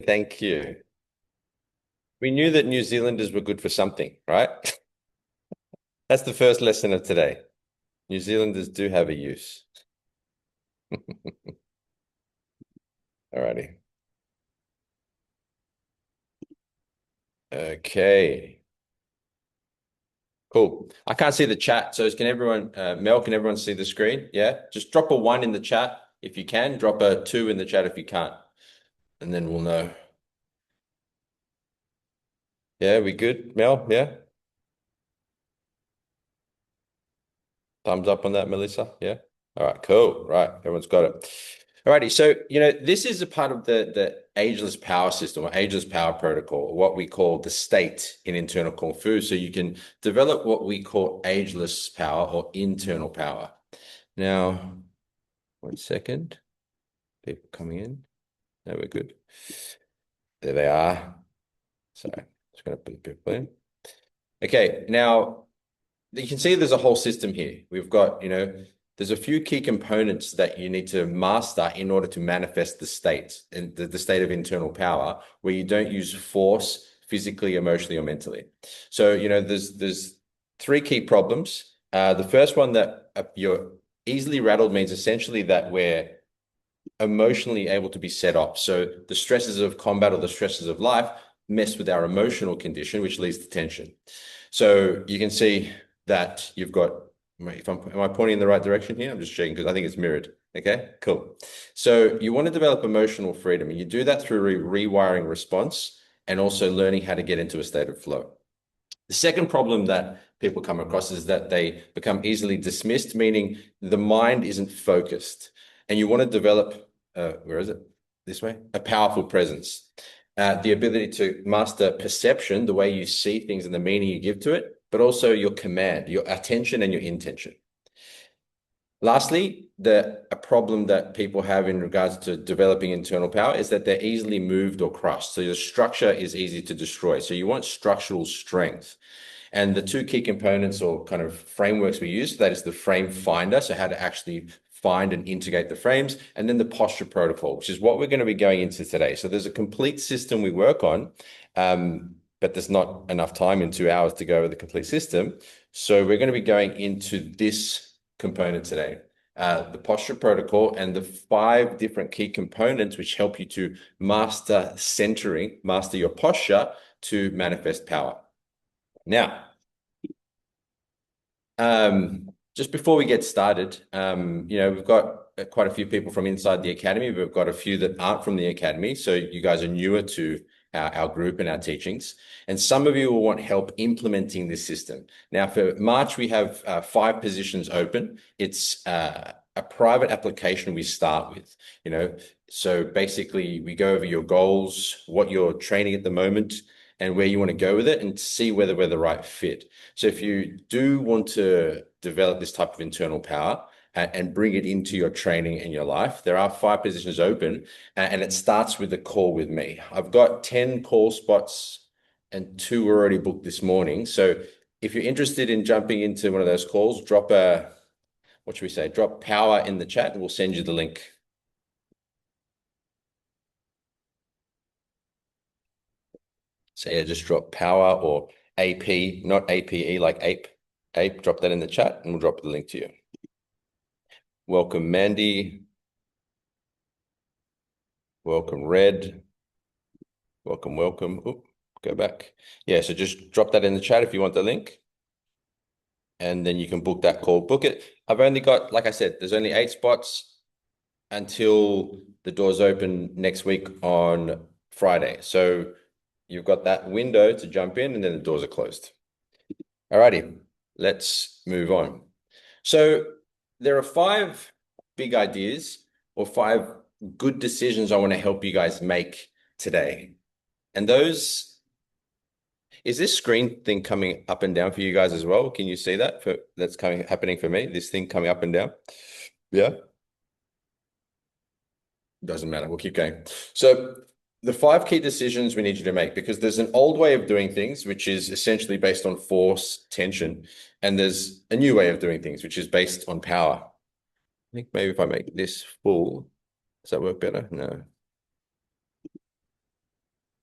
Thank you. We knew that New Zealanders were good for something, right? That's the first lesson of today. New Zealanders do have a use. Alrighty. Okay. Cool. I can't see the chat, so can everyone, Mel, can everyone see the screen? Yeah. Just drop a one in the chat if you can. Drop a two in the chat if you can't, and then we'll know. Yeah, we good, Mel? Yeah. Thumbs up on that, Melissa. Yeah. All right, cool. Right. Everyone's got it. All righty. So, this is a part of the Ageless Power System or Ageless Power Protocol, or what we call the state in internal Kung Fu. So you can develop what we call ageless power or internal power. Now, 1 second. People coming in. No, we're good. There they are. Sorry. Just going to put people in. Okay. Now, you can see there's a whole system here. We've got, there's a few key components that you need to master in order to manifest the state and the state of internal power where you don't use force physically, emotionally, or mentally. So, there's three key problems. The first one that you're easily rattled means essentially that we're emotionally able to be set off. So the stresses of combat or the stresses of life mess with our emotional condition, which leads to tension. So you can see that you've got, am I pointing in the right direction here? I'm just checking because I think it's mirrored. Okay, cool. So you want to develop emotional freedom, and you do that through rewiring response and also learning how to get into a state of flow. The second problem that people come across is that they become easily dismissed, meaning the mind isn't focused. And you want to develop, where is it? This way? A powerful presence. The ability to master perception, the way you see things and the meaning you give to it, but also your command, your attention and your intention. Lastly, a problem that people have in regards to developing internal power is that they're easily moved or crushed. So your structure is easy to destroy. So you want structural strength. And the two key components or kind of frameworks we use, that is the frame finder, so how to actually find and integrate the frames, and then the posture protocol, which is what we're going to be going into today. So there's a complete system we work on, but there's not enough time in 2 hours to go over the complete system. So we're going to be going into this component today, the posture protocol and the 5 different key components which help you to master centering, master your posture to manifest power. Now, just before we get started, we've got quite a few people from inside the academy. We've got a few that aren't from the academy. So you guys are newer to our group and our teachings. And some of you will want help implementing this system. Now, for March, we have 5 positions open. It's a private application we start with, So basically, we go over your goals, what you're training at the moment, and where you want to go with it and see whether we're the right fit. So if you do want to develop this type of internal power and bring it into your training and your life, there are 5 positions open, and it starts with a call with me. I've got 10 call spots and 2 were already booked this morning. So if you're interested in jumping into one of those calls, drop power in the chat and we'll send you the link. So yeah, just drop power or AP, not APE like ape. Ape, drop that in the chat and we'll drop the link to you. Welcome, Mandy. Welcome, Red. Welcome, welcome. Oop, go back. Yeah, so just drop that in the chat if you want the link. And then you can book that call. Book it. I've only got, like I said, there's only 8 spots until the doors open next week on Friday. So you've got that window to jump in and then the doors are closed. Alrighty, let's move on. So there are 5 big ideas or 5 good decisions I want to help you guys make today. And those, is this screen thing coming up and down for you guys as well? Can you see that? That's happening for me, this thing coming up and down? Yeah. Doesn't matter. We'll keep going. So the 5 key decisions we need you to make, because there's an old way of doing things, which is essentially based on force, tension, and there's a new way of doing things, which is based on power. I think maybe if I make this full, does that work better? No.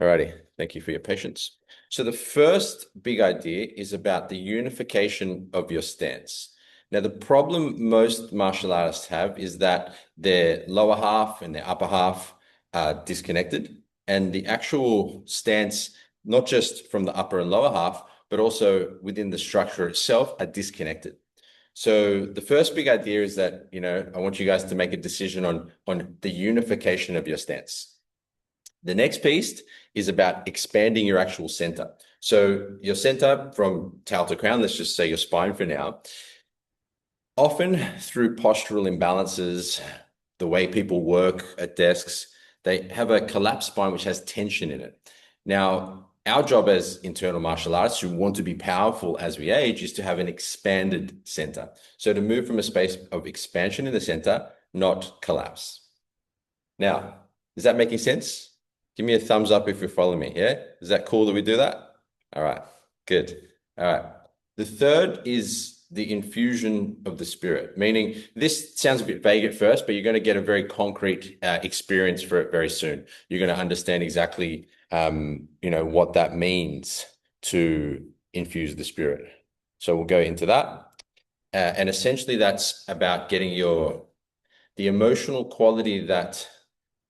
Alrighty. Thank you for your patience. So the first big idea is about the unification of your stance. Now, the problem most martial artists have is that their lower half and their upper half are disconnected, and the actual stance, not just from the upper and lower half, but also within the structure itself, are disconnected. So the first big idea is that, I want you guys to make a decision on the unification of your stance. The next piece is about expanding your actual center. So your center from tail to crown, let's just say your spine for now, often through postural imbalances, the way people work at desks, they have a collapsed spine which has tension in it. Now, our job as internal martial artists who want to be powerful as we age is to have an expanded center. So to move from a space of expansion in the center, not collapse. Now, is that making sense? Give me a thumbs up if you're following me. Yeah? Is that cool that we do that? All right, good. All right. The third is the infusion of the spirit, meaning this sounds a bit vague at first, but you're going to get a very concrete experience for it very soon. You're going to understand exactly, what that means to infuse the spirit. So we'll go into that. And essentially that's about getting the emotional quality that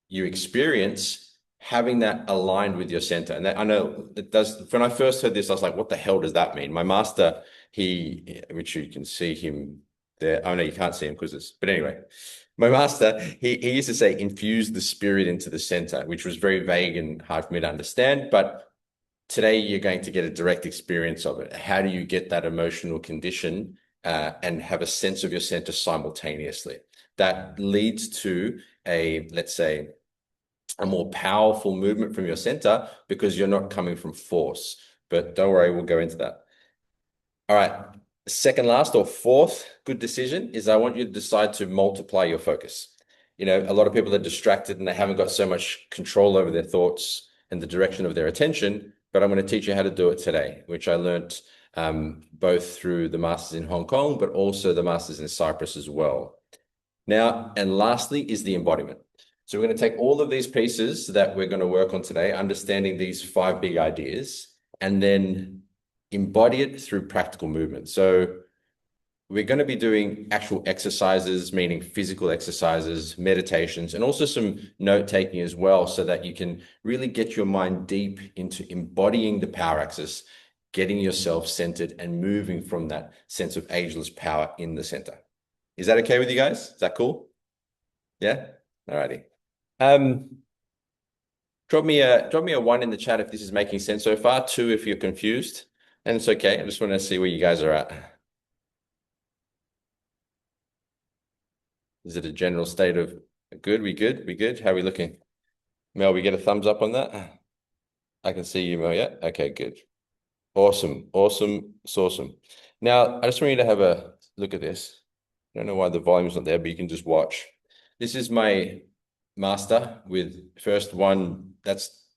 you experience, having that aligned with your center. And that, I know it does. When I first heard this, I was like, what the hell does that mean? My master, which you can see him there. Oh no, you can't see him but anyway, my master, he used to say, infuse the spirit into the center, which was very vague and hard for me to understand. But today you're going to get a direct experience of it. How do you get that emotional condition and have a sense of your center simultaneously? That leads to let's say, a more powerful movement from your center because you're not coming from force. But don't worry, we'll go into that. All right. Second last or fourth good decision is I want you to decide to multiply your focus. A lot of people are distracted and they haven't got so much control over their thoughts and the direction of their attention, but I'm going to teach you how to do it today, which I learned both through the masters in Hong Kong, but also the masters in Cyprus as well. Now, and lastly is the embodiment. So we're going to take all of these pieces that we're going to work on today, understanding these 5 big ideas, and then embody it through practical movement. So we're going to be doing actual exercises, meaning physical exercises, meditations, and also some note taking as well, so that you can really get your mind deep into embodying the power axis, getting yourself centered and moving from that sense of ageless power in the center. Is that okay with you guys? Is that cool? Yeah? All righty. Drop me a 1 in the chat if this is making sense so far. 2 if you're confused. And it's okay. I just want to see where you guys are at. Is it a general state of good? We good? We good? How are we looking? Mel, we get a thumbs up on that? I can see you, Mel. Yeah? Okay, good. Awesome. Awesome. It's awesome. Now, I just want you to have a look at this. I don't know why the volume's not there, but you can just watch. This is my master with first one.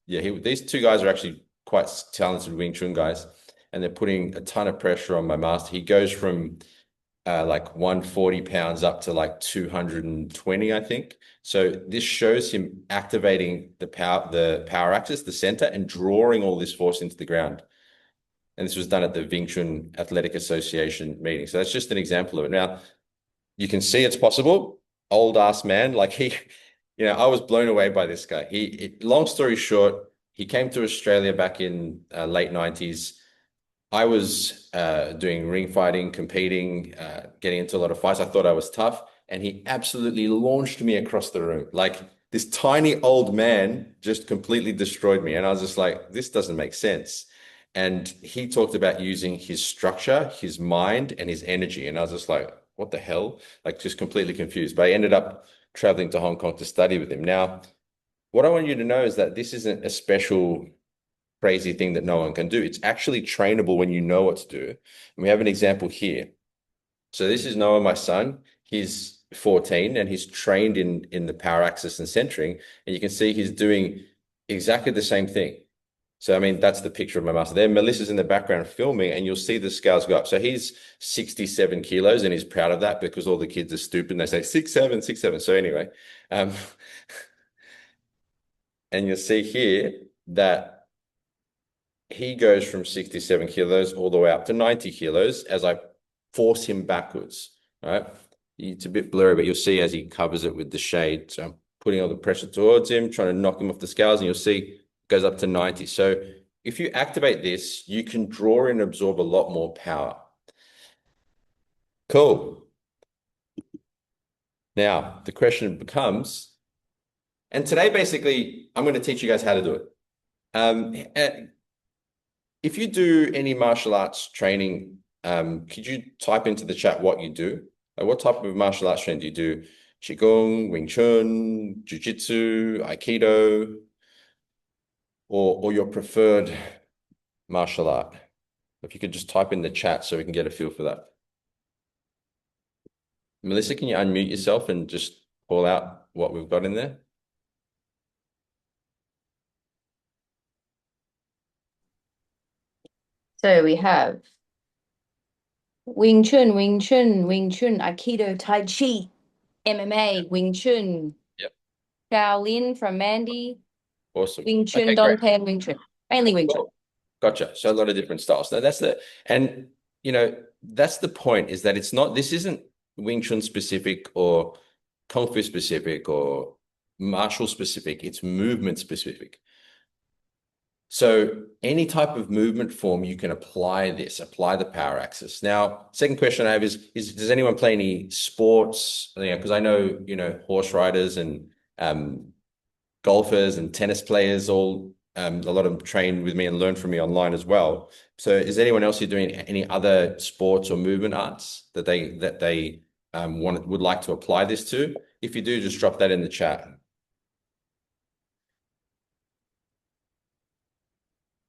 These 2 guys are actually quite talented Wing Chun guys, and they're putting a ton of pressure on my master. He goes from like 140 pounds up to like 220, I think. So this shows him activating the power axis, the center, and drawing all this force into the ground. And this was done at the Wing Chun Athletic Association meeting. So that's just an example of it. Now, you can see it's possible. Old ass man, like I was blown away by this guy. Long story short, he came to Australia back in late 90s. I was doing ring fighting, competing, getting into a lot of fights. I thought I was tough, and he absolutely launched me across the room. Like this tiny old man just completely destroyed me. And I was just like, this doesn't make sense. And he talked about using his structure, his mind, and his energy. And I was just like, what the hell? Like just completely confused. But I ended up traveling to Hong Kong to study with him. Now, what I want you to know is that this isn't a special crazy thing that no one can do. It's actually trainable when you know what to do. And we have an example here. So this is Noah, my son. He's 14 and he's trained in the power axis and centering. And you can see he's doing exactly the same thing. So, I mean, that's the picture of my master there. Melissa's in the background filming, and you'll see the scales go up. So he's 67 kilos, and he's proud of that because all the kids are stupid. And they say 6'7", 6'7". So anyway, and you'll see here, that he goes from 67 kilos all the way up to 90 kilos as I force him backwards, right? It's a bit blurry, but you'll see as he covers it with the shade. So I'm putting all the pressure towards him, trying to knock him off the scales, and you'll see it goes up to 90. So if you activate this, you can draw and absorb a lot more power. Cool. Now, the question becomes, and today, basically, I'm going to teach you guys how to do it. If you do any martial arts training, could you type into the chat what you do? Like what type of martial arts training do you do? Qigong, Wing Chun, Jiu-Jitsu, Aikido, or your preferred martial art? If you could just type in the chat so we can get a feel for that. Melissa, can you unmute yourself and just call out what we've got in there? So we have Wing Chun, Wing Chun, Wing Chun, Aikido, Tai Chi, MMA, Wing Chun, Yep. Shaolin from Mandy, Awesome. Wing Chun, Okay, great. Dongpan, Wing Chun. Mainly Wing Chun. Cool. Gotcha. So a lot of different styles. Now and that's the point is that this isn't Wing Chun specific or Kung Fu specific or martial specific. It's movement specific. So any type of movement form, you can apply the power axis. Now, second question I have is does anyone play any sports? Because I know, horse riders and golfers and tennis players, a lot of them train with me and learn from me online as well. So is anyone else here doing any other sports or movement arts that they would like to apply this to? If you do, just drop that in the chat.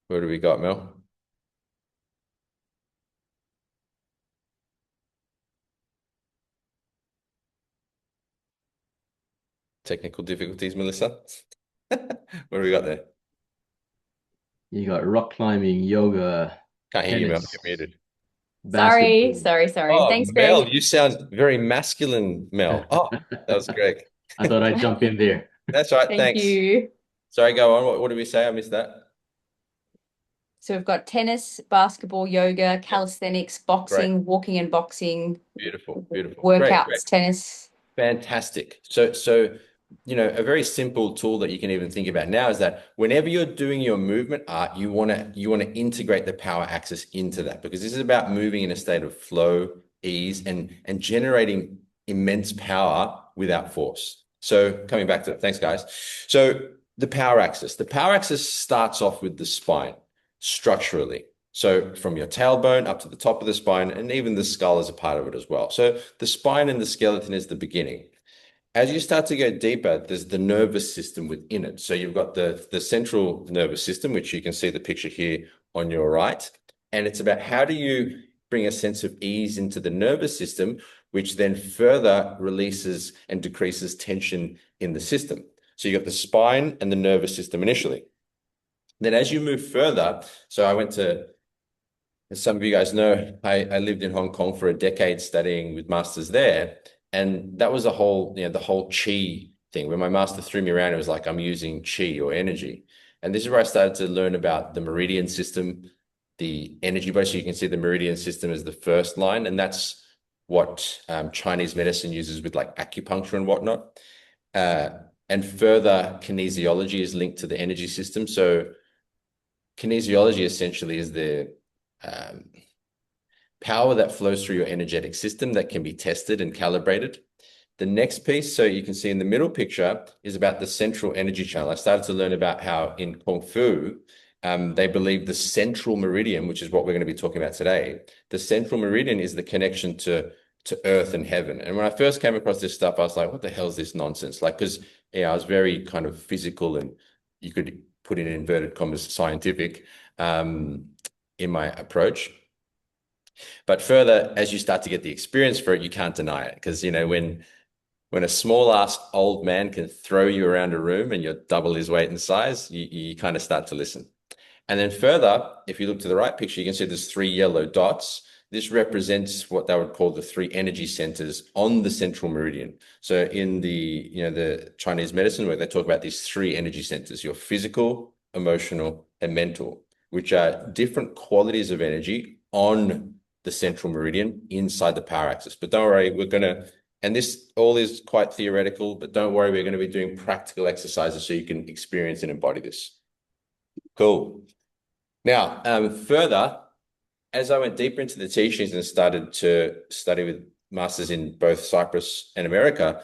What do we got, Mel? Technical difficulties, Melissa? What do we got there? You got rock climbing, yoga, Can't hear you, Mel. You're tennis, muted. basketball. Sorry. Oh, Thanks, Mel, Greg. you sound very masculine, Mel. Oh, that was Greg. I thought I'd jump in there. That's right. Thank Thanks. you. Sorry, go on. What did we say? I missed that. So we've got tennis, basketball, yoga, Yep. calisthenics, Great. boxing, walking and boxing, Beautiful. Beautiful. Great. workouts, tennis. Fantastic. So, a very simple tool that you can even think about now is that whenever you're doing your movement art, you want to integrate the power axis into that because this is about moving in a state of flow, ease, and generating immense power without force. So coming back to it, thanks, guys. So the power axis starts off with the spine structurally. So from your tailbone up to the top of the spine, and even the skull is a part of it as well. So the spine and the skeleton is the beginning. As you start to go deeper, there's the nervous system within it. So you've got the central nervous system, which you can see the picture here on your right. And it's about how do you bring a sense of ease into the nervous system, which then further releases and decreases tension in the system. So you've got the spine and the nervous system initially. Then as you move further, so I went to, as some of you guys know, I lived in Hong Kong for a decade studying with masters there. And that was the whole chi thing. When my master threw me around, it was like I'm using chi or energy. And this is where I started to learn about the meridian system, the energy body. So you can see the meridian system as the first line. And that's what Chinese medicine uses with like acupuncture and whatnot. And further, kinesiology is linked to the energy system. So kinesiology essentially is the power that flows through your energetic system that can be tested and calibrated. The next piece, so you can see in the middle picture, is about the central energy channel. I started to learn about how in Kung Fu, they believe the central meridian, which is what we're going to be talking about today, the central meridian is the connection to earth and heaven. And when I first came across this stuff, I was like, what the hell is this nonsense? Like, because I was very kind of physical and you could put in inverted commas scientific in my approach. But further, as you start to get the experience for it, you can't deny it. Because, when a small ass old man can throw you around a room and you're double his weight and size, you kind of start to listen. And then further, if you look to the right picture, you can see there's 3 yellow dots. This represents what they would call the 3 energy centers on the central meridian. So in the Chinese medicine where they talk about these 3 energy centers, your physical emotional, and mental, which are different qualities of energy on the central meridian inside the power axis. But don't worry, and this all is quite theoretical, but don't worry, we're going to be doing practical exercises so you can experience and embody this. Cool. Now, further, as I went deeper into the teachings and started to study with masters in both Cyprus and America,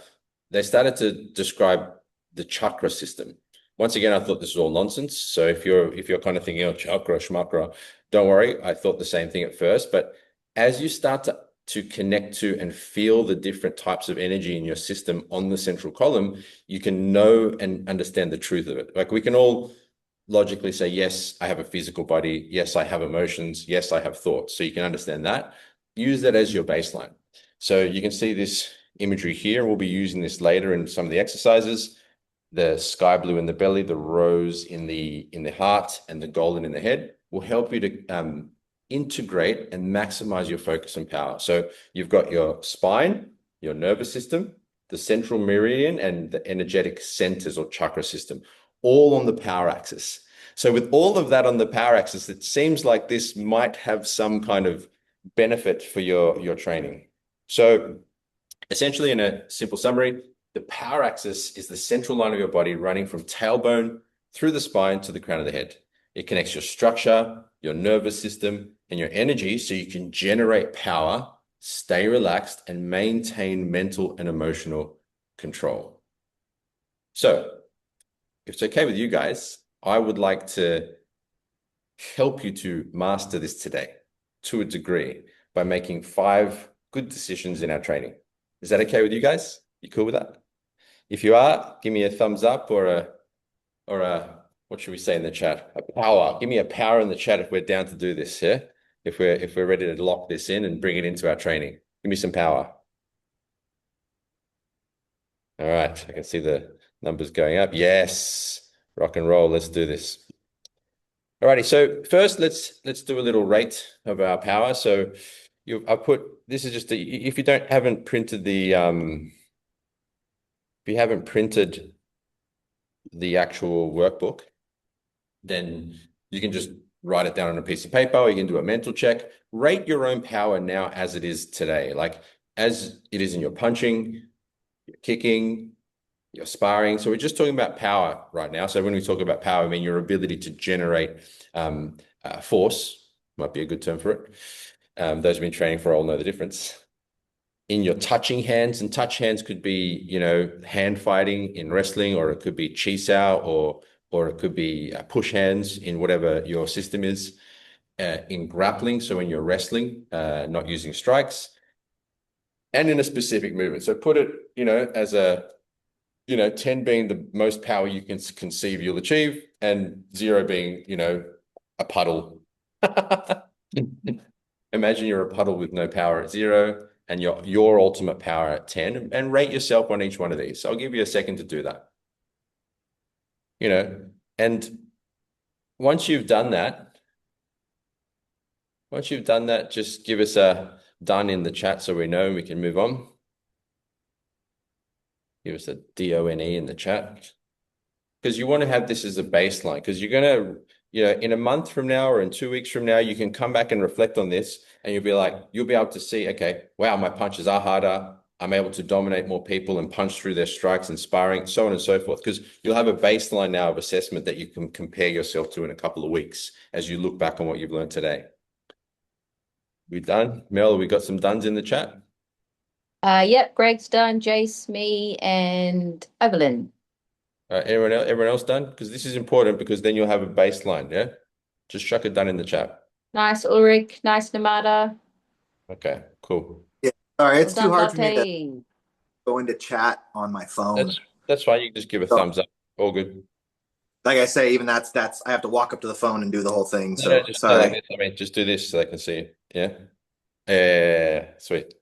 they started to describe the chakra system. Once again, I thought this was all nonsense. So if you're kind of thinking, oh, chakra, schmakra, don't worry. I thought the same thing at first. But as you start to connect to and feel the different types of energy in your system on the central column, you can know and understand the truth of it. Like we can all logically say, yes, I have a physical body. Yes, I have emotions. Yes, I have thoughts. So you can understand that. Use that as your baseline. So you can see this imagery here. We'll be using this later in some of the exercises. The sky blue in the belly, the rose in the heart, and the golden in the head will help you to integrate and maximize your focus and power. So you've got your spine, your nervous system, the central meridian, and the energetic centers or chakra system, all on the power axis. So with all of that on the power axis, it seems like this might have some kind of benefit for your training. So essentially, in a simple summary, the power axis is the central line of your body running from tailbone through the spine to the crown of the head. It connects your structure, your nervous system, and your energy so you can generate power, stay relaxed, and maintain mental and emotional control. So, if it's okay with you guys, I would like to help you to master this today to a degree by making 5 good decisions in our training. Is that okay with you guys? You cool with that? If you are, give me a thumbs up or a what should we say in the chat? A power. Give me a power in the chat if we're down to do this, yeah? If we're ready to lock this in and bring it into our training. Give me some power. All right, I can see the numbers going up. Yes, rock and roll. Let's do this. All righty. So first, let's do a little rate of our power. So I put this is just if you haven't printed the if you haven't printed the actual workbook, then you can just write it down on a piece of paper, or you can do a mental check. Rate your own power now as it is today, like as it is in your punching, your kicking, your sparring. So we're just talking about power right now. So when we talk about power, I mean your ability to generate force, might be a good term for it. Those who've been training for all know the difference. In your touching hands, and touch hands could be, hand fighting in wrestling, or it could be chisao, or it could be push hands in whatever your system is. In grappling, so when you're wrestling, not using strikes, and in a specific movement. So put it, as a, 10 being the most power you can conceive you'll achieve, and 0 being, a puddle. Imagine you're a puddle with no power at 0. And your ultimate power at 10, and rate yourself on each one of these. So I'll give you a second to do that. And once you've done that, just give us a done in the chat so we know and we can move on. Give us a DONE in the chat. Because you want to have this as a baseline, because you're going to, in a month from now or in 2 weeks from now, you can come back and reflect on this, and you'll be able to see, okay, wow, my punches are harder. I'm able to dominate more people and punch through their strikes and sparring, so on and so forth. Because you'll have a baseline now of assessment that you can compare yourself to in a couple of weeks as you look back on what you've learned today. We done? Mel, we got some duns in the chat? Yep, Greg's done, Jace, me, and Evelyn. Everyone else done? Because this is important, because then you'll have a baseline, yeah? Just chuck it done in the chat. Nice, Ulrich. Nice, Namada. Okay, cool. Yeah, sorry, it's Well too done, hard for me to Date. go into chat on my phone. That's fine. You can just give a thumbs up. All good. Like I say, even that's I have to walk up to the phone and do the whole thing. So No, just sorry. like this. I mean, just do this so they can see you. Yeah. Yeah. Sweet.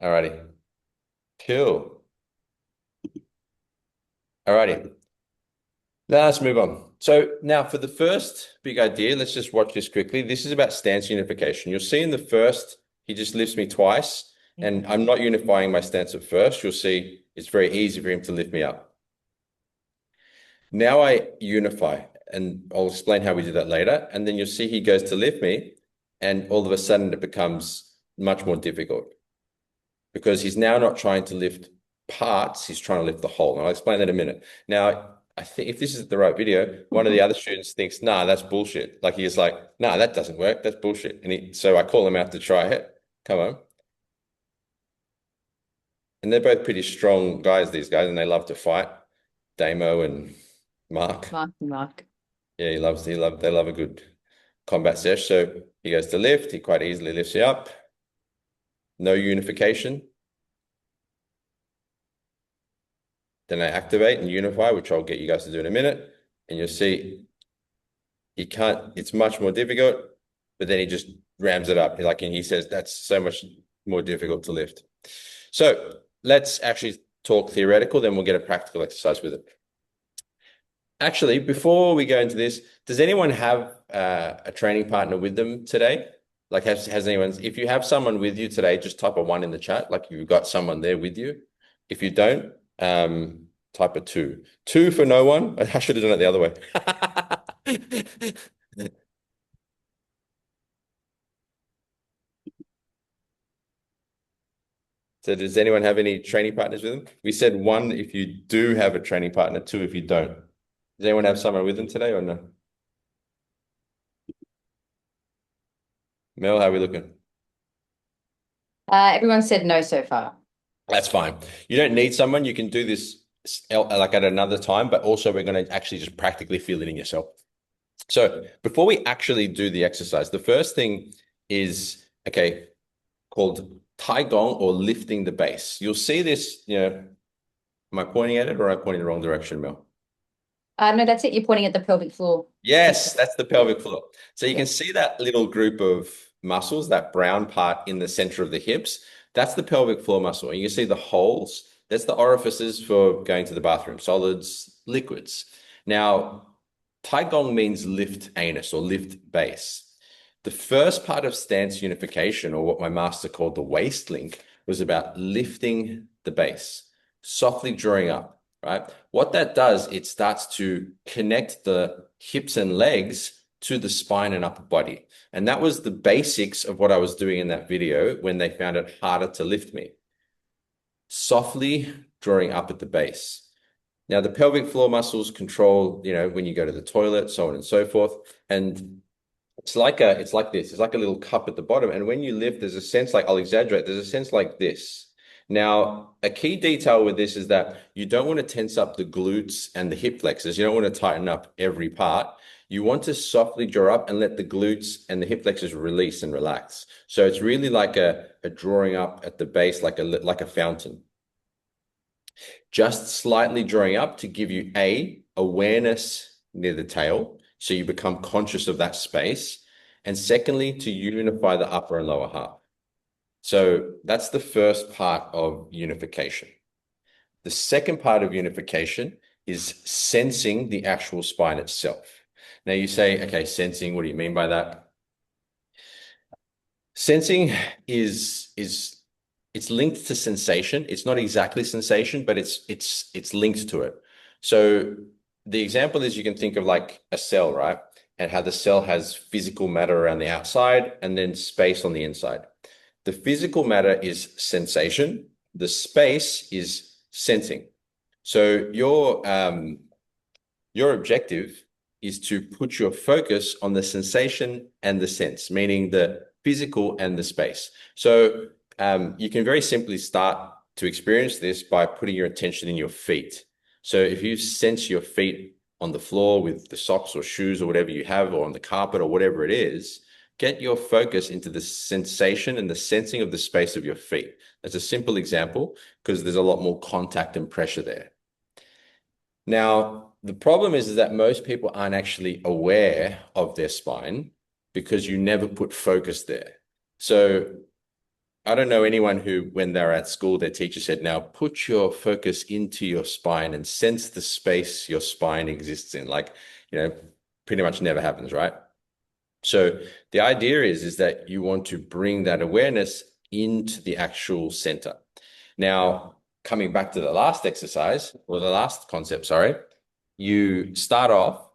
Alrighty. Cool. Alrighty. Now let's move on. So now for the first big idea, let's just watch this quickly. This is about stance unification. You'll see in the first, he just lifts me twice, and I'm not unifying my stance at first. You'll see it's very easy for him to lift me up. Now I unify, and I'll explain how we do that later. And then you'll see he goes to lift me, and all of a sudden it becomes much more difficult because he's now not trying to lift parts, he's trying to lift the whole. And I'll explain that in a minute. Now, I think if this is the right video, one of the other students thinks, nah, that's bullshit. Like he's like, nah, that doesn't work. That's bullshit. So I call him out to try it. Come on. And they're both pretty strong guys, these guys, and they love to fight. Damo and Mark. Mark. Yeah, they love a good combat sesh. So he goes to lift, he quite easily lifts you up. No unification. Then I activate and unify, which I'll get you guys to do in a minute. And you'll see it's much more difficult, but then he just rams it up. And he says that's so much more difficult to lift. So let's actually talk theoretical, then we'll get a practical exercise with it. Actually, before we go into this, does anyone have a training partner with them today? Like has anyone, if you have someone with you today, just type a 1 in the chat, like you've got someone there with you. If you don't, type a 2. 2 for no one. I should have done it the other way. So does anyone have any training partners with them? We said 1 if you do have a training partner, 2 if you don't. Does anyone have someone with them today or no? Mel, how are we looking? Everyone said no so far. That's fine. You don't need someone. You can do this like at another time, but also we're going to actually just practically feel it in yourself. So before we actually do the exercise, the first thing is, called Tai Gong or lifting the base. You'll see this, am I pointing at it or am I pointing the wrong direction, Mel? No, that's it. You're pointing at the pelvic floor. Yes, that's the pelvic floor. So you can see that little group of muscles, that brown part in the center of the hips. That's the pelvic floor muscle. And you see the holes. That's the orifices for going to the bathroom, solids, liquids. Now, Tai Gong means lift anus or lift base. The first part of stance unification, or what my master called the waist link, was about lifting the base, softly drawing up, right? What that does, it starts to connect the hips and legs to the spine and upper body. And that was the basics of what I was doing in that video when they found it harder to lift me. Softly drawing up at the base. Now, the pelvic floor muscles control, when you go to the toilet, so on and so forth. And it's like this. It's like a little cup at the bottom. And when you lift, there's a sense like, I'll exaggerate, there's a sense like this. Now, a key detail with this is that you don't want to tense up the glutes and the hip flexors. You don't want to tighten up every part. You want to softly draw up and let the glutes and the hip flexors release and relax. So it's really like a drawing up at the base, like a fountain. Just slightly drawing up to give you awareness near the tail, so you become conscious of that space. And secondly, to unify the upper and lower half. So that's the first part of unification. The second part of unification is sensing the actual spine itself. Now you say, okay, sensing, what do you mean by that? Sensing is it's linked to sensation. It's not exactly sensation, but it's linked to it. So the example is you can think of like a cell, right? And how the cell has physical matter around the outside and then space on the inside. The physical matter is sensation. The space is sensing. So your objective is to put your focus on the sensation and the sense, meaning the physical and the space. So you can very simply start to experience this by putting your attention in your feet. So if you sense your feet on the floor with the socks or shoes or whatever you have, or on the carpet or whatever it is, get your focus into the sensation and the sensing of the space of your feet. That's a simple example because there's a lot more contact and pressure there. Now, the problem is that most people aren't actually aware of their spine because you never put focus there. So I don't know anyone who, when they're at school, their teacher said, now put your focus into your spine and sense the space your spine exists in. Like, pretty much never happens, right? So the idea is that you want to bring that awareness into the actual center. Now, coming back to the last exercise, or the last concept, sorry, you start off,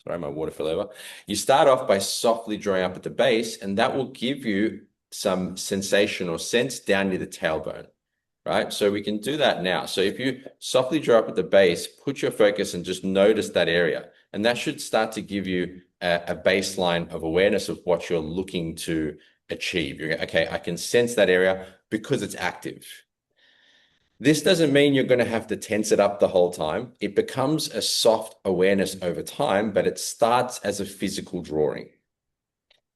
sorry, my water fell over. You start off by softly drawing up at the base, and that will give you some sensation or sense down near the tailbone, right? So we can do that now. So if you softly draw up at the base, put your focus and just notice that area. And that should start to give you a baseline of awareness of what you're looking to achieve. You're, okay, I can sense that area because it's active. This doesn't mean you're going to have to tense it up the whole time. It becomes a soft awareness over time, but it starts as a physical drawing.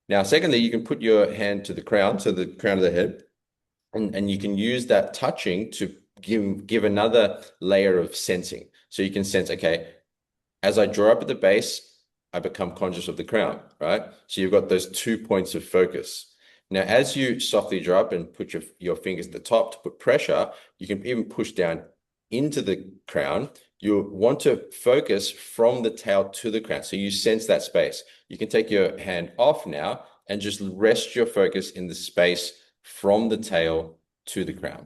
Now, secondly, you can put your hand to the crown of the head, and you can use that touching to give another layer of sensing. So you can sense, okay, as I draw up at the base, I become conscious of the crown, right? So you've got those 2 points of focus. Now, as you softly draw up and put your fingers at the top to put pressure, you can even push down into the crown. You want to focus from the tail to the crown. So you sense that space. You can take your hand off now and just rest your focus in the space from the tail to the crown.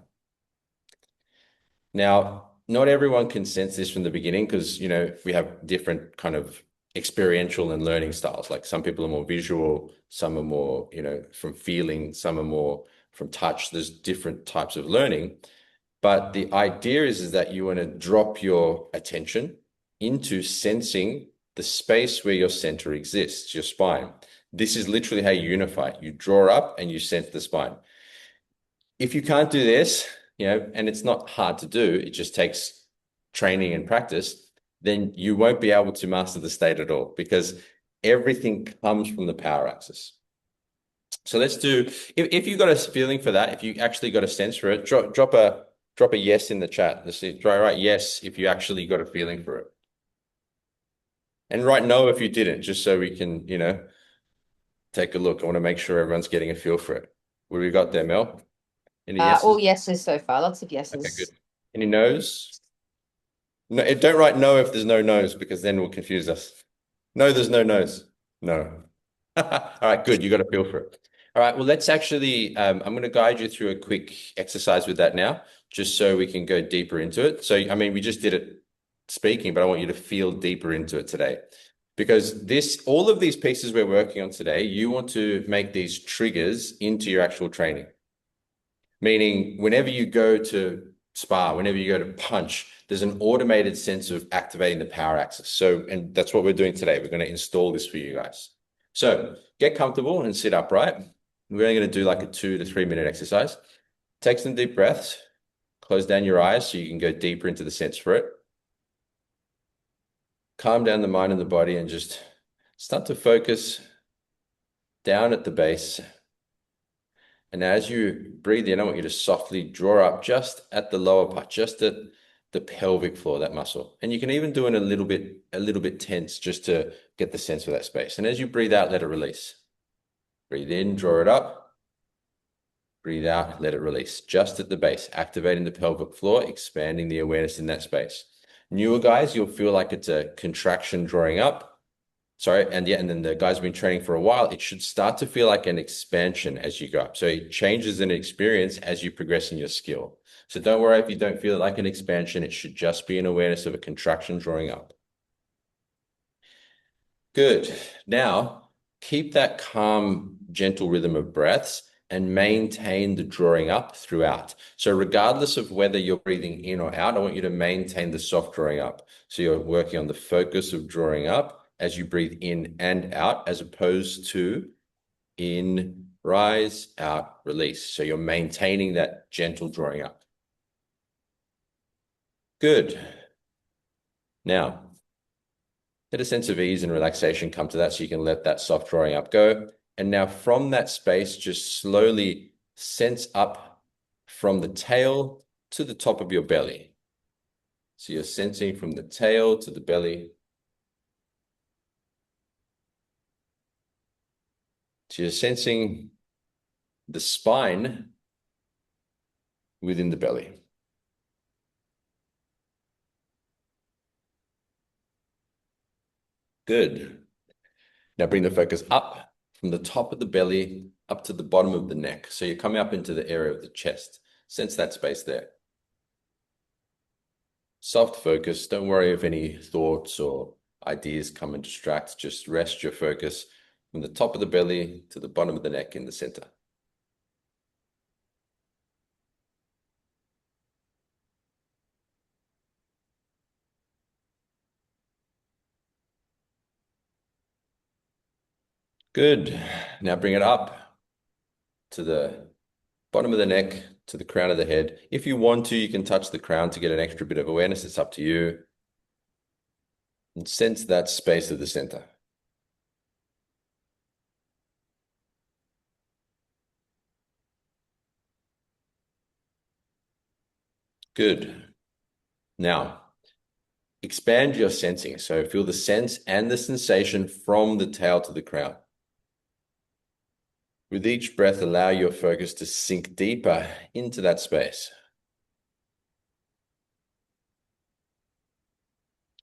Now, not everyone can sense this from the beginning because, you know, we have different kind of experiential and learning styles. Like some people are more visual, some are more, you know, from feeling, some are more from touch. There's different types of learning. But the idea is that you want to drop your attention into sensing the space where your center exists, your spine. This is literally how you unify. You draw up and you sense the spine. If you can't do this, you know, and it's not hard to do, it just takes training and practice, then you won't be able to master the state at all because everything comes from the power axis. So let's do, if you got a feeling for that, if you actually got a sense for it, drop a yes in the chat. Let's see, write yes if you actually got a feeling for it. And write no if you didn't, just so we can, you know, take a look. I want to make sure everyone's getting a feel for it. What have we got there, Mel? Any yeses? All yeses so far. Lots of yeses. Okay, good. Any no's? No, don't write no if there's no no's because then it will confuse us. No, there's no no's. No. All right, good. You got a feel for it. All right, well, let's actually, I'm going to guide you through a quick exercise with that now, just so we can go deeper into it. So, I mean, we just did it speaking, but I want you to feel deeper into it today. Because all of these pieces we're working on today, you want to make these triggers into your actual training. Meaning, whenever you go to spar, whenever you go to punch, there's an automated sense of activating the power axis. So, and that's what we're doing today. We're going to install this for you guys. So get comfortable and sit upright. We're only going to do like a 2 to 3 minute exercise. Take some deep breaths. Close down your eyes so you can go deeper into the sense for it. Calm down the mind and the body and just start to focus down at the base. And as you breathe in, I want you to softly draw up just at the lower part, just at the pelvic floor, that muscle. And you can even do it a little bit tense just to get the sense of that space. And as you breathe out, let it release. Breathe in, draw it up. Breathe out, let it release. Just at the base, activating the pelvic floor, expanding the awareness in that space. Newer guys, you'll feel like it's a contraction drawing up. Sorry, and then the guys who've been training for a while, it should start to feel like an expansion as you go up. So it changes in experience as you progress in your skill. So don't worry if you don't feel it like an expansion. It should just be an awareness of a contraction drawing up. Good. Now, keep that calm, gentle rhythm of breaths and maintain the drawing up throughout. So regardless of whether you're breathing in or out, I want you to maintain the soft drawing up. So you're working on the focus of drawing up as you breathe in and out, as opposed to in, rise, out, release. So you're maintaining that gentle drawing up. Good. Now, let a sense of ease and relaxation come to that so you can let that soft drawing up go. And now from that space, just slowly sense up from the tail to the top of your belly. So you're sensing from the tail to the belly. So you're sensing the spine within the belly. Good. Now bring the focus up from the top of the belly up to the bottom of the neck. So you're coming up into the area of the chest. Sense that space there. Soft focus. Don't worry if any thoughts or ideas come and distract. Just rest your focus from the top of the belly to the bottom of the neck in the center. Good. Now bring it up to the bottom of the neck, to the crown of the head. If you want to, you can touch the crown to get an extra bit of awareness. It's up to you. And sense that space of the center. Good. Now, expand your sensing. So feel the sense and the sensation from the tail to the crown. With each breath, allow your focus to sink deeper into that space.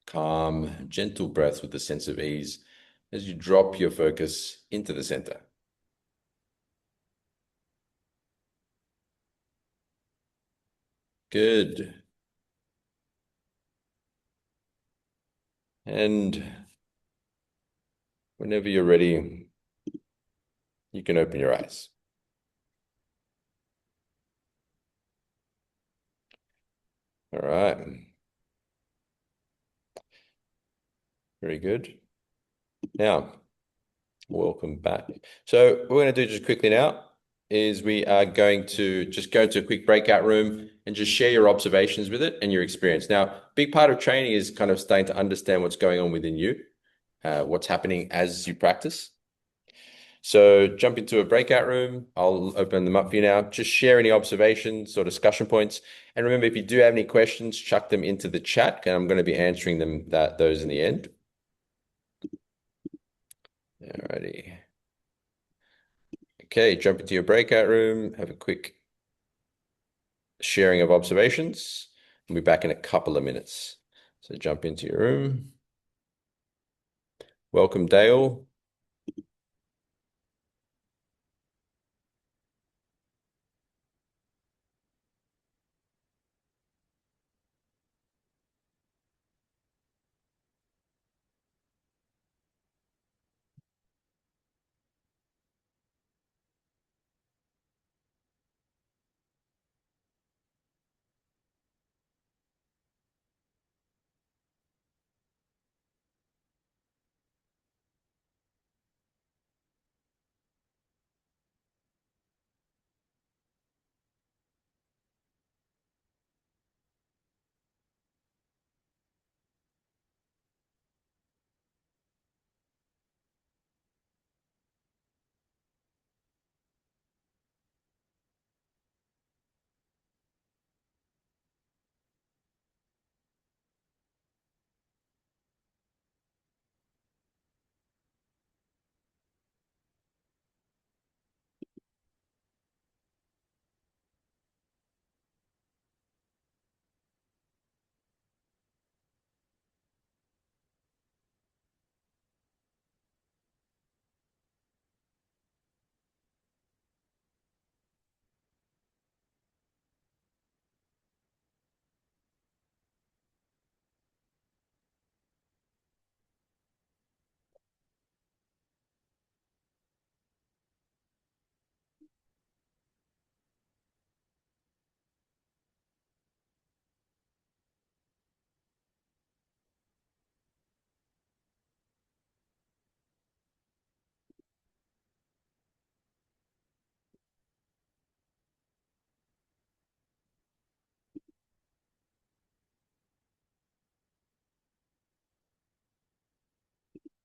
Calm, gentle breaths with a sense of ease as you drop your focus into the center. Good. And whenever you're ready, you can open your eyes. All right. Very good. Now, welcome back. So what we're going to do just quickly now is we are going to just go to a quick breakout room and just share your observations with it and your experience. Now, big part of training is kind of starting to understand what's going on within you, what's happening as you practice. So jump into a breakout room. I'll open them up for you now. Just share any observations or discussion points. And remember, if you do have any questions, chuck them into the chat, and I'm going to be answering those in the end. Alrighty. Okay, jump into your breakout room, have a quick sharing of observations. We'll be back in a couple of minutes. So jump into your room. Welcome, Dale.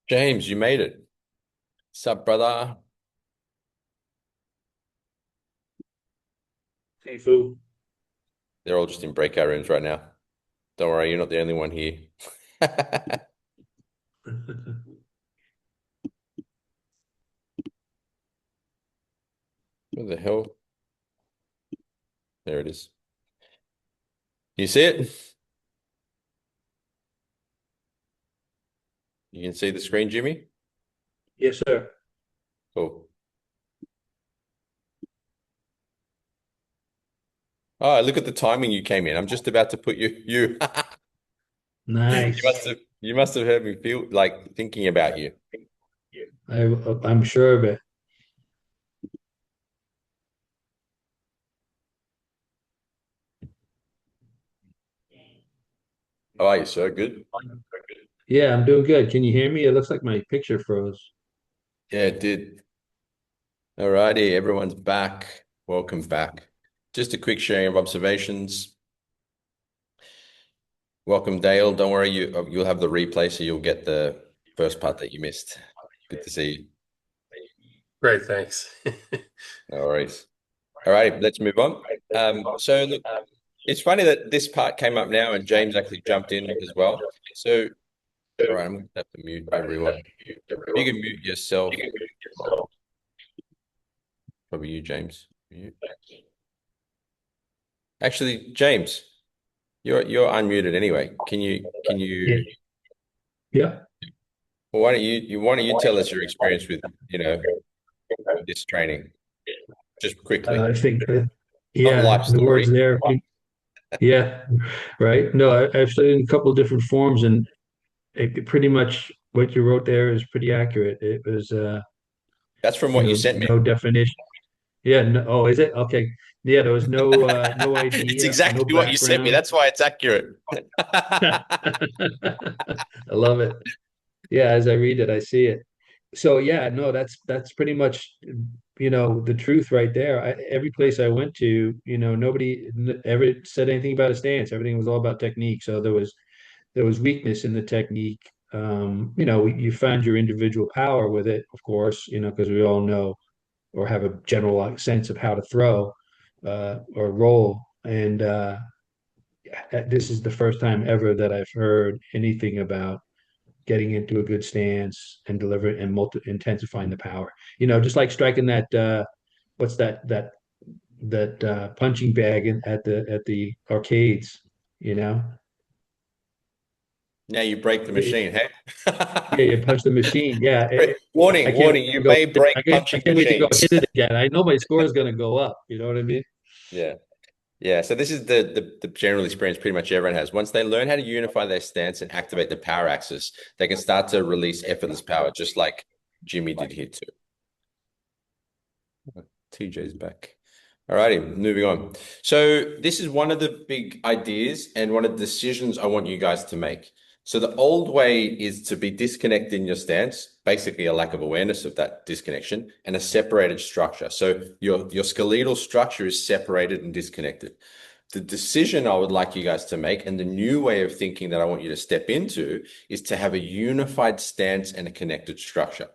James, you made it. Sup, brother? Hey, Fu. They're all just in breakout rooms right now. Don't worry, you're not the only one here. What the hell? There it is. You see it? You can see the screen, Jimmy? Yes, sir. Cool. Oh, look at the timing you came in. I'm just about to put you. Nice. You must have heard me feel like thinking about you. I'm sure of it. How are you, sir? Good. Yeah, I'm doing good. Can you hear me? It looks like my picture froze. Yeah, it did. All righty, everyone's back. Welcome back. Just a quick sharing of observations. Welcome, Dale. Don't worry, you'll have the replay, so you'll get the first part that you missed. Good to see you. Great, thanks. No worries. All right, let's move on. So look, it's funny that this part came up now and James actually jumped in as well. So, all right, I'm going to have to mute everyone. If you can mute yourself, probably you, James. Mute. Actually, James, you're unmuted anyway. Can Yeah. you Yeah. well, why don't you tell us your experience with, this training just quickly. I think Not yeah, life the words story. there. Yeah, right. No, I've studied in a couple of different forms, and pretty much what you wrote there is pretty accurate. It was, That's from what you sent me. no definition. Yeah. No, oh, is it? Okay. Yeah, there was no It's idea, no exactly what you sent me. background. That's why it's accurate. I love it. Yeah, as I read it, I see it. So yeah, no, that's pretty much the truth right there. Every place I went to, nobody ever said anything about a stance. Everything was all about technique. So there was weakness in the technique. You found your individual power with it, of course, because we all know or have a general sense of how to throw or roll. And this is the first time ever that I've heard anything about getting into a good stance and delivering and intensifying the power. Just like striking that what's that punching bag at the arcades, you know? Now you break the machine, hey? Yeah, you punch the machine. Yeah. I Warning, can't warning, wait to you go may break I punching can't wait to go machines. hit it again. I know my score is gonna go up, you know what I mean? Yeah. Yeah. So this is the general experience pretty much everyone has. Once they learn how to unify their stance and activate the power axis, they can start to release effortless power, just like Jimmy did here too. TJ's back. All righty, moving on. So this is one of the big ideas and one of the decisions I want you guys to make. So the old way is to be disconnected in your stance, basically a lack of awareness of that disconnection, and a separated structure. So your skeletal structure is separated and disconnected. The decision I would like you guys to make, and the new way of thinking that I want you to step into, is to have a unified stance and a connected structure.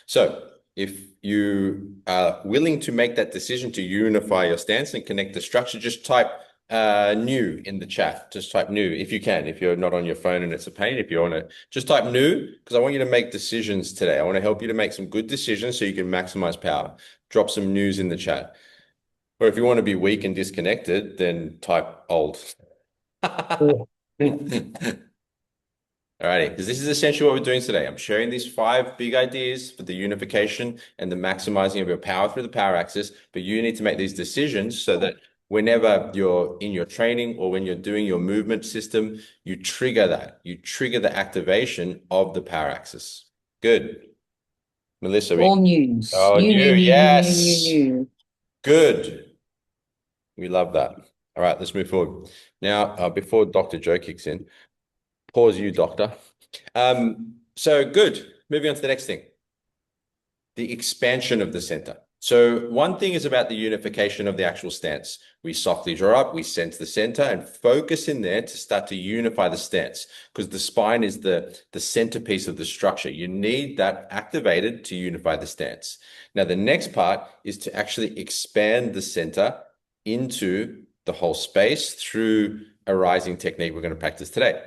So if you are willing to make that decision to unify your stance and connect the structure, just type new in the chat. Just type new if you can. If you're not on your phone and it's a pain, if you want to just type new, because I want you to make decisions today. I want to help you to make some good decisions so you can maximize power. Drop some news in the chat. Or if you want to be weak and disconnected, then type old. Cool. All righty, because this is essentially what we're doing today. I'm sharing these 5 big ideas for the unification and the maximizing of your power through the power axis, but you need to make these decisions so that whenever you're in your training or when you're doing your movement system, you trigger that. You trigger the activation of the power axis. Good. Melissa, All news. oh, New, new, new, new, new, new, new, yes. new. Good. We love that. All right, let's move forward. Now, before Dr. Joe kicks in, pause you, doctor. So good. Moving on to the next thing, the expansion of the center. So one thing is about the unification of the actual stance. We softly draw up, we sense the center and focus in there to start to unify the stance, because the spine is the centerpiece of the structure. You need that activated to unify the stance. Now, the next part is to actually expand the center into the whole space through a rising technique we're going to practice today.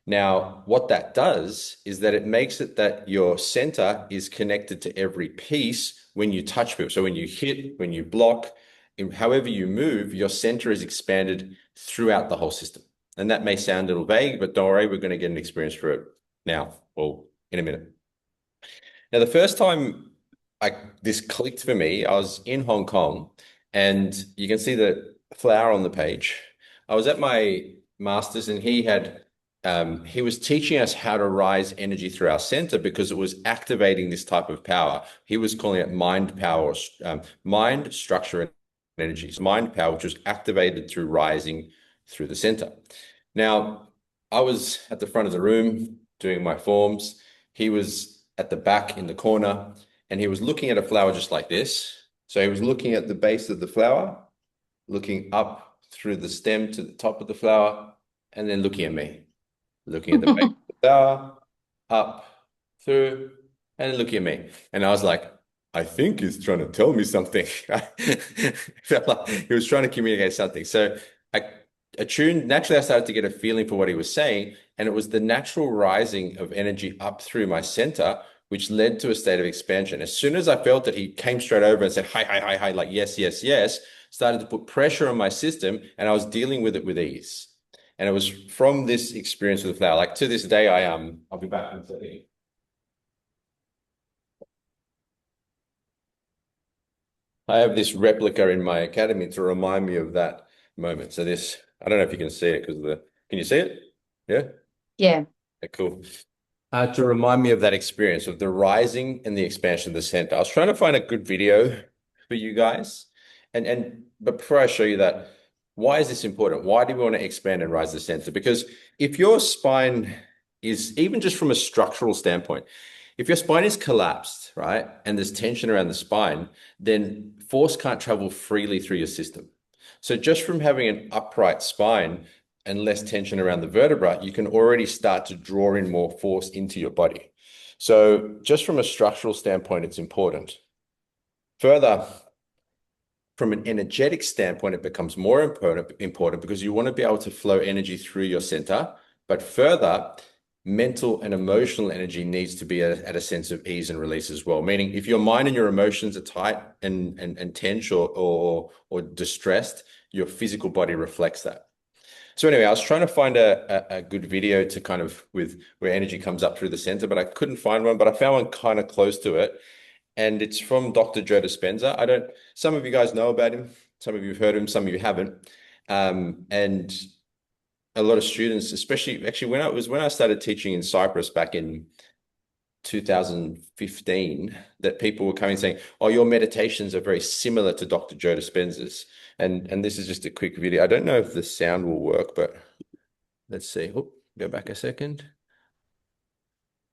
Now, what that does is that it makes it that your center is connected to every piece when you touch people. So when you hit, when you block, however you move, your center is expanded throughout the whole system. And that may sound a little vague, but don't worry, we're going to get an experience for it now, or in a minute. Now, the first time this clicked for me, I was in Hong Kong, and you can see the flower on the page. I was at my master's, and he had he was teaching us how to rise energy through our center because it was activating this type of power. He was calling it mind power, mind, structure, and energy. So mind power, which was activated through rising through the center. Now, I was at the front of the room doing my forms. He was at the back in the corner, and he was looking at a flower just like this. So he was looking at the base of the flower, looking up through the stem to the top of the flower, and then looking at me, looking at the base of the flower, up, through, and then looking at me. And I was like, I think he's trying to tell me something. Felt like he was trying to communicate something. So I attuned, naturally I started to get a feeling for what he was saying, and it was the natural rising of energy up through my center, which led to a state of expansion. As soon as I felt that he came straight over and said, hi, hi, hi, hi, like, yes, yes, yes, started to put pressure on my system, and I was dealing with it with ease. And it was from this experience with the flower. Like to this day, I'll be back in a second. I have this replica in my academy to remind me of that moment. So this, I don't know if you can see it because can you see it? Yeah? Yeah. Okay, cool. To remind me of that experience of the rising and the expansion of the center. I was trying to find a good video for you guys. But before I show you that, why is this important? Why do we want to expand and rise the center? Because if your spine is, even just from a structural standpoint, if your spine is collapsed, right, and there's tension around the spine, then force can't travel freely through your system. So just from having an upright spine and less tension around the vertebra, you can already start to draw in more force into your body. So just from a structural standpoint, it's important. Further, from an energetic standpoint, it becomes more important because you want to be able to flow energy through your center. But further, mental and emotional energy needs to be at a sense of ease and release as well. Meaning, if your mind and your emotions are tight and tense or distressed, your physical body reflects that. So anyway, I was trying to find a good video to kind of with where energy comes up through the center, but I couldn't find one, but I found one kind of close to it. And it's from Dr. Joe Dispenza. Some of you guys know about him. Some of you have heard of him, some of you haven't. And a lot of students, especially actually when I started teaching in Cyprus back in 2015, that people were coming saying, oh, your meditations are very similar to Dr. Joe Dispenza's. And this is just a quick video. I don't know if the sound will work, but let's see. Oh, go back a second.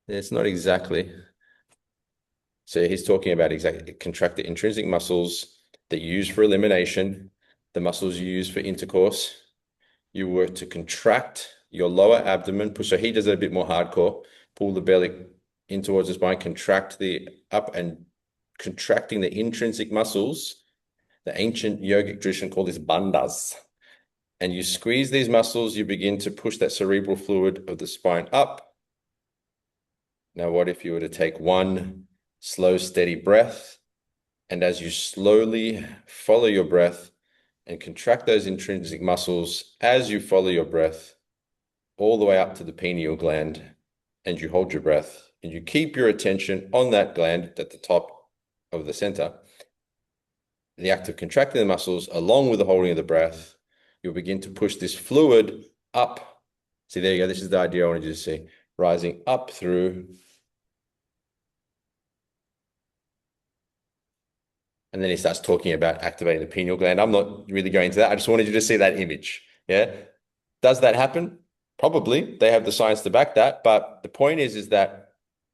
It's not exactly. So he's talking about exactly contract the intrinsic muscles that you use for elimination, the muscles you use for intercourse. You were to contract your lower abdomen, push. So he does it a bit more hardcore. Pull the belly in towards the spine, contract the up and contracting the intrinsic muscles. The ancient yogic tradition called this bandhas. And you squeeze these muscles, you begin to push that cerebral fluid of the spine up. Now, what if you were to take one slow, steady breath, and as you slowly follow your breath and contract those intrinsic muscles as you follow your breath all the way up to the pineal gland, and you hold your breath and you keep your attention on that gland at the top of the center. The act of contracting the muscles along with the holding of the breath, you'll begin to push this fluid up. See, there you go. This is the idea I wanted you to see. Rising up through. And then he starts talking about activating the pineal gland. I'm not really going into that. I just wanted you to see that image. Yeah. Does that happen? Probably. They have the science to back that. But the point is that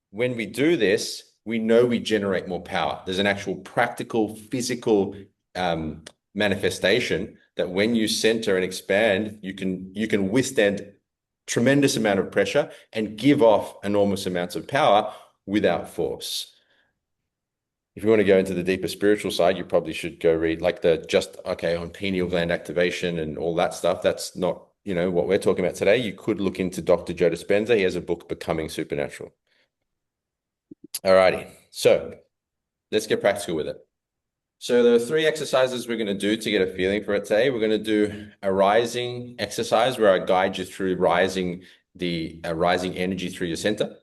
when we do this, we know we generate more power. There's an actual practical, physical manifestation that when you center and expand, you can withstand tremendous amount of pressure and give off enormous amounts of power without force. If you want to go into the deeper spiritual side, you probably should go read like on pineal gland activation and all that stuff. That's not, what we're talking about today. You could look into Dr. Joe Dispenza. He has a book, Becoming Supernatural. All righty. So let's get practical with it. So there are 3 exercises we're going to do to get a feeling for it today. We're going to do a rising exercise where I guide you through rising energy through your center.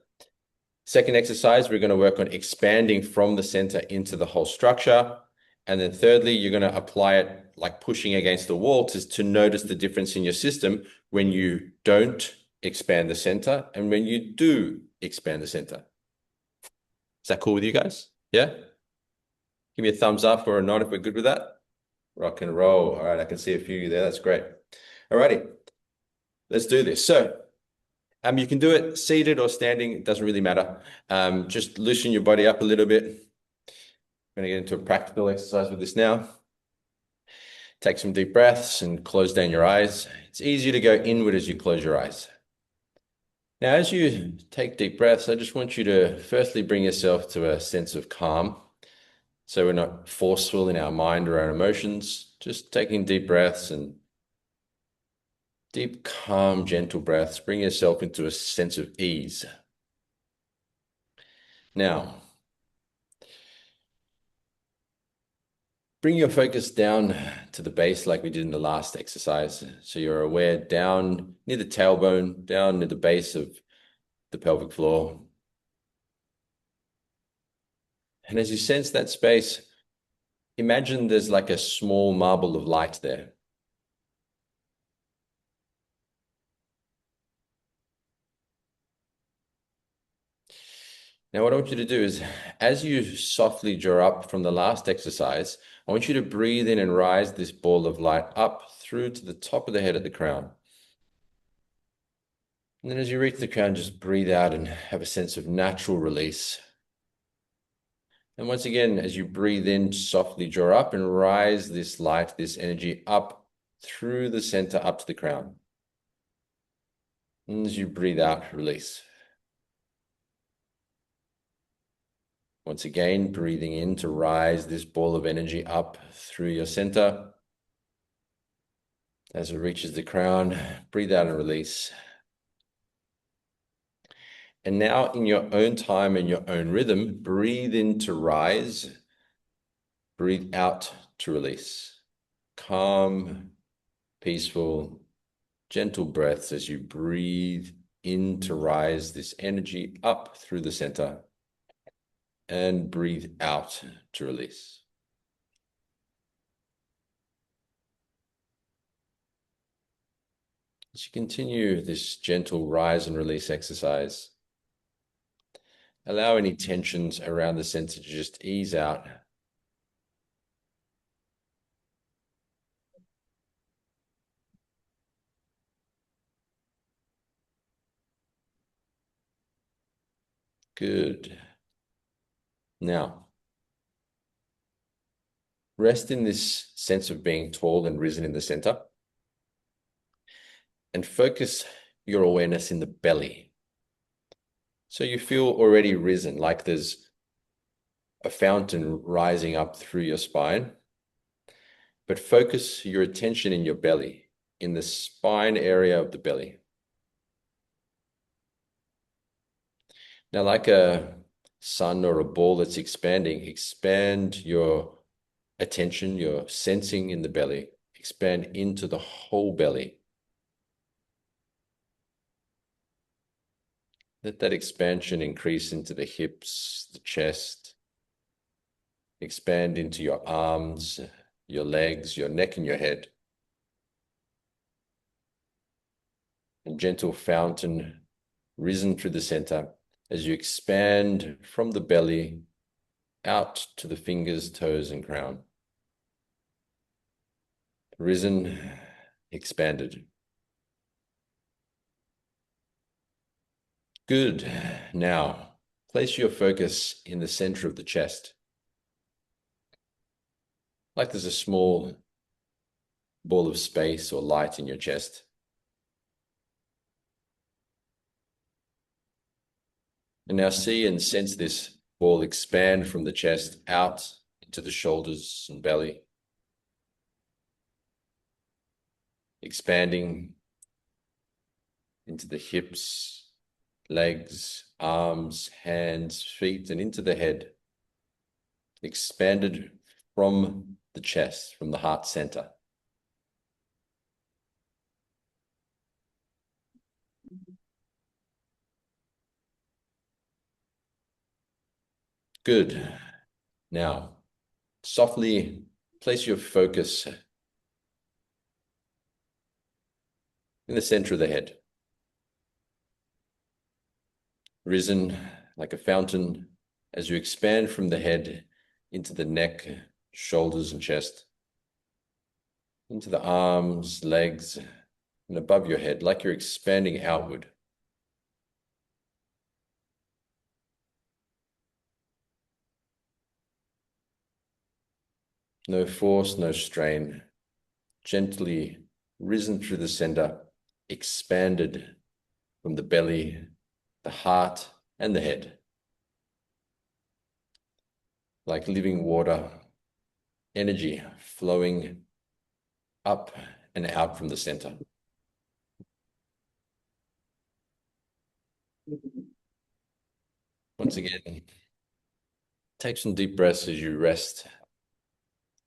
Second exercise, we're going to work on expanding from the center into the whole structure. And then thirdly, you're going to apply it like pushing against the wall to notice the difference in your system when you don't expand the center, and when you do expand the center. Is that cool with you guys? Yeah? Give me a thumbs up or a nod if we're good with that. Rock and roll. All right, I can see a few there. That's great. All righty, let's do this. So you can do it seated or standing. It doesn't really matter. Just loosen your body up a little bit. I'm going to get into a practical exercise with this now. Take some deep breaths and close down your eyes. It's easier to go inward as you close your eyes. Now, as you take deep breaths, I just want you to firstly bring yourself to a sense of calm. So we're not forceful in our mind or our emotions, just taking deep breaths and deep, calm, gentle breaths. Bring yourself into a sense of ease. Now, bring your focus down to the base like we did in the last exercise. So you're aware down near the tailbone, down near the base of the pelvic floor. And as you sense that space, imagine there's like a small marble of light there. Now, what I want you to do is, as you softly draw up from the last exercise, I want you to breathe in and rise this ball of light up through to the top of the head at the crown. And then as you reach the crown, just breathe out and have a sense of natural release. And once again, as you breathe in, softly draw up and rise this light, this energy up through the center, up to the crown. And as you breathe out, release. Once again, breathing in to rise this ball of energy up through your center. As it reaches the crown, breathe out and release. And now, in your own time and your own rhythm, breathe in to rise, breathe out to release. Calm, peaceful, gentle breaths as you breathe in to rise this energy up through the center and breathe out to release. As you continue this gentle rise and release exercise, allow any tensions around the center to just ease out. Good. Now, rest in this sense of being tall and risen in the center, and focus your awareness in the belly. So you feel already risen, like there's a fountain rising up through your spine, but focus your attention in your belly, in the spine area of the belly. Now, like a sun or a ball that's expanding, expand your attention, your sensing in the belly, expand into the whole belly. Let that expansion increase into the hips, the chest, expand into your arms, your legs, your neck, and your head. A gentle fountain risen through the center as you expand from the belly out to the fingers, toes, and crown. Risen, expanded. Good. Now, place your focus in the center of the chest. Like there's a small ball of space or light in your chest. And now see and sense this ball expand from the chest out into the shoulders and belly. Expanding into the hips, legs, arms, hands, feet, and into the head. Expanded from the chest, from the heart center. Good. Now, softly place your focus in the center of the head. risen like a fountain as you expand from the head into the neck, shoulders, and chest, into the arms, legs, and above your head, like you're expanding outward. No force, no strain. Gently risen through the center, expanded from the belly, the heart, and the head. Like living water, energy flowing up and out from the center. Once again, take some deep breaths as you rest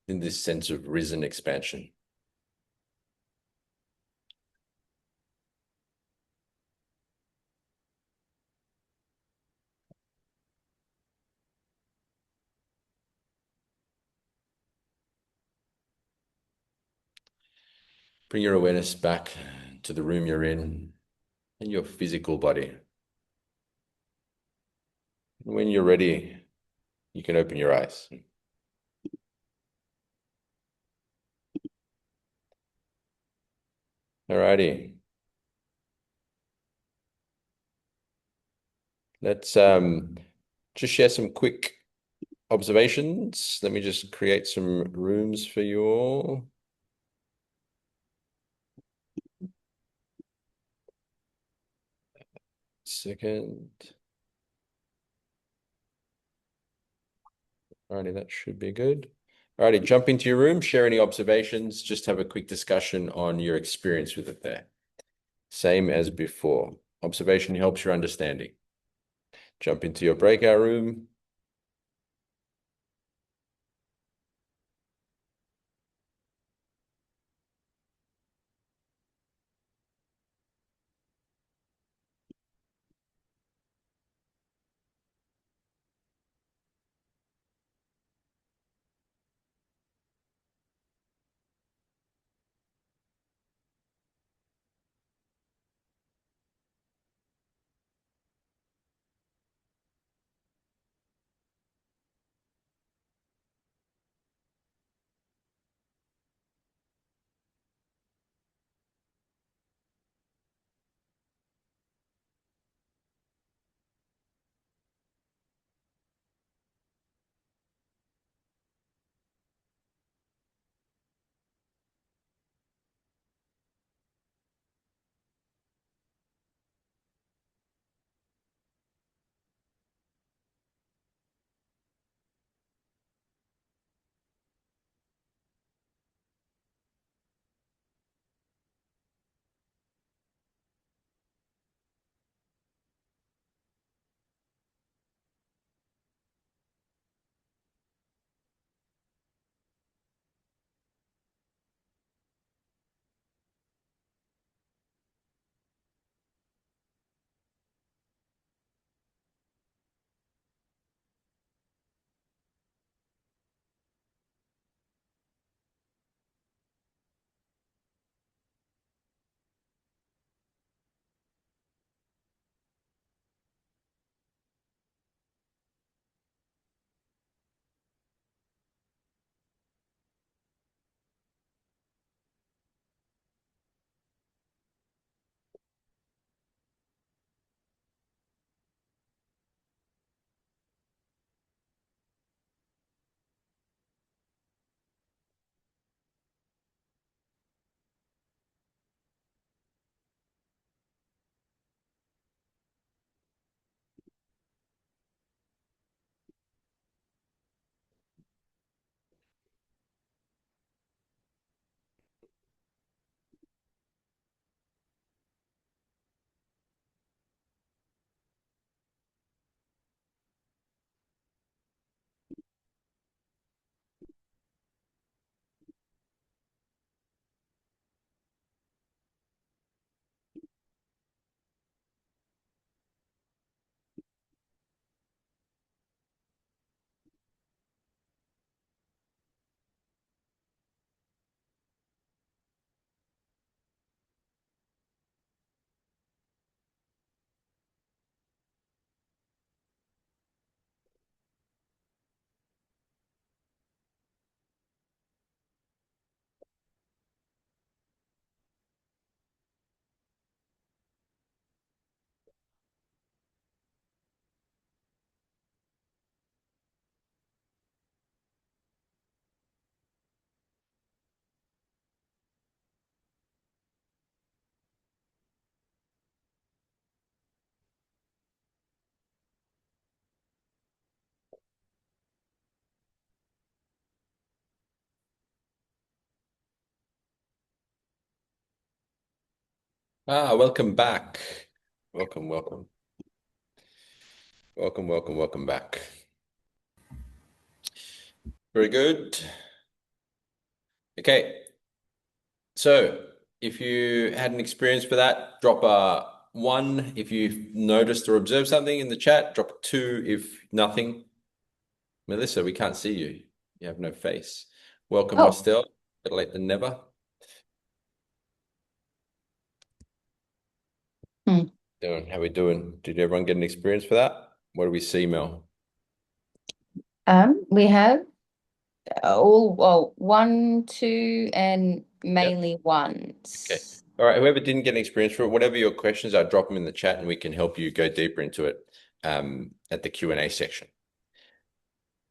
in this sense of risen expansion. Bring your awareness back to the room you're in and your physical body. When you're ready, you can open your eyes. Alrighty. Let's just share some quick observations. Let me just create some rooms for you all. Second. Alrighty, that should be good. Alrighty, jump into your room, share any observations, just have a quick discussion on your experience with it there. Same as before. Observation helps your understanding. Jump into your breakout room. Welcome back. Welcome, welcome. Welcome, welcome, welcome back. Very good. Okay. So if you had an experience with that, drop a 1 if you've noticed or observed something in the chat, drop a 2 if nothing. Melissa, we can't see you. You have no face. Welcome, Oh. Hostel. Better late than never. How we doing? Did everyone get an experience for that? What do we see, Mel? We have well, 1, 2, and mainly ones. Okay. All right. Whoever didn't get an experience for it, whatever your questions are, drop them in the chat and we can help you go deeper into it at the Q&A section.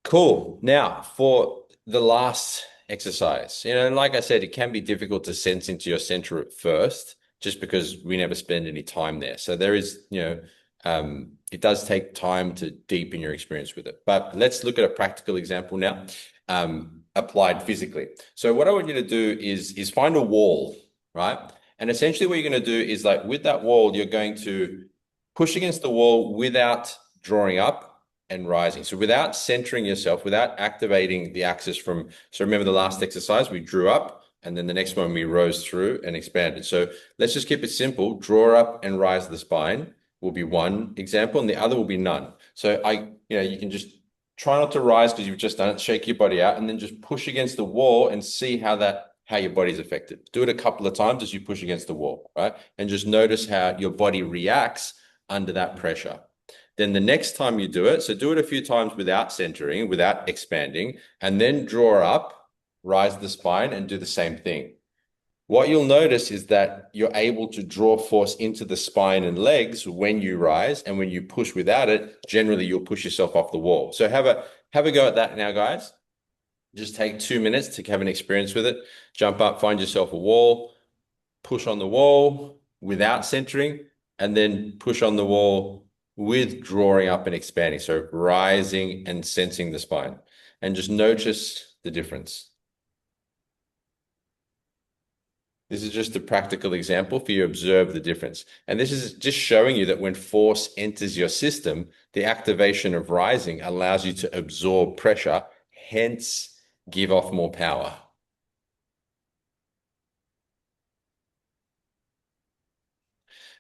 Cool. Now, for the last exercise, and like I said, it can be difficult to sense into your center at first, just because we never spend any time there. So there is, it does take time to deepen your experience with it. But let's look at a practical example now, applied physically. So what I want you to do is find a wall, right? And essentially what you're going to do is, like, with that wall, you're going to push against the wall without drawing up and rising. So without centering yourself, without activating the axis so remember the last exercise, we drew up, and then the next one we rose through and expanded. So let's just keep it simple. Draw up and rise the spine will be one example, and the other will be none. So you can just try not to rise because you've just done it, shake your body out, and then just push against the wall and see how your body's affected. Do it a couple of times as you push against the wall, right? And just notice how your body reacts under that pressure. Then the next time you do it, so do it a few times without centering, without expanding, and then draw up, rise the spine, and do the same thing. What you'll notice is that you're able to draw force into the spine and legs when you rise, and when you push without it, generally you'll push yourself off the wall. So have a go at that now, guys. Just take 2 minutes to have an experience with it. Jump up, find yourself a wall, push on the wall without centering, and then push on the wall with drawing up and expanding. So rising and sensing the spine, and just notice the difference. This is just a practical example for you to observe the difference. And this is just showing you that when force enters your system, the activation of rising allows you to absorb pressure, hence give off more power.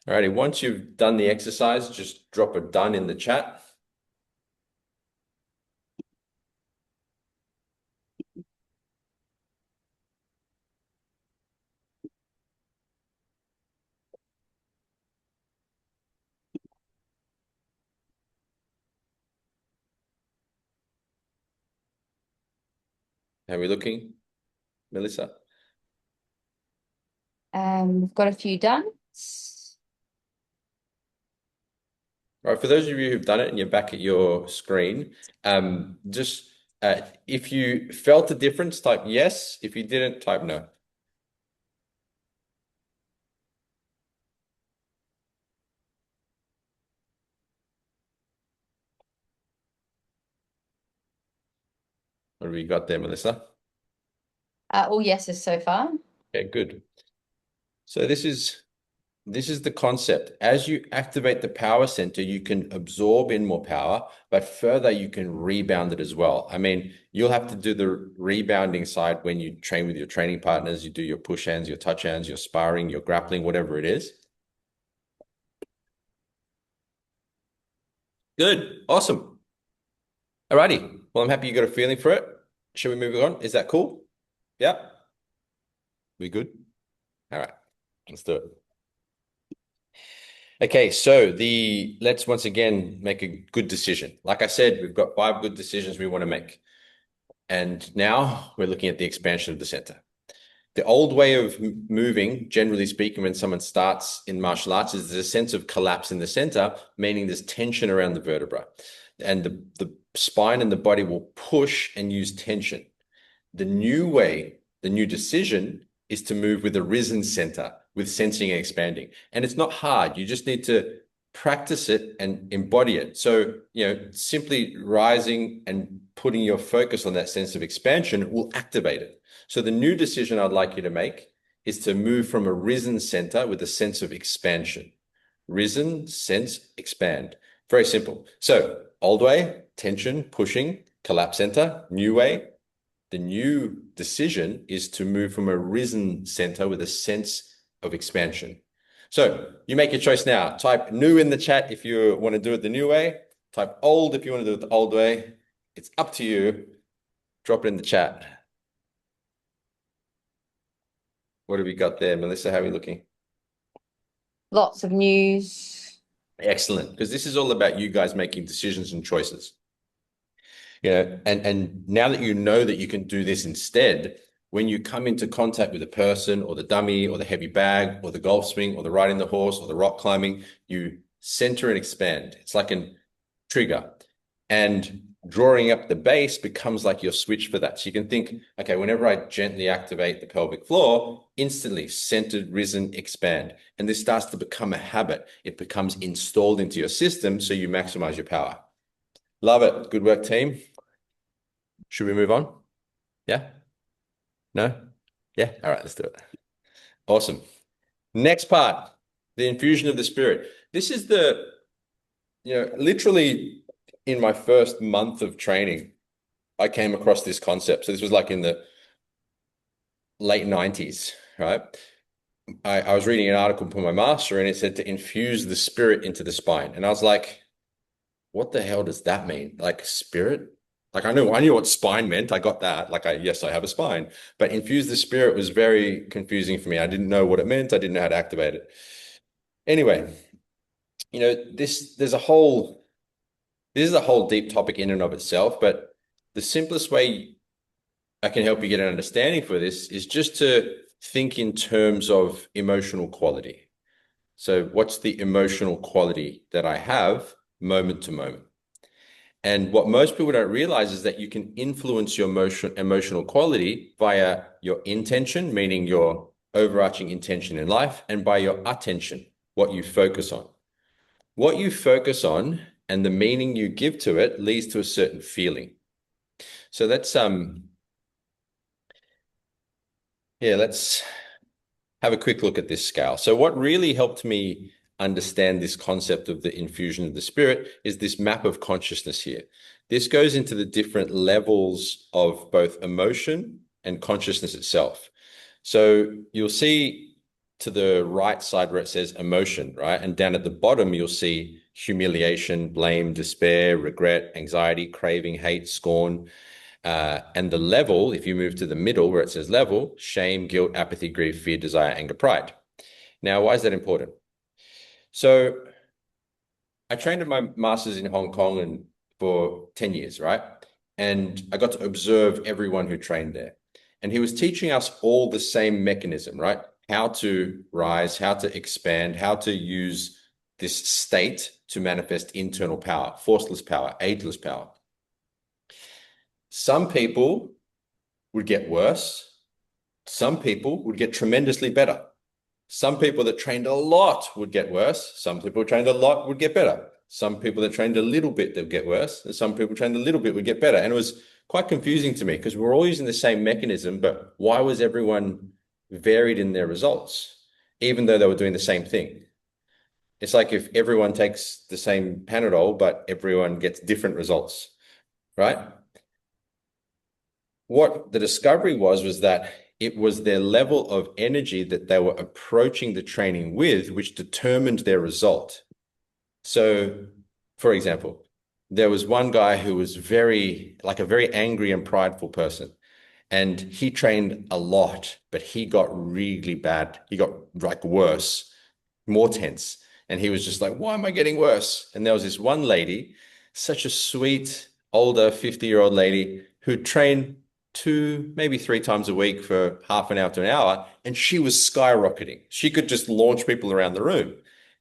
Alrighty, once you've done the exercise, just drop a done in the chat. How are we looking, Melissa? We've got a few done. All right, for those of you who've done it and you're back at your screen, if you felt a difference, type yes. If you didn't, type no. What have you got there, Melissa? All yeses so far. Okay, good. So this is the concept. As you activate the power center, you can absorb in more power, but further you can rebound it as well. I mean, you'll have to do the rebounding side when you train with your training partners, you do your push hands, your touch hands, your sparring, your grappling, whatever it is. Good. Awesome. Alrighty. Well, I'm happy you got a feeling for it. Shall we move on? Is that cool? Yeah. We good? All right. Let's do it. Okay, so let's once again make a good decision. Like I said, we've got 5 good decisions we want to make. And now we're looking at the expansion of the center. The old way of moving, generally speaking, when someone starts in martial arts, is there's a sense of collapse in the center, meaning there's tension around the vertebra. And the spine and the body will push and use tension. The new way, the new decision is to move with a risen center, with sensing and expanding. And it's not hard. You just need to practice it and embody it. So, simply rising and putting your focus on that sense of expansion will activate it. So the new decision I'd like you to make is to move from a risen center with a sense of expansion. Risen, sense, expand. Very simple. So old way, tension, pushing, collapse center. New way, the new decision is to move from a risen center with a sense of expansion. So you make your choice now. Type new in the chat if you want to do it the new way. Type old if you want to do it the old way. It's up to you. Drop it in the chat. What have we got there, Melissa? How are we looking? Lots of news. Excellent, because this is all about you guys making decisions and choices. And now that you know that you can do this instead, when you come into contact with a person or the dummy or the heavy bag or the golf swing or the riding the horse or the rock climbing, you center and expand. It's like a trigger. And drawing up the base becomes like your switch for that. So you can think, okay, whenever I gently activate the pelvic floor, instantly centered, risen, expand. And this starts to become a habit. It becomes installed into your system so you maximize your power. Love it. Good work, team. Should we move on? Yeah? No? Yeah? All right, let's do it. Awesome. Next part, the infusion of the spirit. This is literally in my first month of training, I came across this concept. So this was like in the late 90s, right? I was reading an article for my master and it said to infuse the spirit into the spine. And I was like, what the hell does that mean? Like spirit? Like I knew what spine meant. I got that. Like yes, I have a spine, but infuse the spirit was very confusing for me. I didn't know what it meant. I didn't know how to activate it. Anyway, this is a whole deep topic in and of itself, but the simplest way I can help you get an understanding for this is just to think in terms of emotional quality. So what's the emotional quality that I have moment to moment? And what most people don't realize is that you can influence your emotional quality via your intention, meaning your overarching intention in life, and by your attention, what you focus on. What you focus on and the meaning you give to it leads to a certain feeling. So let's have a quick look at this scale. So what really helped me understand this concept of the infusion of the spirit is this map of consciousness here. This goes into the different levels of both emotion and consciousness itself. So you'll see to the right side where it says emotion, right? And down at the bottom, you'll see humiliation, blame, despair, regret, anxiety, craving, hate, scorn. And the level, if you move to the middle where it says level, shame, guilt, apathy, grief, fear, desire, anger, pride. Now, why is that important? So I trained at my master's in Hong Kong for 10 years, right? And I got to observe everyone who trained there. And he was teaching us all the same mechanism, right? How to rise, how to expand, how to use this state to manifest internal power, forceless power, ageless power. Some people would get worse. Some people would get tremendously better. Some people that trained a lot would get worse. Some people trained a lot would get better. Some people that trained a little bit, they'd get worse. And some people trained a little bit would get better. And it was quite confusing to me because we're all using the same mechanism, but why was everyone varied in their results, even though they were doing the same thing? It's like if everyone takes the same Panadol, but everyone gets different results, right? What the discovery was that it was their level of energy that they were approaching the training with, which determined their result. So, for example, there was one guy who was a very angry and prideful person. And he trained a lot, but he got really bad. He got like worse, more tense. And he was just like, why am I getting worse? And there was this one lady, such a sweet, older 50-year-old lady who trained 2, maybe 3 times a week for half an hour to an hour. And she was skyrocketing. She could just launch people around the room.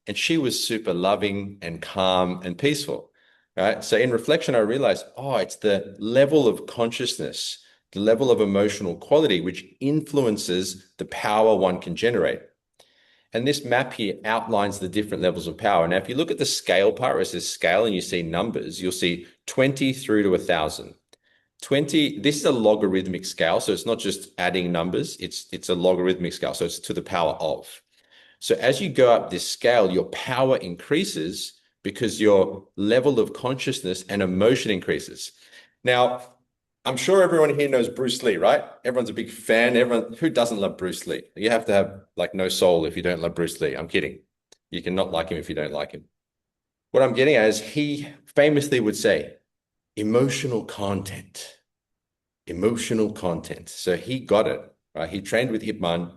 And she was super loving and calm and peaceful, right? So in reflection, I realized, it's the level of consciousness, the level of emotional quality, which influences the power one can generate. And this map here outlines the different levels of power. Now, if you look at the scale part, where it says scale and you see numbers, you'll see 20 through to 1,000. 20, this is a logarithmic scale, so it's not just adding numbers, it's a logarithmic scale, so it's to the power of. So as you go up this scale, your power increases because your level of consciousness and emotion increases. Now, I'm sure everyone here knows Bruce Lee, right? Everyone's a big fan. Everyone who doesn't love Bruce Lee. You have to have like no soul if you don't love Bruce Lee. I'm kidding. You cannot like him if you don't like him. What I'm getting at is he famously would say, emotional content, emotional content. So he got it, right? He trained with Ip Man,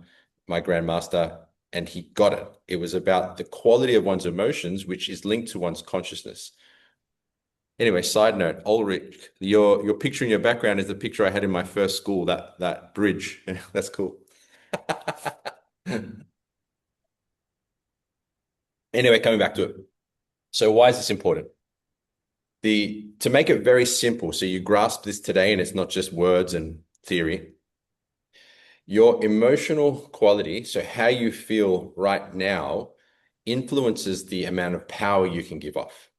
my grandmaster, and he got it. It was about the quality of one's emotions, which is linked to one's consciousness. Anyway, side note, Ulrich, your picture in your background is the picture I had in my first school, that bridge. That's cool. Anyway, coming back to it. So why is this important? To make it very simple, so you grasp this today and it's not just words and theory. Your emotional quality, so how you feel right now, influences the amount of power you can give off.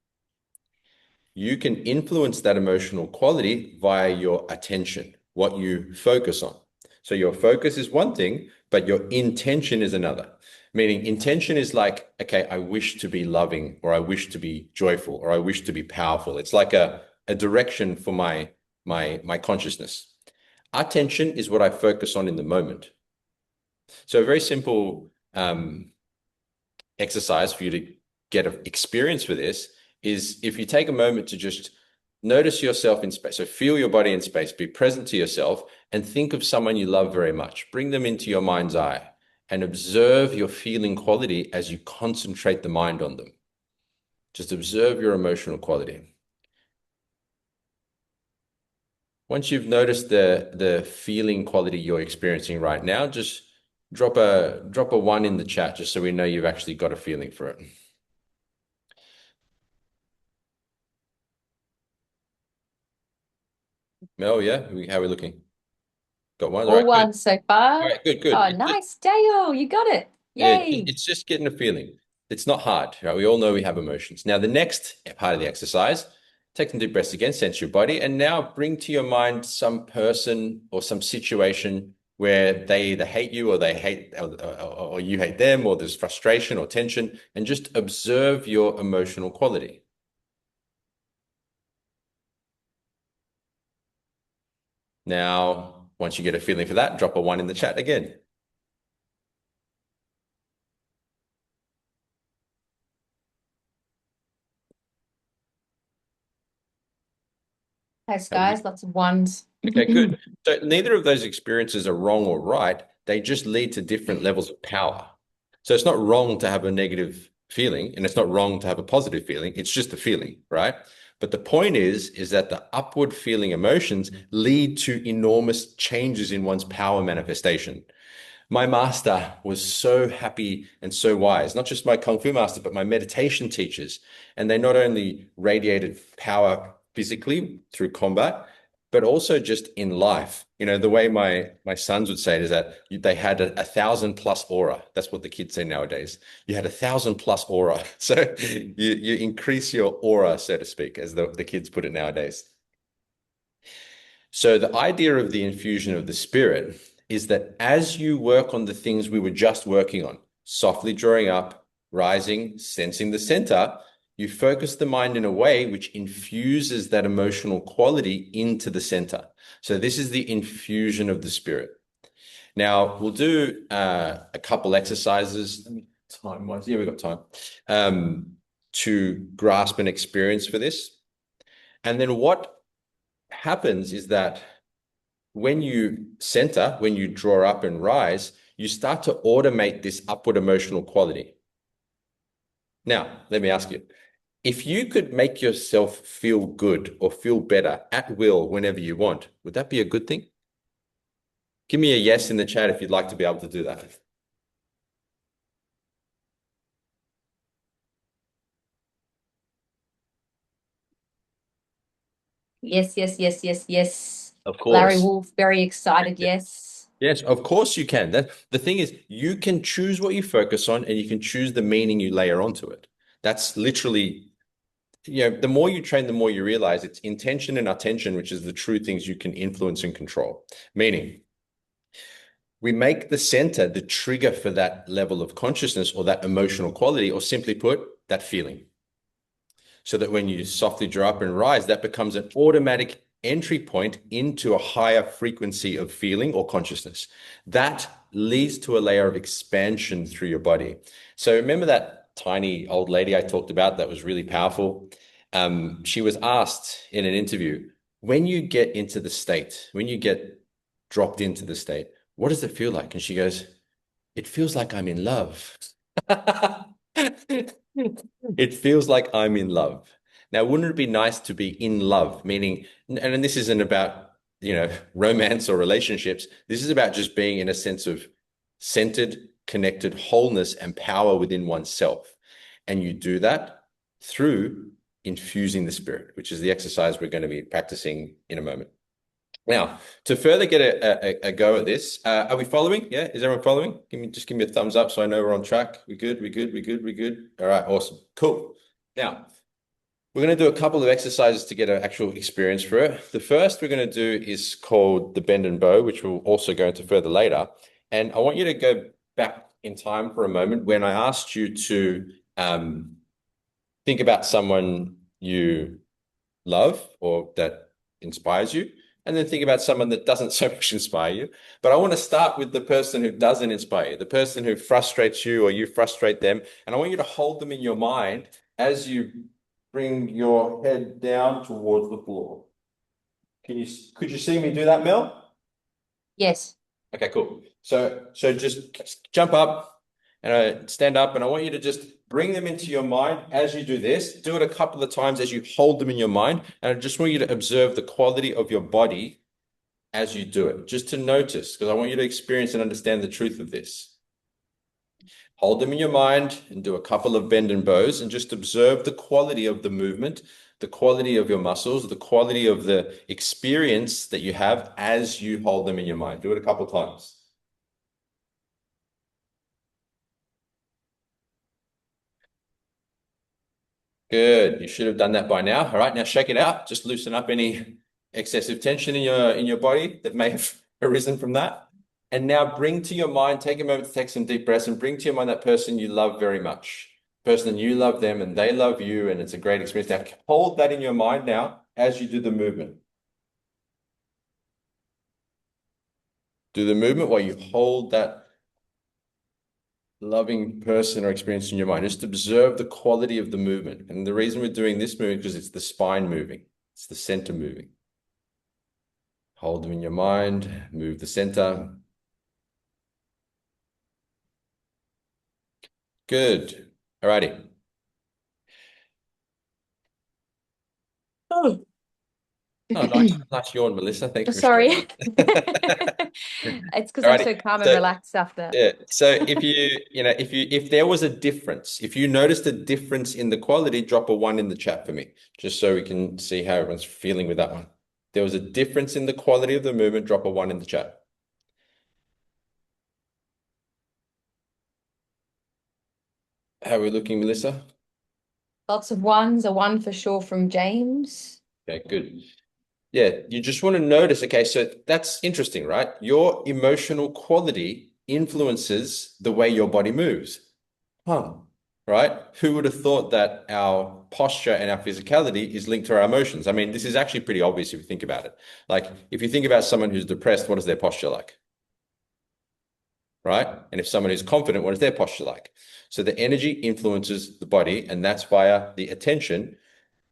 You can influence that emotional quality via your attention, what you focus on. So your focus is one thing, but your intention is another. Meaning intention is like, okay, I wish to be loving, or I wish to be joyful, or I wish to be powerful. It's like a direction for my consciousness. Attention is what I focus on in the moment. So a very simple exercise for you to get an experience for this is if you take a moment to just notice yourself in space. So feel your body in space, be present to yourself, and think of someone you love very much. Bring them into your mind's eye and observe your feeling quality as you concentrate the mind on them. Just observe your emotional quality. Once you've noticed the feeling quality you're experiencing right now, just drop a 1 in the chat just so we know you've actually got a feeling for it. Mel, yeah? How are we looking? Got one? All All right, one good. so far. All right, good. Oh, nice, Dale. You got it. Yay. It's just getting a feeling. It's not hard, right? We all know we have emotions. Now, the next part of the exercise, take some deep breaths again, sense your body, and now bring to your mind some person or some situation where they either hate you or they hate, or you hate them, or there's frustration or tension, and just observe your emotional quality. Now, once you get a feeling for that, drop a 1 in the chat again. Thanks, guys. Lots of ones. Okay, good. So neither of those experiences are wrong or right. They just lead to different levels of power. So it's not wrong to have a negative feeling, and it's not wrong to have a positive feeling. It's just a feeling, right? But the point is that the upward feeling emotions lead to enormous changes in one's power manifestation. My master was so happy and so wise, not just my Kung Fu master, but my meditation teachers. And they not only radiated power physically through combat, but also just in life. You know, the way my sons would say it is that they had a 1,000+ aura. That's what the kids say nowadays. You had a 1,000+ aura. So you increase your aura, so to speak, as the kids put it nowadays. So the idea of the infusion of the spirit is that as you work on the things we were just working on, softly drawing up, rising, sensing the center, you focus the mind in a way which infuses that emotional quality into the center. So this is the infusion of the spirit. Now, we'll do a couple exercises. Time-wise, yeah, we've got time to grasp an experience for this. And then what happens is that when you center, when you draw up and rise, you start to automate this upward emotional quality. Now, let me ask you, if you could make yourself feel good or feel better at will whenever you want, would that be a good thing? Give me a yes in the chat if you'd like to be able to do that. Yes, yes, yes, yes, yes. Of course. Larry Wolf, very excited. Yes. Yes, of course you can. The thing is, you can choose what you focus on and you can choose the meaning you layer onto it. That's literally the more you train, the more you realize it's intention and attention, which is the true things you can influence and control. Meaning, we make the center the trigger for that level of consciousness or that emotional quality, or simply put, that feeling. So that when you softly draw up and rise, that becomes an automatic entry point into a higher frequency of feeling or consciousness. That leads to a layer of expansion through your body. So remember that tiny old lady I talked about that was really powerful? She was asked in an interview, when you get into the state, when you get dropped into the state, what does it feel like? And she goes, it feels like I'm in love. It feels like I'm in love. Now, wouldn't it be nice to be in love? Meaning, and this isn't about, romance or relationships. This is about just being in a sense of centered, connected wholeness and power within oneself. And you do that through infusing the spirit, which is the exercise we're going to be practicing in a moment. Now, to further get a go at this, are we following? Yeah, is everyone following? Just give me a thumbs up so I know we're on track. We good? We good? We good? We good? All right, awesome, cool. Now, we're going to do a couple of exercises to get an actual experience for it. The first we're going to do is called the bend and bow, which we'll also go into further later. And I want you to go back in time for a moment when I asked you to think about someone you love or that inspires you, and then think about someone that doesn't so much inspire you. But I want to start with the person who doesn't inspire you, the person who frustrates you or you frustrate them. And I want you to hold them in your mind as you bring your head down towards the floor. Could you see me do that, Mel? Yes. Okay, cool. So just jump up and stand up, and I want you to just bring them into your mind as you do this. Do it a couple of times as you hold them in your mind. And I just want you to observe the quality of your body as you do it, just to notice, because I want you to experience and understand the truth of this. Hold them in your mind and do a couple of bend and bows and just observe the quality of the movement, the quality of your muscles, the quality of the experience that you have as you hold them in your mind. Do it a couple of times. Good. You should have done that by now. All right, now shake it out. Just loosen up any excessive tension in your body that may have arisen from that. And now bring to your mind, take a moment to take some deep breaths and bring to your mind that person you love very much. Person you love them and they love you, and it's a great experience. Now hold that in your mind now as you do the movement. Do the movement while you hold that loving person or experience in your mind. Just observe the quality of the movement. And the reason we're doing this movement is because it's the spine moving. It's the center moving. Hold them in your mind, move the center. Good. All righty. Oh, Oh, nice yawn, Melissa. Thank you for sorry. sharing that. It's because I'm Alrighty. so calm and So, relaxed after. yeah. So if there was a difference, if you noticed a difference in the quality, drop a 1 in the chat for me, just so we can see how everyone's feeling with that one. There was a difference in the quality of the movement, drop a 1 in the chat. How are we looking, Melissa? Lots of ones, a 1 for sure from James. Okay, good. Yeah, you just want to notice, okay, so that's interesting, right? Your emotional quality influences the way your body moves. Right? Who would have thought that our posture and our physicality is linked to our emotions? I mean, this is actually pretty obvious if you think about it. Like, if you think about someone who's depressed, what is their posture like? Right? And if someone who's confident, what is their posture like? So the energy influences the body, and that's via the attention.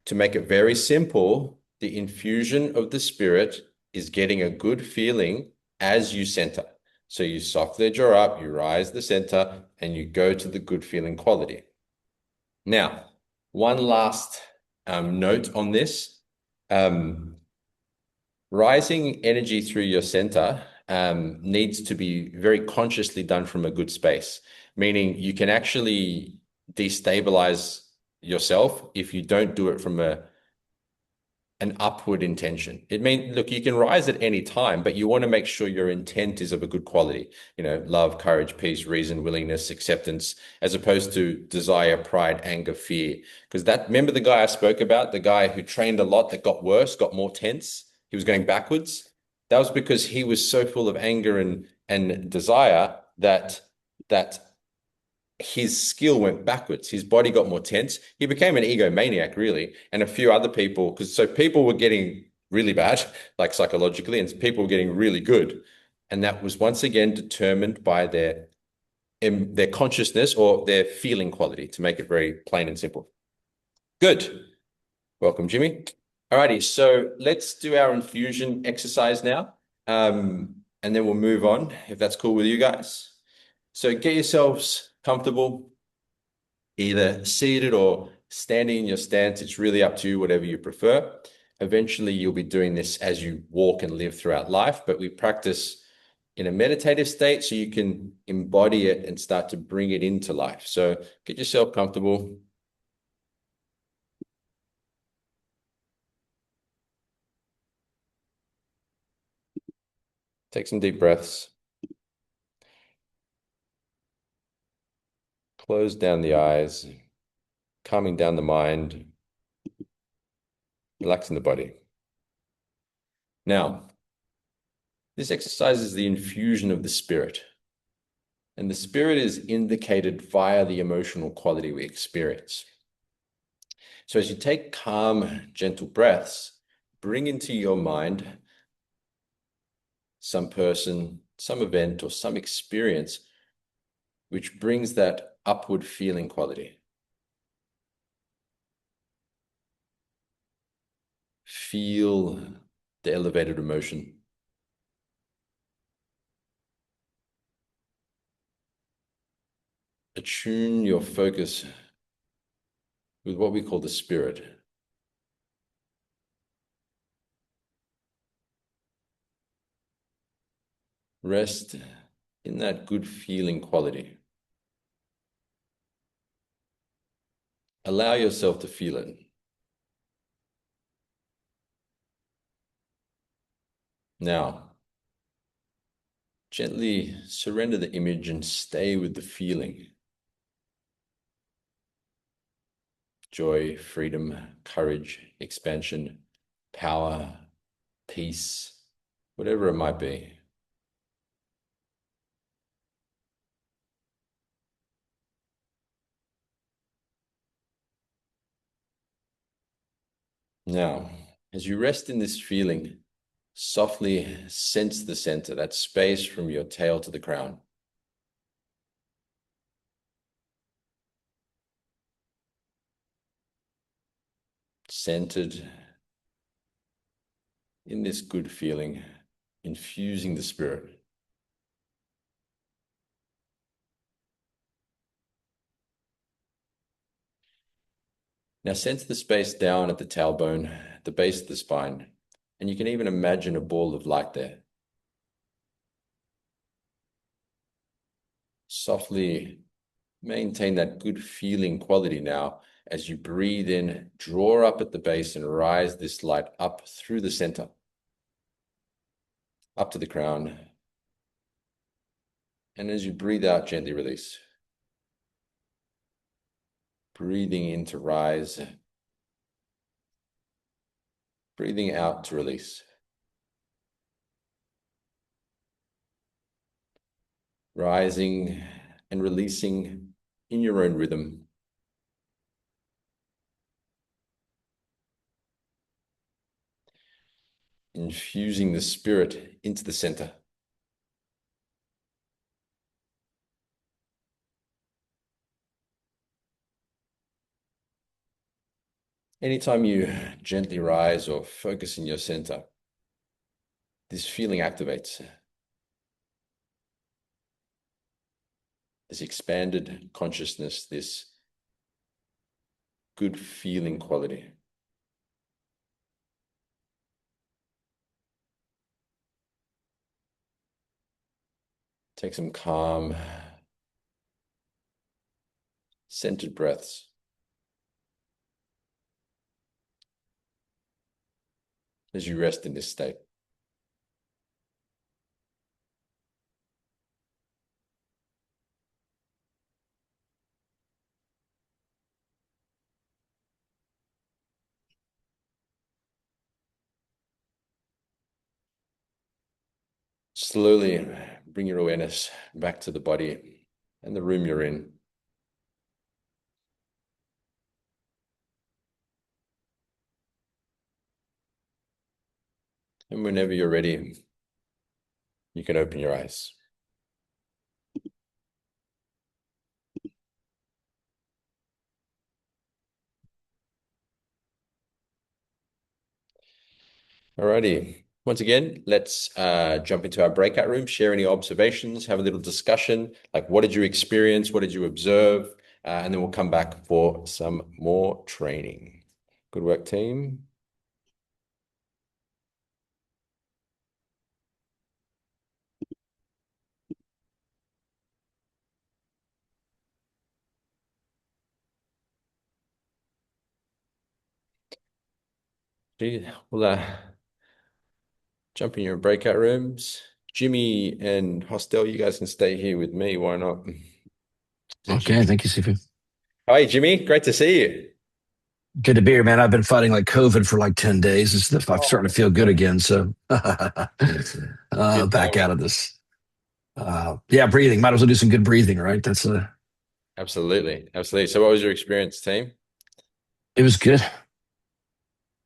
To make it very simple, the infusion of the spirit is getting a good feeling as you center. So you softly draw up, you rise the center, and you go to the good feeling quality. Now, one last note on this. Rising energy through your center needs to be very consciously done from a good space, meaning you can actually destabilize yourself if you don't do it from a an upward intention. It means, look, you can rise at any time, but you want to make sure your intent is of a good quality. Love, courage, peace, reason, willingness, acceptance, as opposed to desire, pride, anger, fear. Because remember the guy I spoke about, the guy who trained a lot that got worse, got more tense. He was going backwards. That was because he was so full of anger and desire that his skill went backwards. His body got more tense. He became an egomaniac, really. And a few other people, so people were getting really bad, like psychologically, and people were getting really good. And that was once again determined by their consciousness or their feeling quality, to make it very plain and simple. Good. Welcome, Jimmy. Alrighty, so let's do our infusion exercise now. And then we'll move on, if that's cool with you guys. So get yourselves comfortable, either seated or standing in your stance. It's really up to you, whatever you prefer. Eventually, you'll be doing this as you walk and live throughout life, but we practice in a meditative state so you can embody it and start to bring it into life. So get yourself comfortable. Take some deep breaths. Close down the eyes, calming down the mind, relaxing the body. Now, this exercise is the infusion of the spirit. And the spirit is indicated via the emotional quality we experience. So as you take calm, gentle breaths, bring into your mind some person, some event, or some experience which brings that upward feeling quality. Feel the elevated emotion. Attune your focus with what we call the spirit. Rest in that good feeling quality. Allow yourself to feel it. Now, gently surrender the image and stay with the feeling. Joy, freedom, courage, expansion, power, peace, whatever it might be. Now, as you rest in this feeling, softly sense the center, that space from your tail to the crown. Centered in this good feeling, infusing the spirit. Now sense the space down at the tailbone, at the base of the spine, and you can even imagine a ball of light there. Softly maintain that good feeling quality now as you breathe in, draw up at the base and rise this light up through the center, up to the crown. And as you breathe out, gently release. Breathing in to rise, breathing out to release. Rising and releasing in your own rhythm. Infusing the spirit into the center. Anytime you gently rise or focus in your center, this feeling activates. This expanded consciousness, this good feeling quality. Take some calm, centered breaths. as you rest in this state. Slowly bring your awareness back to the body and the room you're in. And whenever you're ready, you can open your eyes. Alrighty. Once again, let's jump into our breakout room, share any observations, have a little discussion. Like, what did you experience? What did you observe? And then we'll come back for some more training. Good work, team. We'll jump in your breakout rooms. Jimmy and Hostel, you guys can stay here with me. Why not? Okay, thank you, Sifu. Hi, Jimmy. Great to see you. Good to be here, man. I've been fighting like COVID for like 10 days. I'm starting to feel good again. So back out of this. Yeah, breathing. Might as well do some good breathing, right? Absolutely. Absolutely. So what was your experience, team? It was good.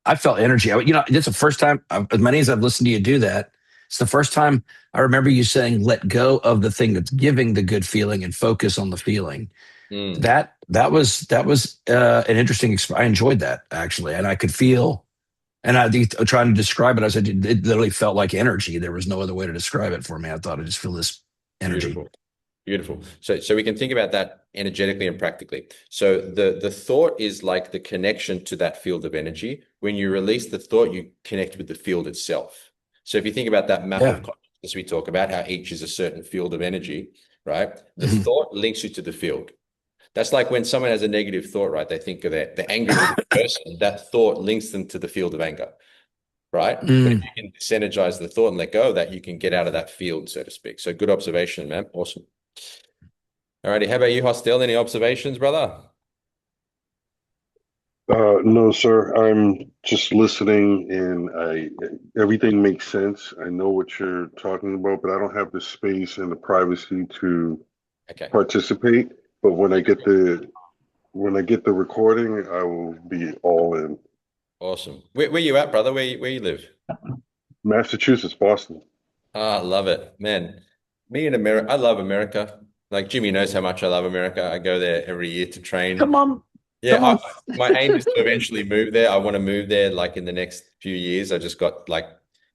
I felt energy. It's the first time, as many as I've listened to you do that, it's the first time I remember you saying, let go of the thing that's giving the good feeling and focus on the feeling. Mm. That was an interesting I enjoyed that, actually. And I could feel, and I think trying to describe it, I said it literally felt like energy. There was no other way to describe it for me. I thought I just feel this energy. Beautiful. Beautiful. So we can think about that energetically and practically. So the thought is like the connection to that field of energy. When you release the thought, you connect with the field itself. So if you think about that map of consciousness we talk about, how each is a certain field of energy, right? The thought links you to the field. That's like when someone has a negative thought, right? They think of the anger of the person, that thought links them to the field of anger, right? But if you can disenergize the thought and let go of that, you can get out of that field, so to speak. So good observation, man. Awesome. All righty. How about you, Hostel? Any observations, brother? No, sir. I'm just listening, and everything makes sense. I know what you're talking about, but I don't have the space and the privacy to participate. But when I get the recording, I will be all in. Awesome. Where you at, brother? Where you live? Massachusetts, Boston. Ah, love it, man. Me in America, I love America. Like Jimmy knows how much I love America. I go there every year to train. Come on. Yeah, my aim is to eventually move there. I want to move there like in the next few years. I just got like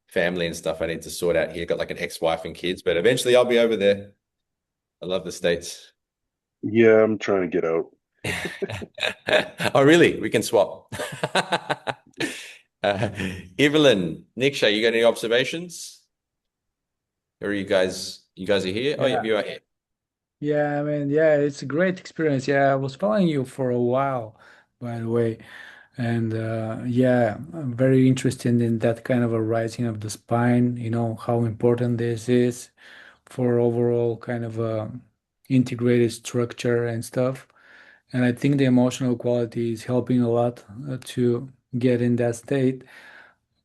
family and stuff I need to sort out here. Got like an ex-wife and kids, but eventually I'll be over there. I love the States. Yeah, I'm trying to get out. Oh, really? We can swap. Evelyn, Niksha, you got any observations? Or are you guys are here? Oh, yeah, you are here. Yeah, I mean, yeah, it's a great experience. Yeah, I was following you for a while, by the way. And yeah, I'm very interested in that kind of a rising of the spine, how important this is for overall kind of a integrated structure and stuff. And I think the emotional quality is helping a lot to get in that state.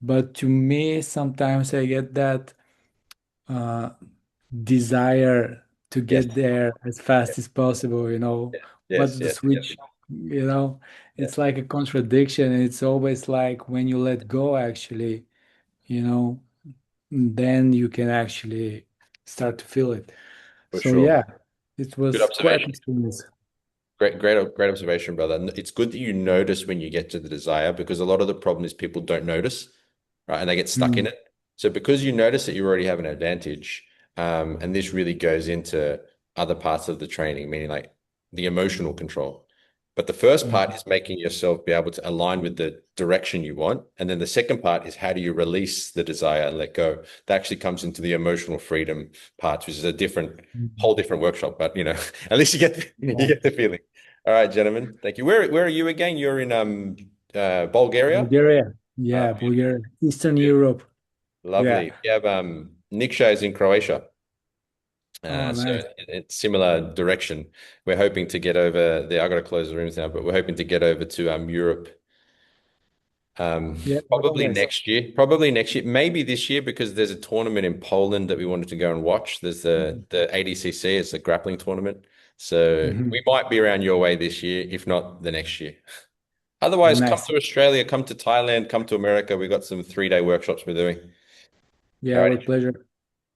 But to me, sometimes I get that uh, desire to Yes. get there as fast as possible, Yes, what's the yes, switch? It's like a contradiction. It's always like when you let go, actually, you know, then you can actually start to feel it. for So sure. yeah, it Good was quite observation. experience. Great observation, brother. It's good that you notice when you get to the desire because a lot of the problem is people don't notice, right? And they get stuck in Mm. it. So because you notice it, you already have an advantage. And this really goes into other parts of the training, meaning like the emotional control. But the first part is making yourself be able to align with the direction you want. And then the second part is how do you release the desire and let go? That actually comes into the emotional freedom parts, which is a whole different workshop. But at least you get the feeling. All right, gentlemen. Thank you. Where are you again? You're in Bulgaria? Bulgaria. Yeah, Beautiful. Bulgaria, Eastern Beautiful. Europe. Yeah. Lovely. We have Nikša is in Croatia. Oh, So nice. it's similar direction. We're hoping to get over there. I got to close the rooms now, but we're hoping to get over to Europe Yeah, probably nice. next year. Probably next year, maybe this year because there's a tournament in Poland that we wanted to go and watch. There's the ADCC, it's a grappling tournament. So Mhm. we might be around your way this year, if not the next year. Otherwise, come Nice. to Australia, come to Thailand, come to America. We've got some 3-day workshops we're doing. All Yeah, right. with pleasure.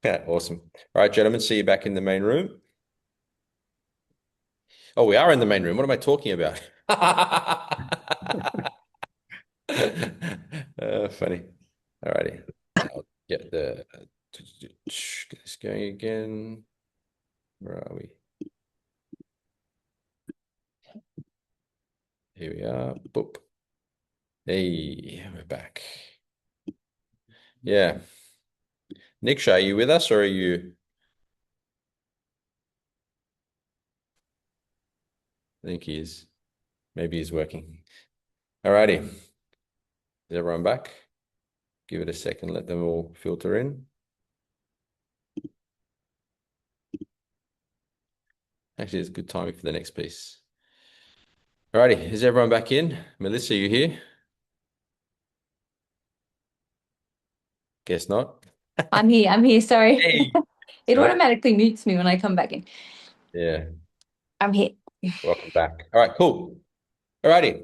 Yeah, awesome. All right, gentlemen, see you back in the main room. Oh, we are in the main room. What am I talking about? Funny. All righty. I'll get get this going again. Where are we? Here we are. Boop. Hey, we're back. Yeah. Nikša, are you with us or are you? I think he is. Maybe he's working. All righty. Is everyone back? Give it a second. Let them all filter in. Actually, it's good timing for the next piece. All righty. Is everyone back in? Melissa, you here? Guess not. I'm here, sorry. Hey. It Sorry. automatically mutes me when I come back in. Yeah. I'm here. Welcome back. All right, cool. All righty.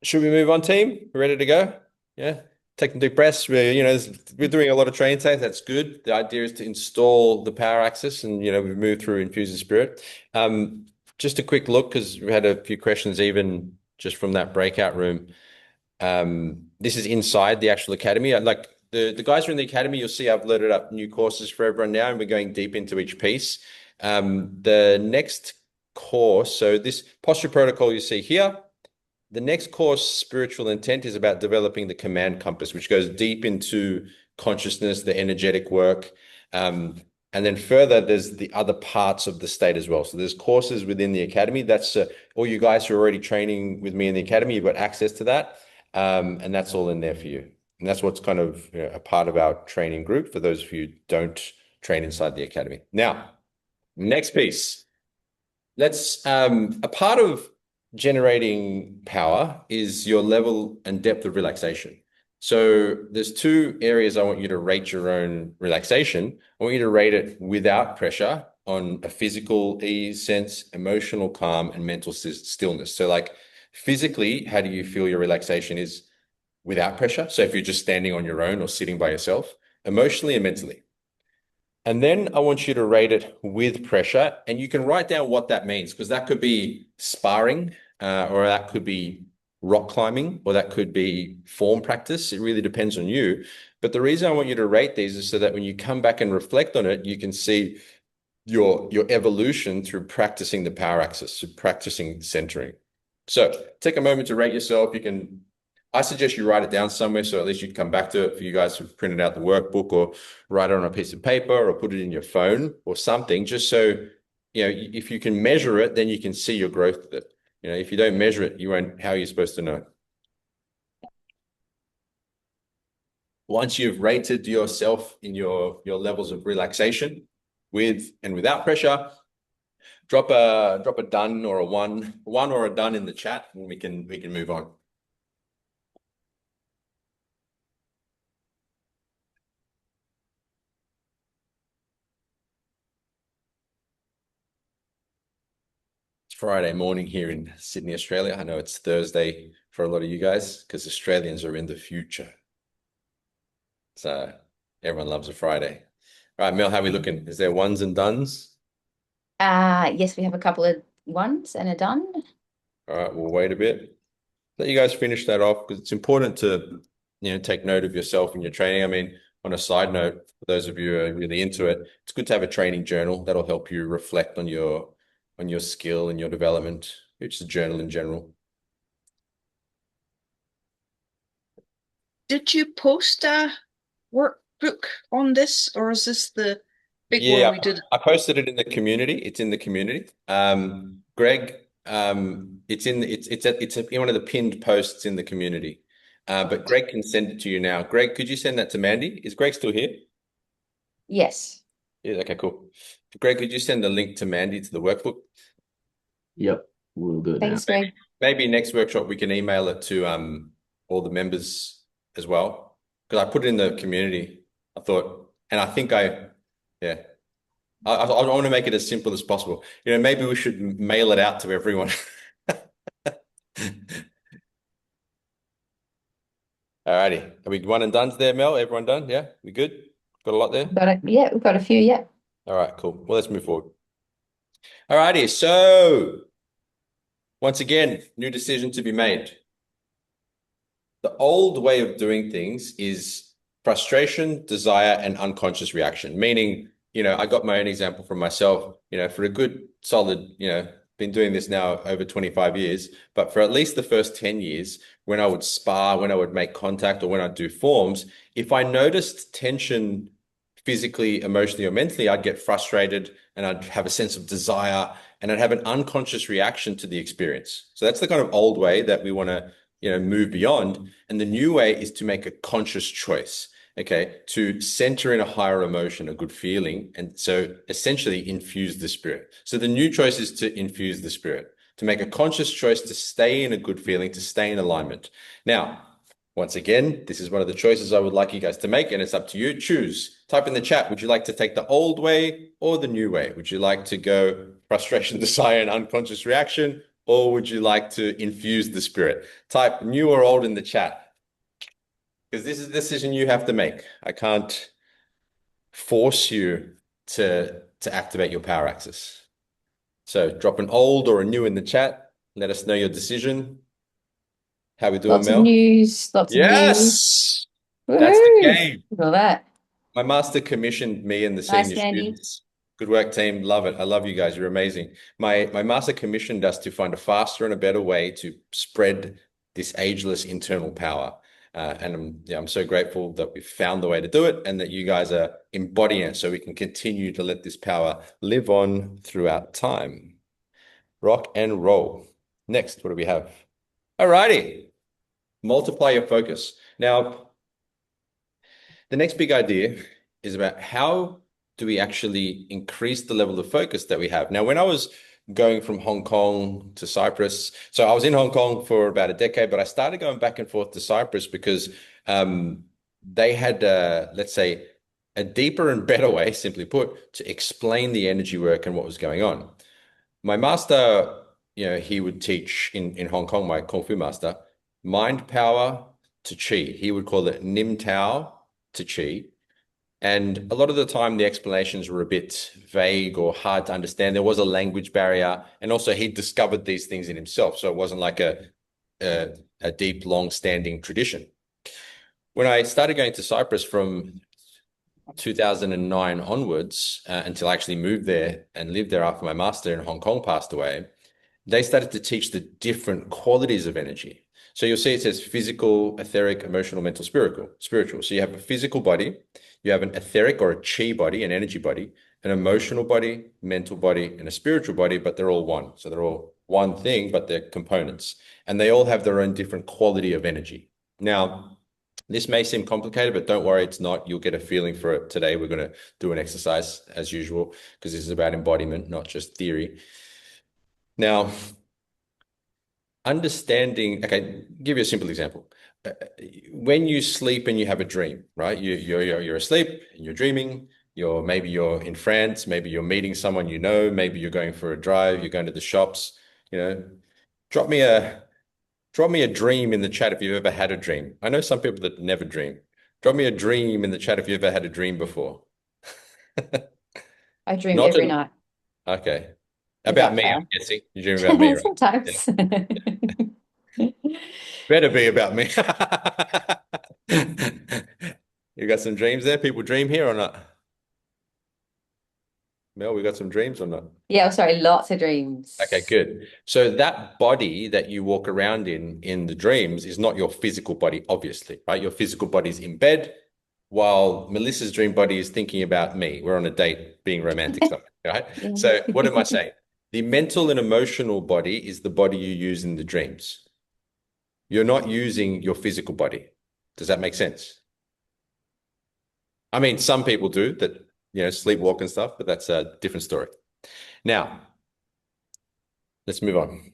Should we move on, team? We're ready to go? Yeah. Taking deep breaths. We're doing a lot of training today. That's good. The idea is to install the power axis and, we've moved through Infuse Spirit. Just a quick look, because we had a few questions even just from that breakout room. This is inside the actual academy. Like the guys who are in the academy, you'll see I've loaded up new courses for everyone now, and we're going deep into each piece. The next course, so this posture protocol you see here, the next course, Spiritual Intent, is about developing the command compass, which goes deep into consciousness, the energetic work. And then further, there's the other parts of the state as well. So there's courses within the academy. That's all you guys who are already training with me in the academy, you've got access to that. And that's all in there for you. And that's what's kind of a part of our training group for those of you who don't train inside the academy. Now, next piece. A part of generating power is your level and depth of relaxation. So there's 2 areas I want you to rate your own relaxation. I want you to rate it without pressure on a physical ease, sense, emotional calm, and mental stillness. So like physically, how do you feel your relaxation is without pressure? So if you're just standing on your own or sitting by yourself, emotionally and mentally. And then I want you to rate it with pressure, and you can write down what that means, because that could be sparring, or that could be rock climbing, or that could be form practice. It really depends on you. But the reason I want you to rate these is so that when you come back and reflect on it, you can see your evolution through practicing the power axis, through practicing centering. So take a moment to rate yourself. I suggest you write it down somewhere so at least you can come back to it, for you guys who've printed out the workbook, or write it on a piece of paper or put it in your phone or something, just so, if you can measure it, then you can see your growth with it. If you don't measure it, how are you supposed to know? Once you've rated yourself in your levels of relaxation with and without pressure, drop a done or a one or a done in the chat, and we can move on. Friday morning here in Sydney, Australia. I know it's Thursday for a lot of you guys because Australians are in the future. So everyone loves a Friday. All right, Mel, how are we looking? Is there ones and dones? Yes, we have a couple of ones and a done. All right, we'll wait a bit. Let you guys finish that off, because it's important to, take note of yourself and your training. I mean, on a side note, for those of you who are really into it, it's good to have a training journal. That'll help you reflect on your skill and your development. It's a journal in general. Did you post a workbook on this, or is this the big Yeah, one we did? I posted it in the community. It's in the community. Greg, it's in one of the pinned posts in the community. but Greg can send it to you now. Greg, could you send that to Mandy? Is Greg still here? Yes. Yeah, okay, cool. Greg, could you send the link to Mandy to the workbook? Yep, we'll do it now. Thanks, Greg. Maybe next workshop we can email it to all the members as well. Because I put it in the community. I thought, and I think yeah. I want to make it as simple as possible. Maybe we should mail it out to everyone. Alrighty. Are we one and done there, Mel? Everyone done? Yeah? We good? Got a lot there? Got it. Yeah, we've got a few. Yeah. All right, cool. Well, let's move forward. Alrighty. So once again, new decision to be made. The old way of doing things is frustration, desire, and unconscious reaction. Meaning, I got my own example from myself, for a good solid, been doing this now over 25 years, but for at least the first 10 years, when I would spar, when I would make contact, or when I'd do forms, if I noticed tension physically, emotionally, or mentally, I'd get frustrated and I'd have a sense of desire and I'd have an unconscious reaction to the experience. So that's the kind of old way that we want to, move beyond. And the new way is to make a conscious choice. Okay, to center in a higher emotion, a good feeling, and so essentially infuse the spirit. So the new choice is to infuse the spirit, to make a conscious choice to stay in a good feeling, to stay in alignment. Now, once again, this is one of the choices I would like you guys to make, and it's up to you. Choose. Type in the chat, would you like to take the old way or the new way? Would you like to go frustration, desire, and unconscious reaction, or would you like to infuse the spirit? Type new or old in the chat. Because this is a decision you have to make. I can't force you to activate your power axis. So drop an old or a new in the chat. Let us know your decision. How we doing, Lots Mel? of news. Lots of news. Yes! Woohoo! That's the game. Look at that. My master commissioned me and the Nice, senior Mandy. students. Good work, team. Love it. I love you guys. You're amazing. My master commissioned us to find a faster and a better way to spread this ageless internal power. And I'm so grateful that we've found the way to do it and that you guys are embodying it so we can continue to let this power live on throughout time. Rock and roll. Next, what do we have? All righty. Multiply your focus. Now, the next big idea is about how do we actually increase the level of focus that we have. Now, when I was going from Hong Kong to Cyprus. So I was in Hong Kong for about a decade, but I started going back and forth to Cyprus because they had, let's say, a deeper and better way, simply put, to explain the energy work and what was going on. My master, he would teach in Hong Kong, my Kung Fu master, mind power to Qi. He would call it Nim Tao to Qi. And a lot of the time, the explanations were a bit vague or hard to understand. There was a language barrier. And also, he discovered these things in himself. So it wasn't like a deep, long-standing tradition. When I started going to Cyprus from 2009 onwards, until I actually moved there and lived there after my master in Hong Kong passed away, they started to teach the different qualities of energy. So you'll see it says physical, etheric, emotional, mental, spiritual. So you have a physical body, you have an etheric or a chi body, an energy body, an emotional body, mental body, and a spiritual body, but they're all one. So they're all one thing, but they're components. And they all have their own different quality of energy. Now, this may seem complicated, but don't worry, it's not. You'll get a feeling for it today. We're going to do an exercise as usual, because this is about embodiment, not just theory. Now, understanding, okay, give you a simple example. When you sleep and you have a dream, right? You're asleep and you're dreaming. Maybe you're in France, maybe you're meeting someone you know, maybe you're going for a drive, you're going to the shops. Drop me a dream in the chat if you've ever had a dream. I know some people that never dream. Drop me a dream in the chat if you've ever had a dream before. I dream Not every to- night. Okay. About Without me, fail. I'm guessing. You dream about me, right? Sometimes. Better be about me. You got some dreams there? People dream here or not? Mel, we got some dreams or not? Yeah, sorry, lots of dreams. Okay, good. So that body that you walk around in the dreams is not your physical body, obviously, right? Your physical body is in bed, while Melissa's dream body is thinking about me. We're on a date being romantic, right? Yeah. So what am I saying? The mental and emotional body is the body you use in the dreams. You're not using your physical body. Does that make sense? I mean, some people do that, sleepwalk and stuff, but that's a different story. Now, let's move on.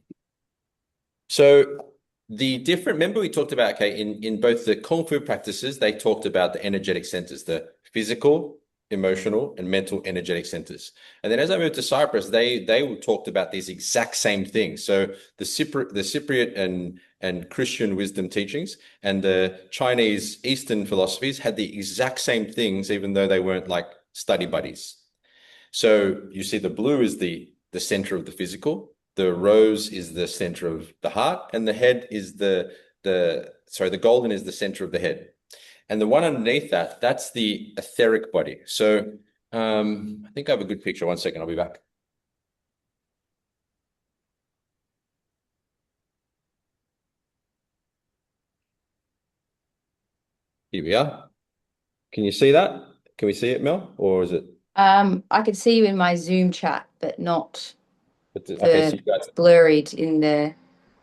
So remember we talked about, okay, in both the Kung Fu practices, they talked about the energetic centers, the physical, emotional, and mental energetic centers. And then as I moved to Cyprus, they talked about these exact same things. So the Cypriot and Christian wisdom teachings and the Chinese Eastern philosophies had the exact same things, even though they weren't like study buddies. So you see the blue is the center of the physical, the rose is the center of the heart, and the head is the golden is the center of the head. And the one underneath that, that's the etheric body. So I think I have a good picture. One second, I'll be back. Here we are. Can you see that? Can we see it, Mel? Or is it? I could see you in my Zoom chat, but not okay, so you guys blurred in the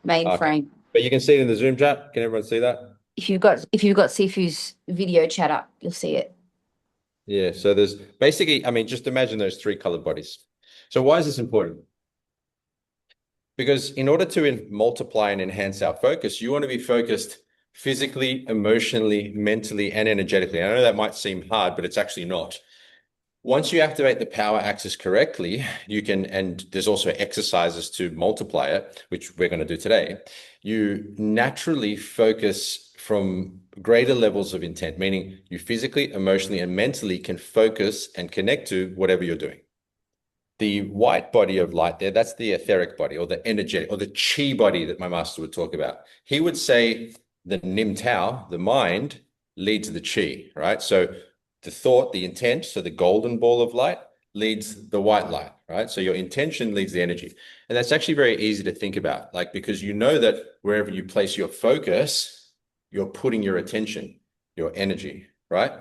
main okay. frame. But you can see it in the Zoom chat. Can everyone see that? If you've got Sifu's video chat up, you'll see it. Yeah, so there's basically, I mean, just imagine those three colored bodies. So why is this important? Because in order to multiply and enhance our focus, you want to be focused physically, emotionally, mentally, and energetically. I know that might seem hard, but it's actually not. Once you activate the power axis correctly, you can, and there's also exercises to multiply it, which we're going to do today. You naturally focus from greater levels of intent, meaning you physically, emotionally, and mentally can focus and connect to whatever you're doing. The white body of light there, that's the etheric body or the energetic or the chi body that my master would talk about. He would say the Nim Tao, the mind, leads the chi, right? So the thought, the intent, so the golden ball of light leads the white light, right? So your intention leads the energy. And that's actually very easy to think about, like, because you know that wherever you place your focus, you're putting your attention, your energy, right?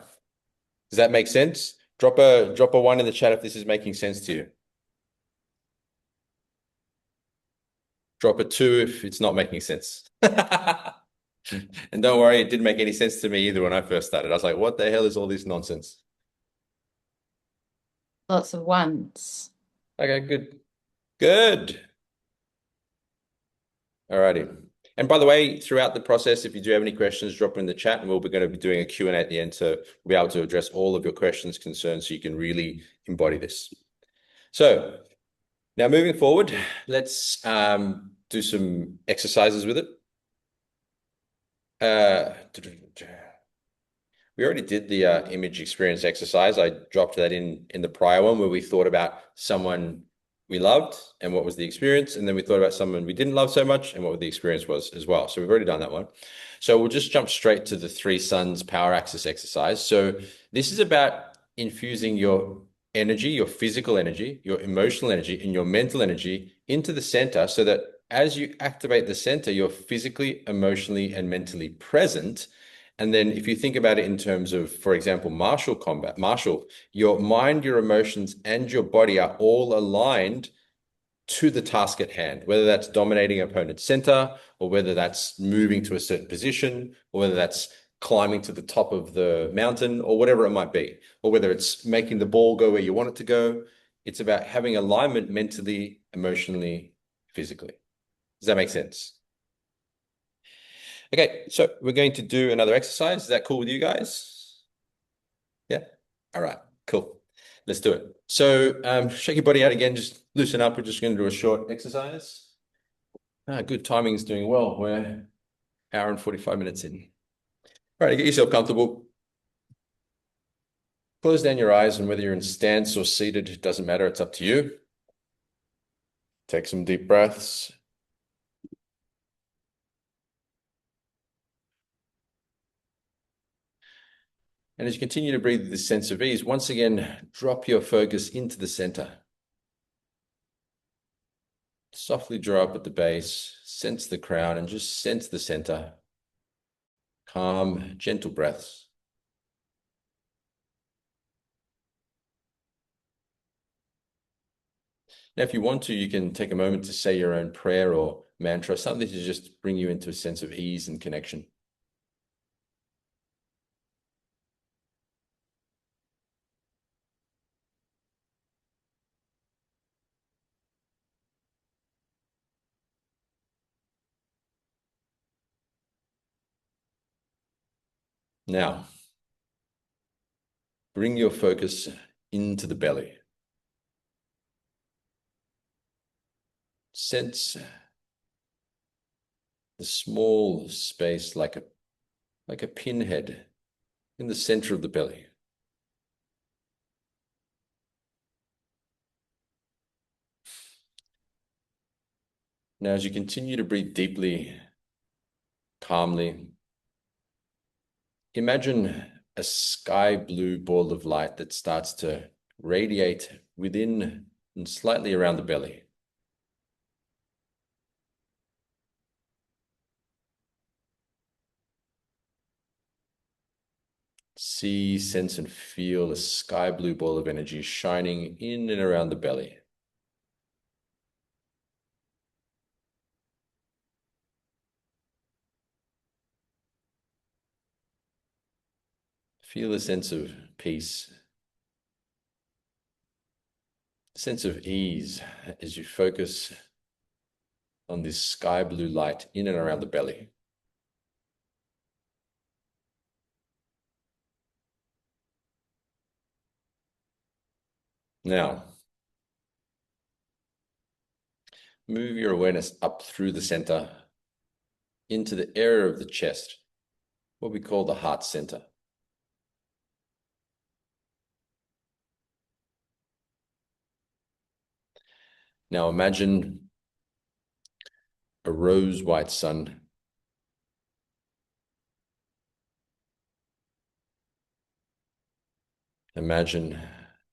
Does that make sense? Drop a 1 in the chat if this is making sense to you. Drop a 2 if it's not making sense. And don't worry, it didn't make any sense to me either when I first started. I was like, what the hell is all this nonsense? Lots of ones. Okay, good. Good. All righty. And by the way, throughout the process, if you do have any questions, drop them in the chat and we'll be going to be doing a Q&A at the end to be able to address all of your questions, concerns, so you can really embody this. So now moving forward, let's do some exercises with it. We already did the image experience exercise. I dropped that in the prior one where we thought about someone we loved and what was the experience. And then we thought about someone we didn't love so much and what the experience was as well. So we've already done that one. So we'll just jump straight to the three suns power axis exercise. So this is about infusing your energy, your physical energy, your emotional energy, and your mental energy into the center so that as you activate the center, you're physically, emotionally, and mentally present. And then if you think about it in terms of, for example, martial combat, your mind, your emotions, and your body are all aligned to the task at hand, whether that's dominating opponent's center, or whether that's moving to a certain position, or whether that's climbing to the top of the mountain, or whatever it might be, or whether it's making the ball go where you want it to go. It's about having alignment mentally, emotionally, physically. Does that make sense? Okay, so we're going to do another exercise. Is that cool with you guys? Yeah? All right, cool. Let's do it. So shake your body out again, just loosen up. We're just going to do a short exercise. Good timing is doing well. We're an hour and 45 minutes in. All right, get yourself comfortable. Close down your eyes, and whether you're in stance or seated, it doesn't matter. It's up to you. Take some deep breaths. And as you continue to breathe with this sense of ease, once again, drop your focus into the center. Softly draw up at the base, sense the crown, and just sense the center. Calm, gentle breaths. Now, if you want to, you can take a moment to say your own prayer or mantra, something to just bring you into a sense of ease and connection. Now, bring your focus into the belly. Sense the small space like a pinhead in the center of the belly. Now, as you continue to breathe deeply, calmly, imagine a sky blue ball of light that starts to radiate within and slightly around the belly. See, sense, and feel a sky blue ball of energy shining in and around the belly. Feel a sense of peace, a sense of ease as you focus on this sky blue light in and around the belly. Now, move your awareness up through the center into the area of the chest, what we call the heart center. Now imagine a rose white sun. Imagine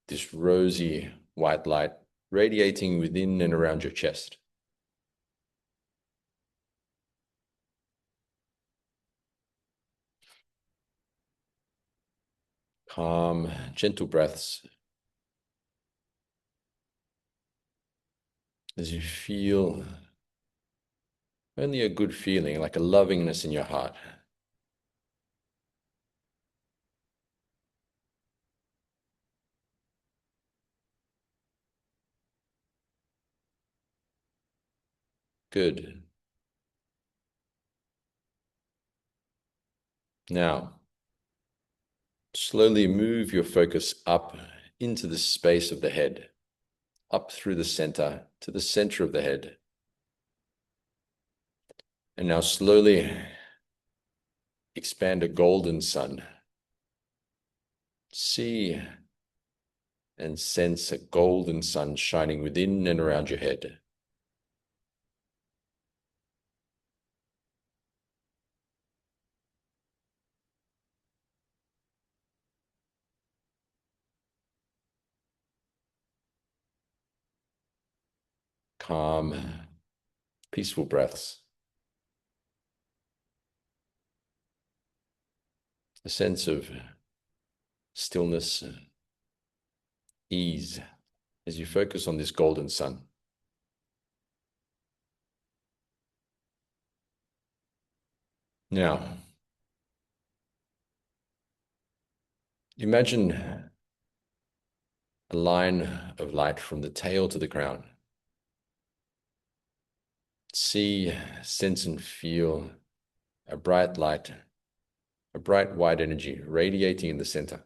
this rosy white light radiating within and around your chest. Calm, gentle breaths as you feel only a good feeling, like a lovingness in your heart. Good. Now, slowly move your focus up into the space of the head, up through the center to the center of the head. And now slowly expand a golden sun. See and sense a golden sun shining within and around your head. Calm, peaceful breaths. A sense of stillness, ease, as you focus on this golden sun. Now, imagine a line of light from the tail to the crown. See, sense, and feel a bright light, a bright white energy radiating in the center.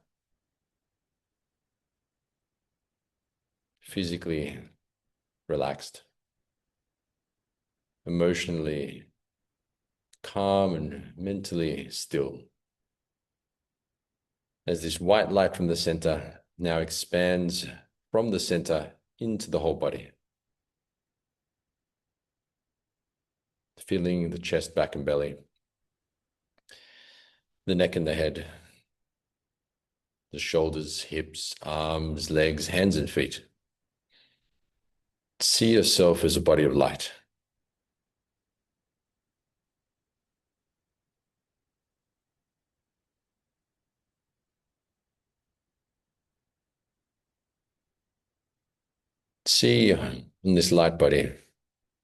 Physically relaxed, emotionally calm, and mentally still. As this white light from the center now expands from the center into the whole body. Feeling the chest, back, and belly, the neck and the head, the shoulders, hips, arms, legs, hands, and feet. See yourself as a body of light. See in this light body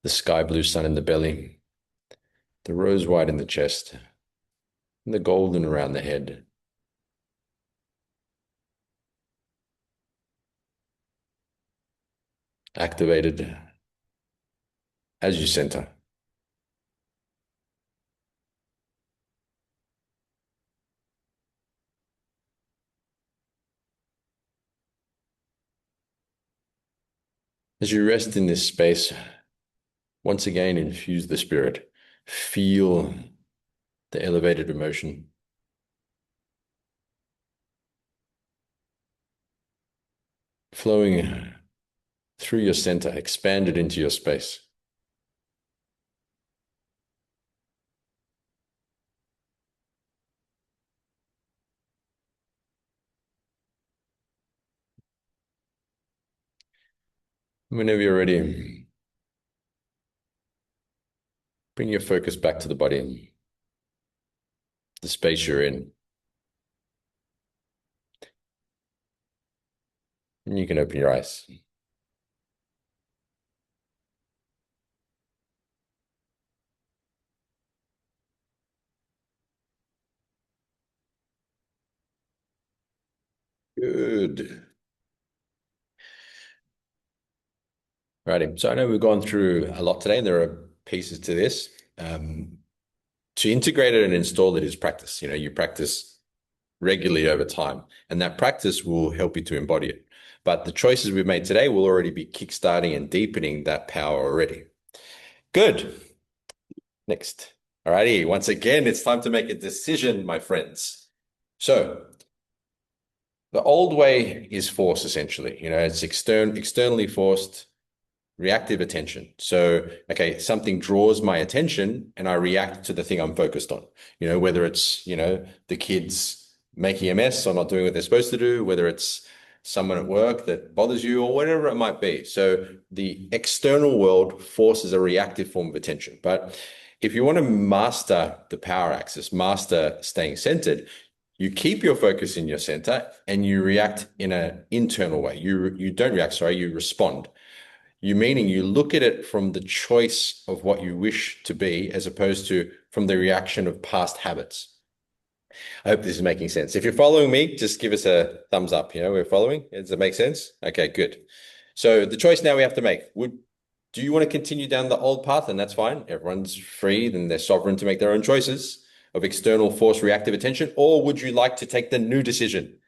the sky blue sun in the belly, the rose white in the chest, and the golden around the head. Activated as you center. As you rest in this space, once again, infuse the spirit. Feel the elevated emotion. Flowing through your center, expanded into your space. Whenever you're ready, bring your focus back to the body, the space you're in. And you can open your eyes. Good. Righty. So I know we've gone through a lot today, and there are pieces to this. To integrate it and install it is practice. You practice regularly over time, and that practice will help you to embody it. But the choices we've made today will already be kickstarting and deepening that power already. Good. Next. All righty. Once again, it's time to make a decision, my friends. So the old way is force, essentially. It's externally forced reactive attention. So, okay, something draws my attention and I react to the thing I'm focused on. Whether it's, the kids making a mess or not doing what they're supposed to do, whether it's someone at work that bothers you or whatever it might be. So the external world forces a reactive form of attention. But if you want to master the power axis, master staying centered, you keep your focus in your center and you react in an internal way. You don't react, sorry, you respond. Meaning you look at it from the choice of what you wish to be as opposed to from the reaction of past habits. I hope this is making sense. If you're following me, just give us a thumbs up. We're following. Does it make sense? Okay, good. So the choice now we have to make. Do you want to continue down the old path? And that's fine. Everyone's free, then they're sovereign to make their own choices of external force reactive attention. Or would you like to take the new decision,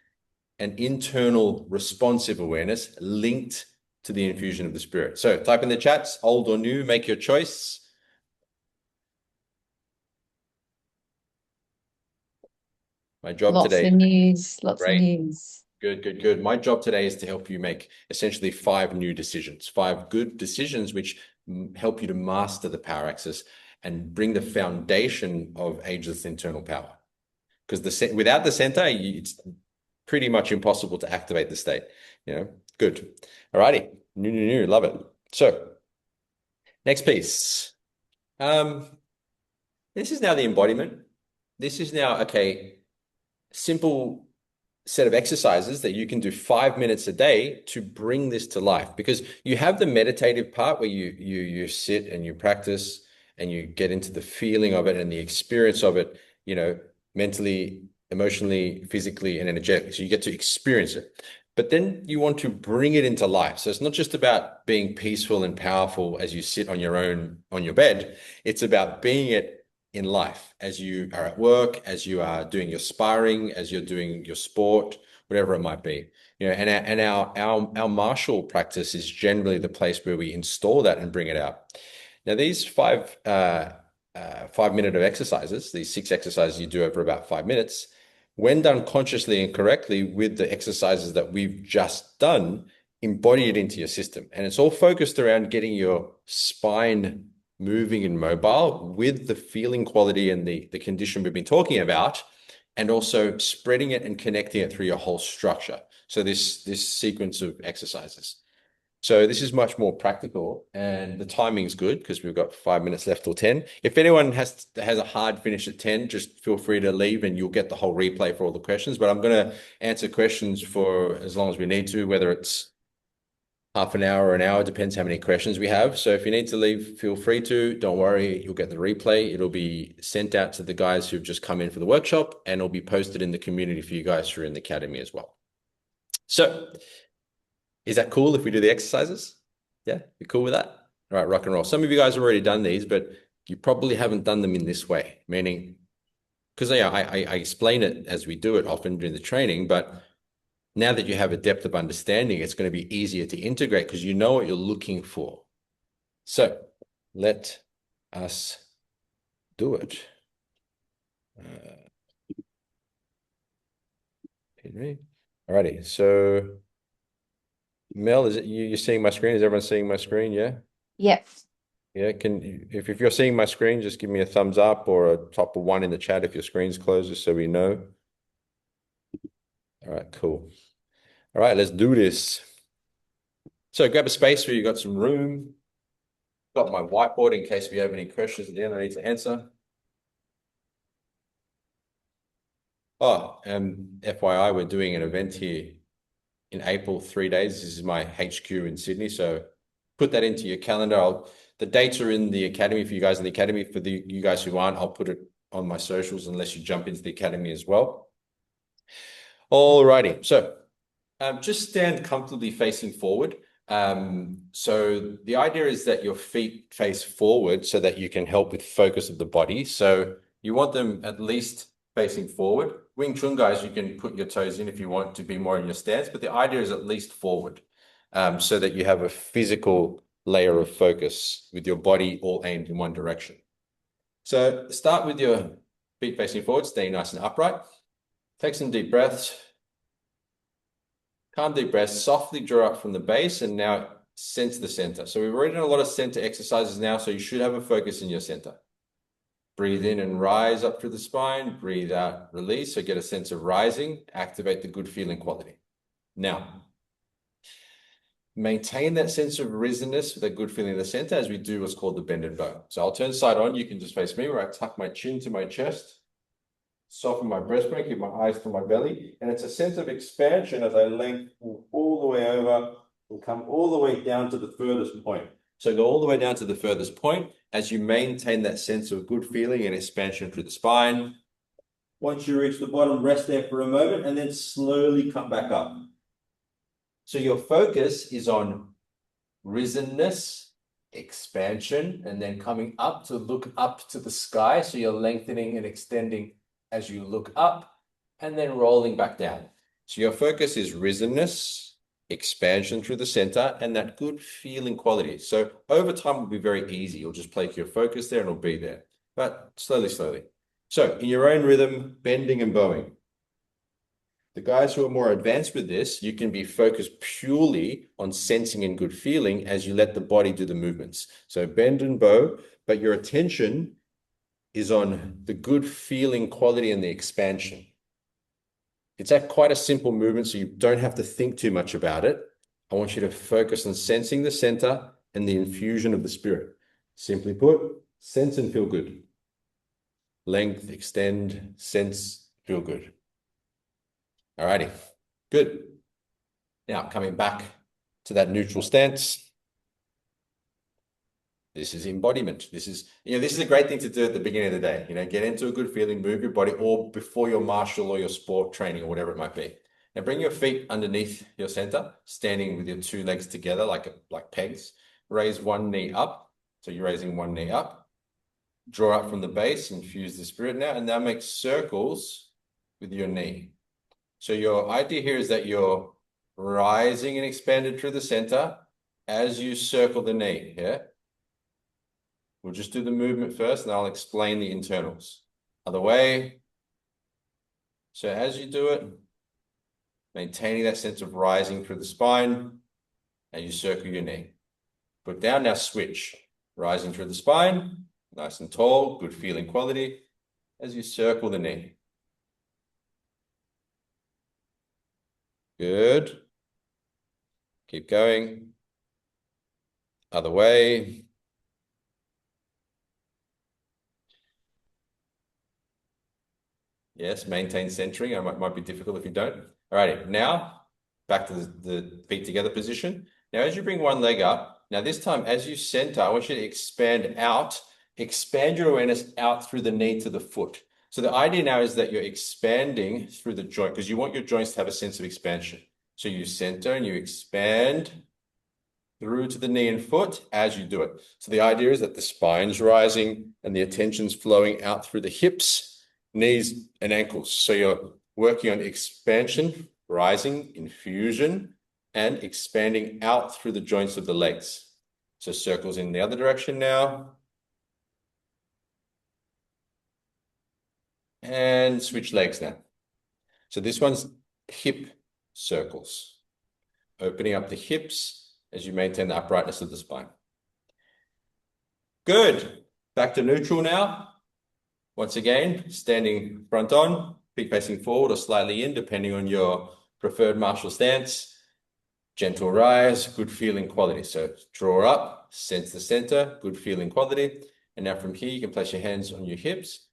an internal responsive awareness linked to the infusion of the spirit? So type in the chats, old or new, make your choice. My job Lots today. of news, lots Great. of news. Good. My job today is to help you make essentially 5 new decisions, 5 good decisions, which help you to master the power axis and bring the foundation of ageless internal power. Because without the center, it's pretty much impossible to activate the state. Good. All righty. New. Love it. So next piece. This is now the embodiment. This is now, okay, simple set of exercises that you can do 5 minutes a day to bring this to life, because you have the meditative part where you sit and you practice and you get into the feeling of it and the experience of it, mentally, emotionally, physically, and energetically. So you get to experience it. But then you want to bring it into life. So it's not just about being peaceful and powerful as you sit on your bed. It's about being it in life as you are at work, as you are doing your sparring, as you're doing your sport, whatever it might be. And our martial practice is generally the place where we install that and bring it out. Now, these 5 minute of exercises, these 6 exercises you do over about 5 minutes, when done consciously and correctly with the exercises that we've just done, embody it into your system. And it's all focused around getting your spine moving and mobile with the feeling quality and the condition we've been talking about, and also spreading it and connecting it through your whole structure. So this sequence of exercises. So this is much more practical, and the timing's good because we've got 5 minutes left till 10. If anyone has a hard finish at 10, just feel free to leave and you'll get the whole replay for all the questions. But I'm going to answer questions for as long as we need to, whether it's half an hour or an hour, depends how many questions we have. So if you need to leave, feel free to. Don't worry, you'll get the replay. It'll be sent out to the guys who've just come in for the workshop, and it'll be posted in the community for you guys who are in the academy as well. So is that cool if we do the exercises? Yeah, you cool with that? All right, rock and roll. Some of you guys have already done these, but you probably haven't done them in this way, meaning, because I explain it as we do it often during the training, but now that you have a depth of understanding, it's going to be easier to integrate because you know what you're looking for. So let us do it. Alrighty, so Mel, is it you're seeing my screen? Is everyone seeing my screen? Yeah? Yep. Yeah, if you're seeing my screen, just give me a thumbs up or a top of one in the chat if your screen's closed, just so we know. All right, cool. All right, let's do this. So grab a space where you got some room. Got my whiteboard in case we have any questions at the end I need to answer. Oh, and FYI, we're doing an event here in April, 3 days. This is my HQ in Sydney, so put that into your calendar. The dates are in the academy for you guys in the academy. For you guys who aren't, I'll put it on my socials unless you jump into the academy as well. Alrighty, so just stand comfortably facing forward. So the idea is that your feet face forward so that you can help with focus of the body. So you want them at least facing forward. Wing Chun guys, you can put your toes in if you want to be more in your stance, but the idea is at least forward, so that you have a physical layer of focus with your body all aimed in one direction. So start with your feet facing forward, staying nice and upright. Take some deep breaths. Calm deep breaths, softly draw up from the base, and now sense the center. So we've already done a lot of center exercises now, so you should have a focus in your center. Breathe in and rise up through the spine. Breathe out, release. So get a sense of rising. Activate the good feeling quality. Now, maintain that sense of risenness with a good feeling in the center as we do what's called the bend and bow. So I'll turn side on. You can just face me where I tuck my chin to my chest, soften my breastbone, keep my eyes to my belly. And it's a sense of expansion as I lengthen all the way over and come all the way down to the furthest point. So go all the way down to the furthest point as you maintain that sense of good feeling and expansion through the spine. Once you reach the bottom, rest there for a moment and then slowly come back up. So your focus is on risenness, expansion, and then coming up to look up to the sky. So you're lengthening and extending as you look up and then rolling back down. So your focus is risenness, expansion through the center, and that good feeling quality. So over time will be very easy. You'll just place your focus there and it'll be there, but slowly, slowly. So in your own rhythm, bending and bowing. The guys who are more advanced with this, you can be focused purely on sensing and good feeling as you let the body do the movements. So bend and bow, but your attention is on the good feeling quality and the expansion. It's quite a simple movement, so you don't have to think too much about it. I want you to focus on sensing the center and the infusion of the spirit. Simply put, sense and feel good. Length, extend, sense, feel good. All righty, good. Now coming back to that neutral stance. This is embodiment. This is a great thing to do at the beginning of the day. Get into a good feeling, move your body, or before your martial or your sport training or whatever it might be. Now bring your feet underneath your center, standing with your two legs together like pegs. Raise one knee up. So you're raising one knee up. Draw up from the base, infuse the spirit now, and now make circles with your knee. So your idea here is that you're rising and expanded through the center as you circle the knee, yeah? We'll just do the movement first and I'll explain the internals. Other way. So as you do it, maintaining that sense of rising through the spine, and you circle your knee. Put down, now switch. Rising through the spine, nice and tall, good feeling quality, as you circle the knee. Good. Keep going. Other way. Yes, maintain centering. It might be difficult if you don't. All righty, now back to the feet together position. Now, as you bring one leg up, now this time as you center, I want you to expand out, expand your awareness out through the knee to the foot. So the idea now is that you're expanding through the joint because you want your joints to have a sense of expansion. So you center and you expand through to the knee and foot as you do it. So the idea is that the spine's rising and the attention's flowing out through the hips, knees, and ankles. So you're working on expansion, rising, infusion, and expanding out through the joints of the legs. So circles in the other direction now. And switch legs now. So this one's hip circles, opening up the hips as you maintain the uprightness of the spine. Good. Back to neutral now. Once again, standing front on, feet facing forward or slightly in, depending on your preferred martial stance. Gentle rise, good feeling quality. So draw up, sense the center, good feeling quality. And now from here, you can place your hands on your hips.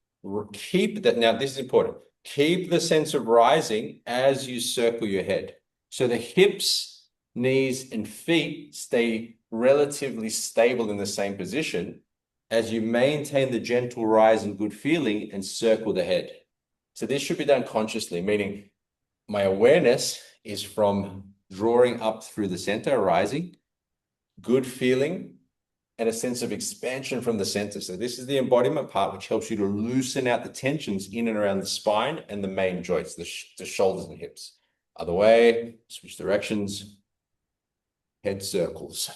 Keep that. Now, this is important. Keep the sense of rising as you circle your head. So the hips, knees, and feet stay relatively stable in the same position as you maintain the gentle rise and good feeling and circle the head. So this should be done consciously, meaning my awareness is from drawing up through the center, rising, good feeling, and a sense of expansion from the center. So this is the embodiment part, which helps you to loosen out the tensions in and around the spine and the main joints, the shoulders and hips. Other way, switch directions, head circles,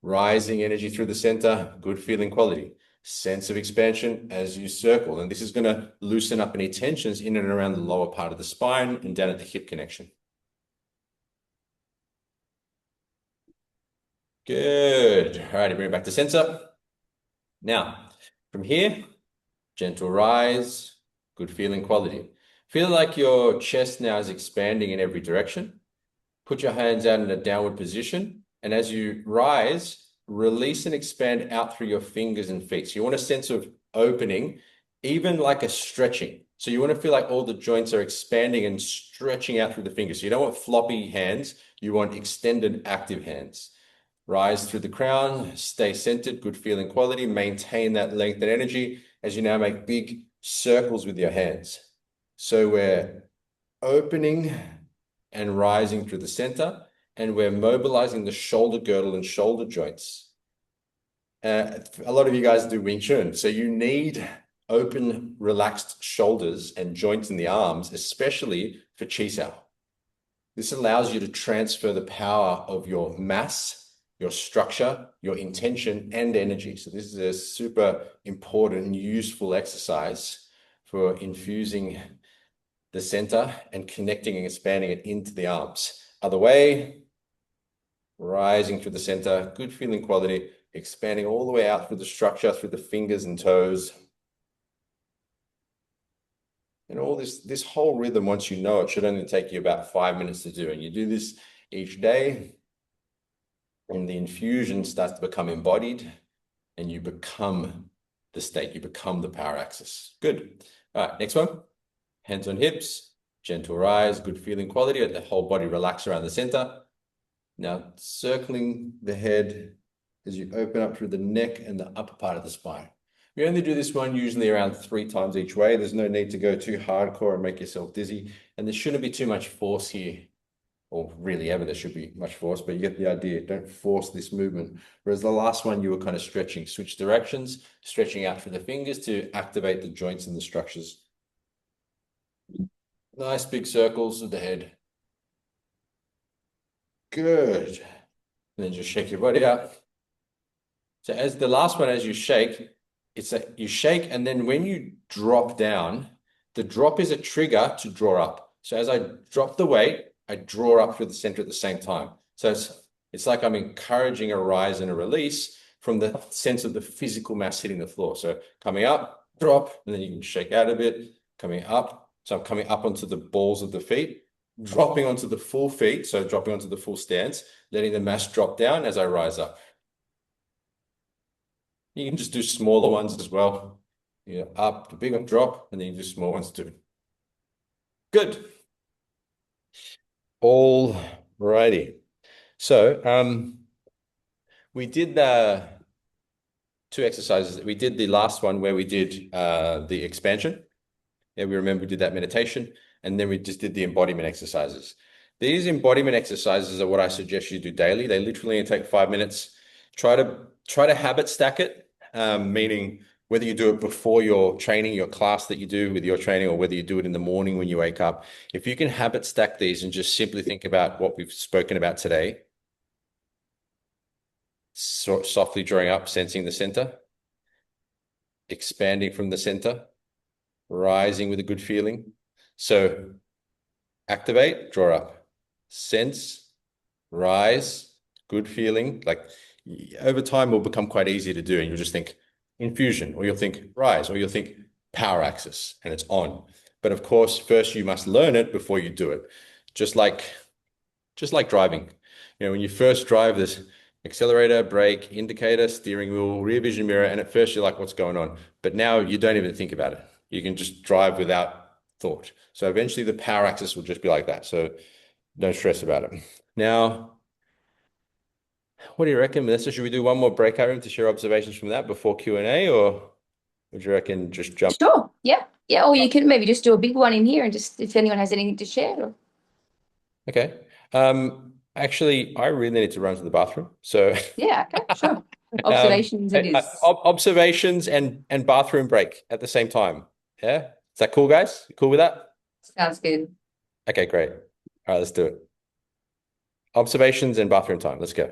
rising energy through the center, good feeling quality, sense of expansion as you circle. And this is going to loosen up any tensions in and around the lower part of the spine and down at the hip connection. Good. All right, bring it back to center. Now, from here, gentle rise, good feeling quality. Feel like your chest now is expanding in every direction. Put your hands out in a downward position. And as you rise, release and expand out through your fingers and feet. So you want a sense of opening, even like a stretching. So you want to feel like all the joints are expanding and stretching out through the fingers. So you don't want floppy hands. You want extended, active hands. Rise through the crown, stay centered, good feeling quality, maintain that length and energy as you now make big circles with your hands. So we're opening and rising through the center, and we're mobilizing the shoulder girdle and shoulder joints. A lot of you guys do Wing Chun, so you need open, relaxed shoulders and joints in the arms, especially for Chi Sao. This allows you to transfer the power of your mass, your structure, your intention, and energy. So this is a super important and useful exercise for infusing the center and connecting and expanding it into the arms. Other way, rising through the center, good feeling quality, expanding all the way out through the structure, through the fingers and toes. And all this whole rhythm, once you know it, should only take you about 5 minutes to do. And you do this each day, and the infusion starts to become embodied, and you become the state, you become the power axis. Good. All right, next one. Hands on hips, gentle rise, good feeling quality. Let the whole body relax around the center. Now circling the head as you open up through the neck and the upper part of the spine. We only do this one usually around 3 times each way. There's no need to go too hardcore and make yourself dizzy. And there shouldn't be too much force here. Or really ever there should be much force, but you get the idea. Don't force this movement. Whereas the last one, you were kind of stretching. Switch directions, stretching out through the fingers to activate the joints and the structures. Nice big circles of the head. Good. And then just shake your body out. So as the last one, as you shake, you shake, and then when you drop down, the drop is a trigger to draw up. So as I drop the weight, I draw up through the center at the same time. So it's like I'm encouraging a rise and a release from the sense of the physical mass hitting the floor. So coming up, drop, and then you can shake out a bit, coming up. So I'm coming up onto the balls of the feet, dropping onto the full feet. So dropping onto the full stance, letting the mass drop down as I rise up. You can just do smaller ones as well. Yeah, up, the big drop, and then you do small ones too. Good. All righty. So we did the two exercises. We did the last one where we did the expansion. Yeah, we remember we did that meditation, and then we just did the embodiment exercises. These embodiment exercises are what I suggest you do daily. They literally only take 5 minutes. Try to habit stack it, meaning whether you do it before your training, your class that you do with your training, or whether you do it in the morning when you wake up. If you can habit stack these and just simply think about what we've spoken about today, softly drawing up, sensing the center, expanding from the center, rising with a good feeling. So activate, draw up, sense, rise, good feeling. Like over time will become quite easy to do. And you'll just think infusion, or you'll think rise, or you'll think power axis, and it's on. But of course, first you must learn it before you do it. Just like driving. When you first drive, this accelerator, brake, indicator, steering wheel, rear vision mirror, and at first you're like, what's going on? But now you don't even think about it. You can just drive without thought. So eventually the power axis will just be like that. So don't stress about it. Now, what do you reckon, Melissa? Should we do one more breakout room to share observations from that before Q&A, or would you reckon just jump? Sure. Yeah. Yeah. Or you can maybe just do a big one in here and just if anyone has anything to share. Or... Okay. Actually, I really need to run to the bathroom. So yeah, okay, sure. Observations it is. Observations and bathroom break at the same time. Yeah? Is that cool, guys? You cool with that? Sounds good. Okay, great. All right, let's do it. Observations and bathroom time. Let's go.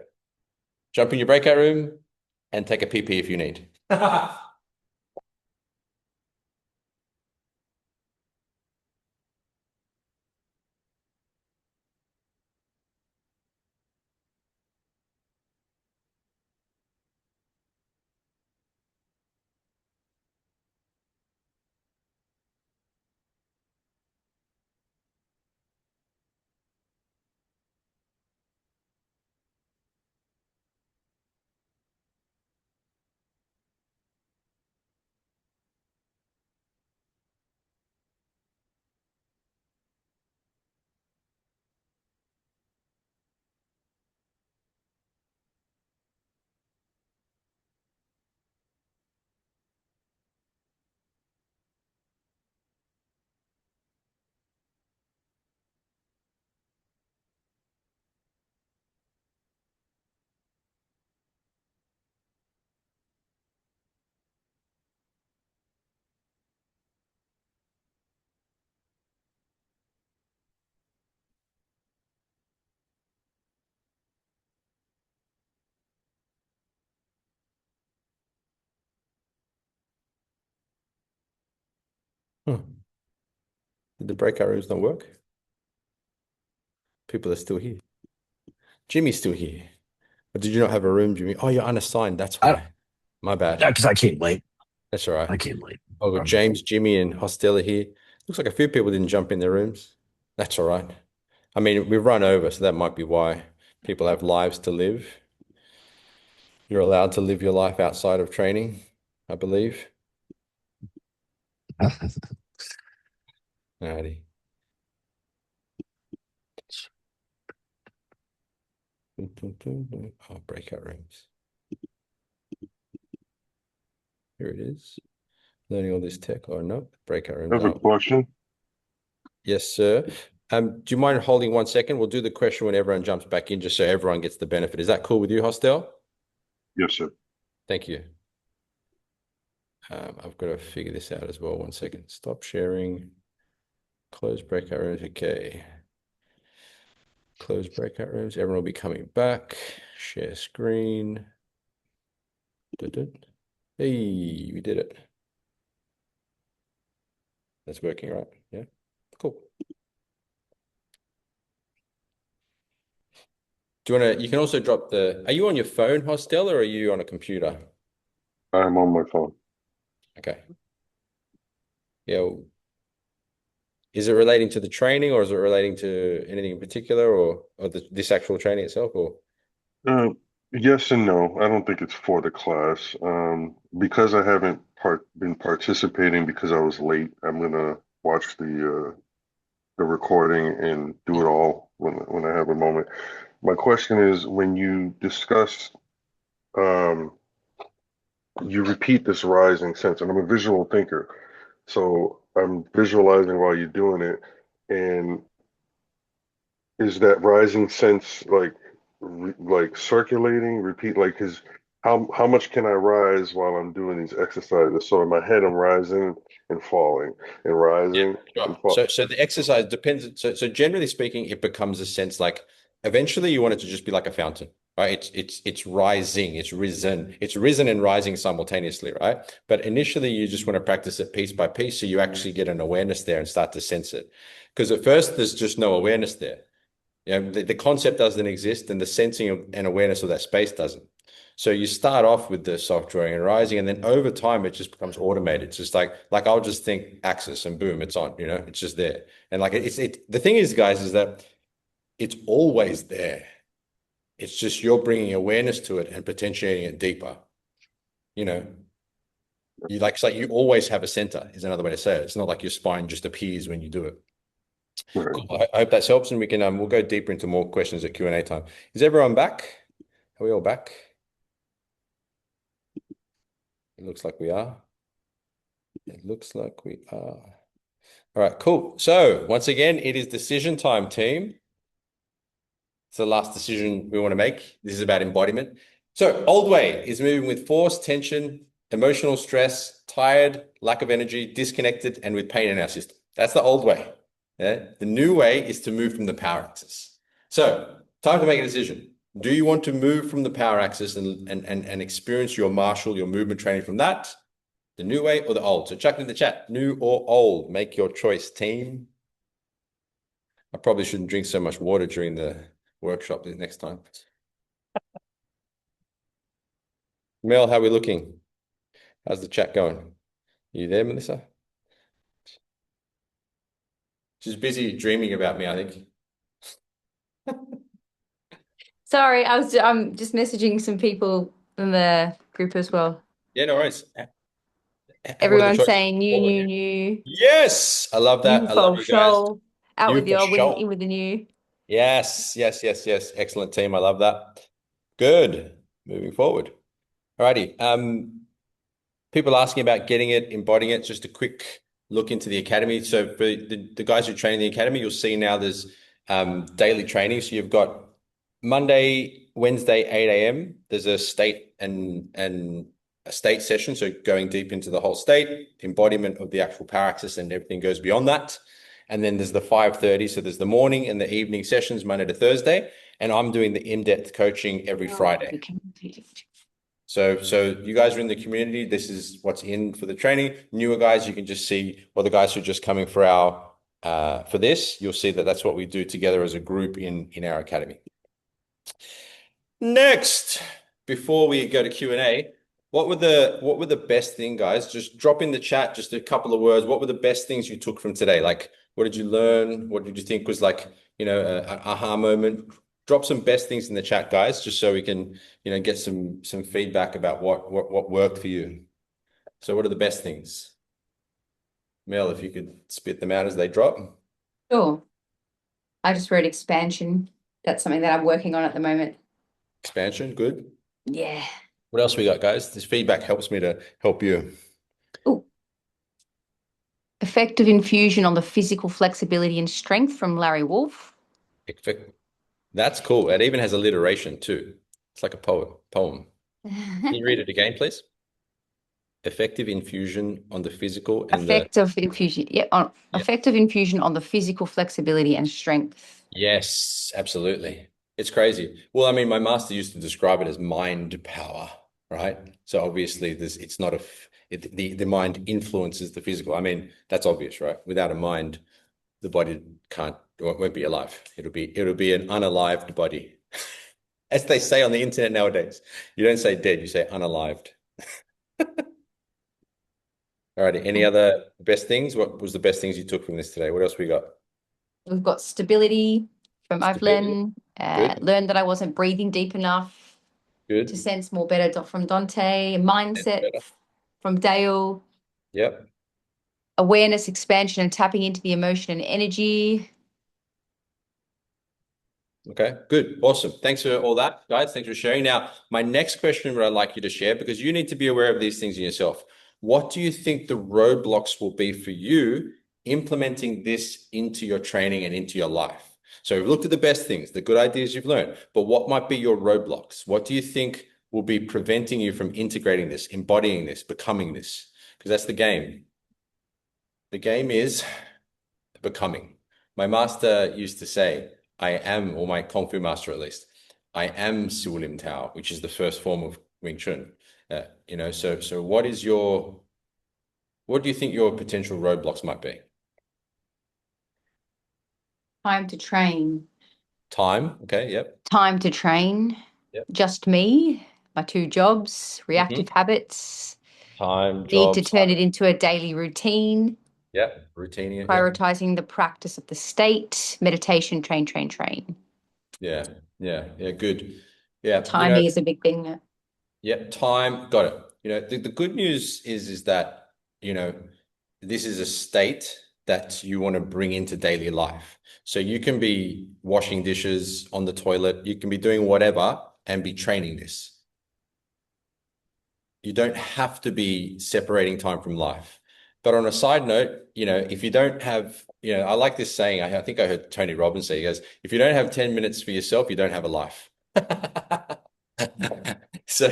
Jump in your breakout room and take a pee-pee if you need. Did the breakout rooms not work? People are still here. Jimmy's still here. But did you not have a room, Jimmy? Oh, you're unassigned. That's why. My bad. Because I came late. That's all right. I came late. Oh, James, Jimmy, and Hostel are here. Looks like a few people didn't jump in their rooms. That's all right. I mean, we've run over, so that might be why. People have lives to live. You're allowed to live your life outside of training, I believe. Alrighty. Oh, breakout rooms. Here it is. Learning all this tech or no? Breakout rooms. I have a question. Yes, sir. Do you mind holding 1 second? We'll do the question when everyone jumps back in, just so everyone gets the benefit. Is that cool with you, Hostel? Yes, sir. Thank you. I've got to figure this out as well. 1 second. Stop sharing. Close breakout rooms. Okay. Close breakout rooms. Everyone will be coming back. Share screen. Hey, we did it. That's working, right? Yeah. Cool. Do you want to, you can also drop the, are you on your phone, Hostel, or are you on a computer? I'm on my phone. Okay. Yeah. Is it relating to the training, or is it relating to anything in particular, or this actual training itself, or? Yes and no. I don't think it's for the class. Because I haven't been participating because I was late, I'm gonna watch the recording and do it all when I have a moment. My question is, when you discuss, um, you repeat this rising sense, and I'm a visual thinker, so I'm visualizing while you're doing it. And is that rising sense like circulating, repeat, like, because how much can I rise while I'm doing these exercises? So in my head, I'm rising and falling and Yeah, rising and sure. falling. So the exercise depends. So generally speaking, it becomes a sense like eventually you want it to just be like a fountain, right? It's rising, it's risen and rising simultaneously, right? But initially you just want to practice it piece by piece, so you actually get an awareness there and start to sense it. Because at first there's just no awareness there. You know, the concept doesn't exist, and the sensing and awareness of that space doesn't. So you start off with the soft drawing and rising, and then over time it just becomes automated. It's just like I'll just think axis and boom, it's on, it's just there. And like the thing is, guys, is that it's always there. It's just you're bringing awareness to it and potentiating it deeper. You know, it's like you always have a center, is another way to say it. It's not like your spine just appears when you do it. Right. Cool. I hope that helps, and we'll go deeper into more questions at Q&A time. Is everyone back? Are we all back? It looks like we are. It looks like we are. All right, cool. So once again, it is decision time, team. It's the last decision we want to make. This is about embodiment. So old way is moving with force, tension, emotional stress, tired, lack of energy, disconnected, and with pain in our system. That's the old way. Yeah? The new way is to move from the power axis. So time to make a decision. Do you want to move from the power axis and experience your martial, your movement training from that? The new way or the old? So chuck it in the chat, new or old. Make your choice, team. I probably shouldn't drink so much water during the workshop the next time. Mel, how are we looking? How's the chat going? You there, Melissa? She's busy dreaming about me, I think. Sorry, I'm just messaging some people in the group as well. Yeah, no worries. What are the Everyone's choices? saying new. Yes, I love that. New I love for you guys. show. Out You with the for old, sure. in with the new. Yes. Excellent team. I love that. Good. Moving forward. Alrighty. People asking about getting it, embodying it. Just a quick look into the academy. So for the guys who train in the academy, you'll see now there's daily training. So you've got Monday, Wednesday, 8 a.m. There's a state and a state session. So going deep into the whole state, embodiment of the actual power axis, and everything goes beyond that. And then there's the 5:30. So there's the morning and the evening sessions, Monday to Thursday. And I'm doing the in-depth coaching every Friday. So you guys are in the community. This is what's in for the training. Newer guys, you can just see, or the guys who are just coming for for this, you'll see that that's what we do together as a group in our academy. Next, before we go to Q&A, what were the best thing, guys? Just drop in the chat just a couple of words. What were the best things you took from today? Like, what did you learn? What did you think was like, an aha moment? Drop some best things in the chat, guys, just so we can, get some feedback about what worked for you. So what are the best things? Mel, if you could spit them out as they drop. Sure. I just wrote expansion. That's something that I'm working on at the moment. Expansion, good. Yeah. What else we got, guys? This feedback helps me to help you. Ooh. Effective infusion on the physical flexibility and strength from Larry Wolf. That's cool. It even has alliteration too. It's like a poem. Can you read it again, please? Effective infusion on the physical and effective infusion. Yeah, effective infusion on the physical flexibility and strength. Yes, absolutely. It's crazy. Well, I mean, my master used to describe it as mind power, right? So obviously it's not the mind influences the physical. I mean, that's obvious, right? Without a mind, the body won't be alive. It'll be an unalived body. As they say on the internet nowadays. You don't say dead, you say unalived. All righty. Any other best things? What was the best things you took from this today? What else we got? We've got stability from Evelyn. Learned that I wasn't breathing deep enough. Good. To sense more better from Dante. Mindset from Dale. Yep. Awareness, expansion, and tapping into the emotion and energy. Okay, good. Awesome. Thanks for all that, guys. Thanks for sharing. Now, my next question would I like you to share, because you need to be aware of these things in yourself. What do you think the roadblocks will be for you implementing this into your training and into your life? So we've looked at the best things, the good ideas you've learned, but what might be your roadblocks? What do you think will be preventing you from integrating this, embodying this, becoming this? Because that's the game. The game is becoming. My master used to say, I am, or my Kung Fu master at least, I am Siwu Lim Tao, which is the first form of Wing Chun. So what do you think your potential roadblocks might be? Time to train. Time. Okay. Yep. Time to train. Yep. Just me, my 2 jobs, reactive habits. Time, Need to jobs. turn it into a daily routine. Yep. Routine. Yep. Prioritizing the practice of the state, meditation, train, train, train. Yeah. Yeah. Yeah. Good. Yeah. Timing is a big thing. Yeah. Time. Got it. The good news is that, this is a state that you want to bring into daily life. So you can be washing dishes on the toilet, you can be doing whatever and be training this. You don't have to be separating time from life. But on a side note, if you don't have, I like this saying, I think I heard Tony Robbins say, he goes, if you don't have 10 minutes for yourself, you don't have a life. So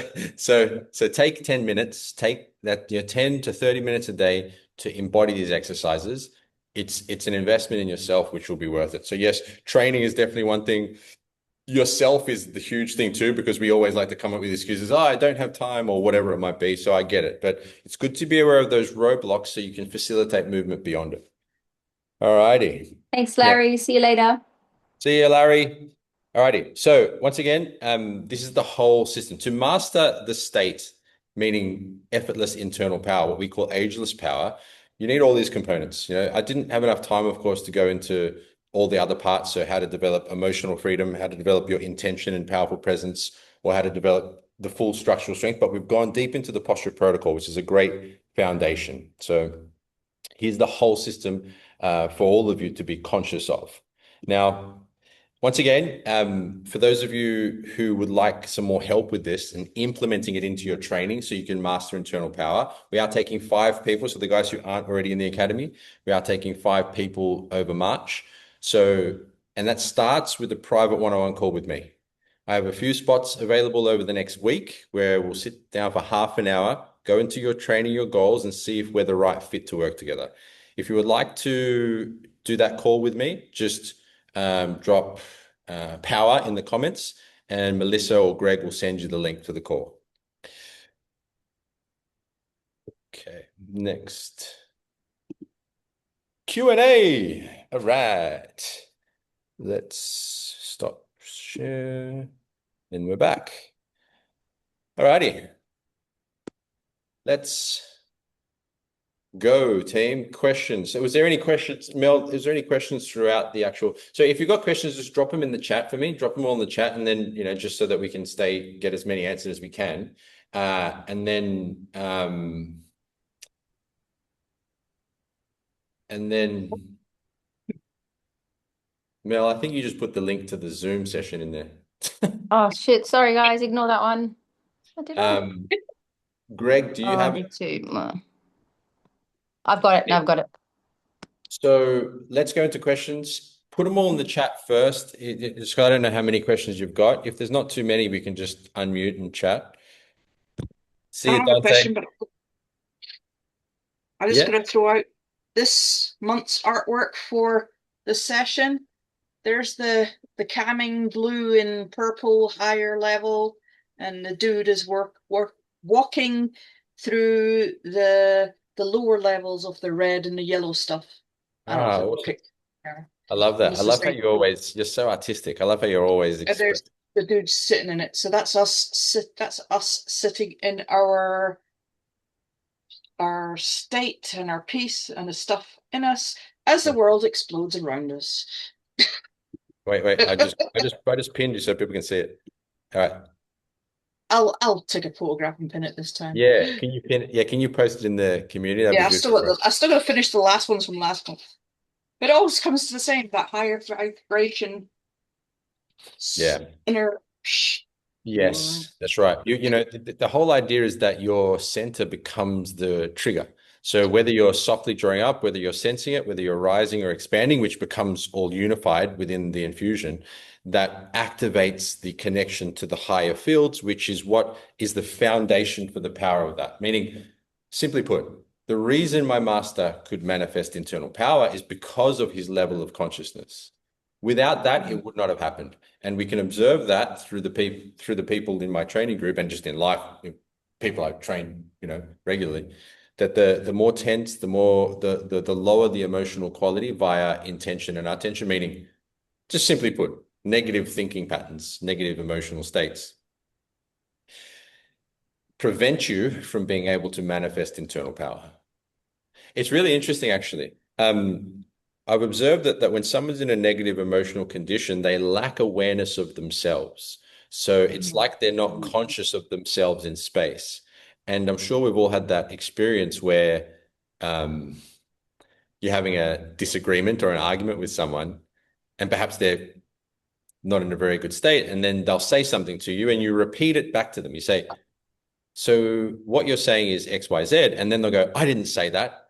take 10 minutes, take that 10 to 30 minutes a day to embody these exercises. It's an investment in yourself, which will be worth it. So yes, training is definitely one thing. Yourself is the huge thing too, because we always like to come up with excuses. Oh, I don't have time or whatever it might be. So I get it, but it's good to be aware of those roadblocks so you can facilitate movement beyond it. All righty. Thanks, Larry. See you later. See you, Larry. Alrighty. So once again, this is the whole system. To master the state, meaning effortless internal power, what we call ageless power, you need all these components. I didn't have enough time, of course, to go into all the other parts. So how to develop emotional freedom, how to develop your intention and powerful presence, or how to develop the full structural strength. But we've gone deep into the posture protocol, which is a great foundation. So here's the whole system for all of you to be conscious of. Now, once again, for those of you who would like some more help with this and implementing it into your training so you can master internal power, we are taking 5 people. So the guys who aren't already in the academy, we are taking 5 people over March. And that starts with a private one-on-one call with me. I have a few spots available over the next week where we'll sit down for half an hour, go into your training, your goals, and see if we're the right fit to work together. If you would like to do that call with me, just drop power in the comments, and Melissa or Greg will send you the link to the call. Okay, next. Q&A. All right. Let's stop share. And we're back. All righty. Let's go, team. Questions. So was there any questions, Mel? Is there any questions throughout the actual? So if you've got questions, just drop them in the chat for me. Drop them all in the chat, and then just so that we can get as many answers as we can. And then Mel, I think you just put the link to the Zoom session in there. Oh shit! Sorry, guys. Ignore that one. I did Greg, do you have it? I've got it. No, I've got it. So let's go into questions. Put them all in the chat first. I don't know how many questions you've got. If there's not too many, we can just unmute and chat. See you, Dante. Question, but I'm just going to throw out this month's artwork for the session. There's the calming blue and purple higher level, and the dude is walking through the lower levels of the red and the yellow stuff. Awesome. I love that. I love how you're so artistic. I love how you're always there's the dude sitting in it. So that's us. That's us sitting in our state and our peace and the stuff in us as the world explodes around us. Wait. I just pinned you so people can see it. All right. I'll take a photograph and pin it this time. Yeah. Can you pin it? Yeah. Can you post it in the community? I still got to finish the last ones from last month. It always comes to the same, that higher vibration Yeah. Inner. Yes, that's right. The whole idea is that your center becomes the trigger. So whether you're softly drawing up, whether you're sensing it, whether you're rising or expanding, which becomes all unified within the infusion, that activates the connection to the higher fields, which is what is the foundation for the power of that. Meaning, simply put, the reason my master could manifest internal power is because of his level of consciousness. Without that, it would not have happened. And we can observe that through the people in my training group and just in life, people I train, regularly, that the more tense, the lower the emotional quality via intention and attention, meaning, just simply put, negative thinking patterns, negative emotional states, prevent you from being able to manifest internal power. It's really interesting, actually. I've observed that when someone's in a negative emotional condition, they lack awareness of themselves. So it's like they're not conscious of themselves in space. And I'm sure we've all had that experience where you're having a disagreement or an argument with someone, and perhaps they're not in a very good state, and then they'll say something to you and you repeat it back to them. You say, so what you're saying is X, Y, Z, and then they'll go, I didn't say that,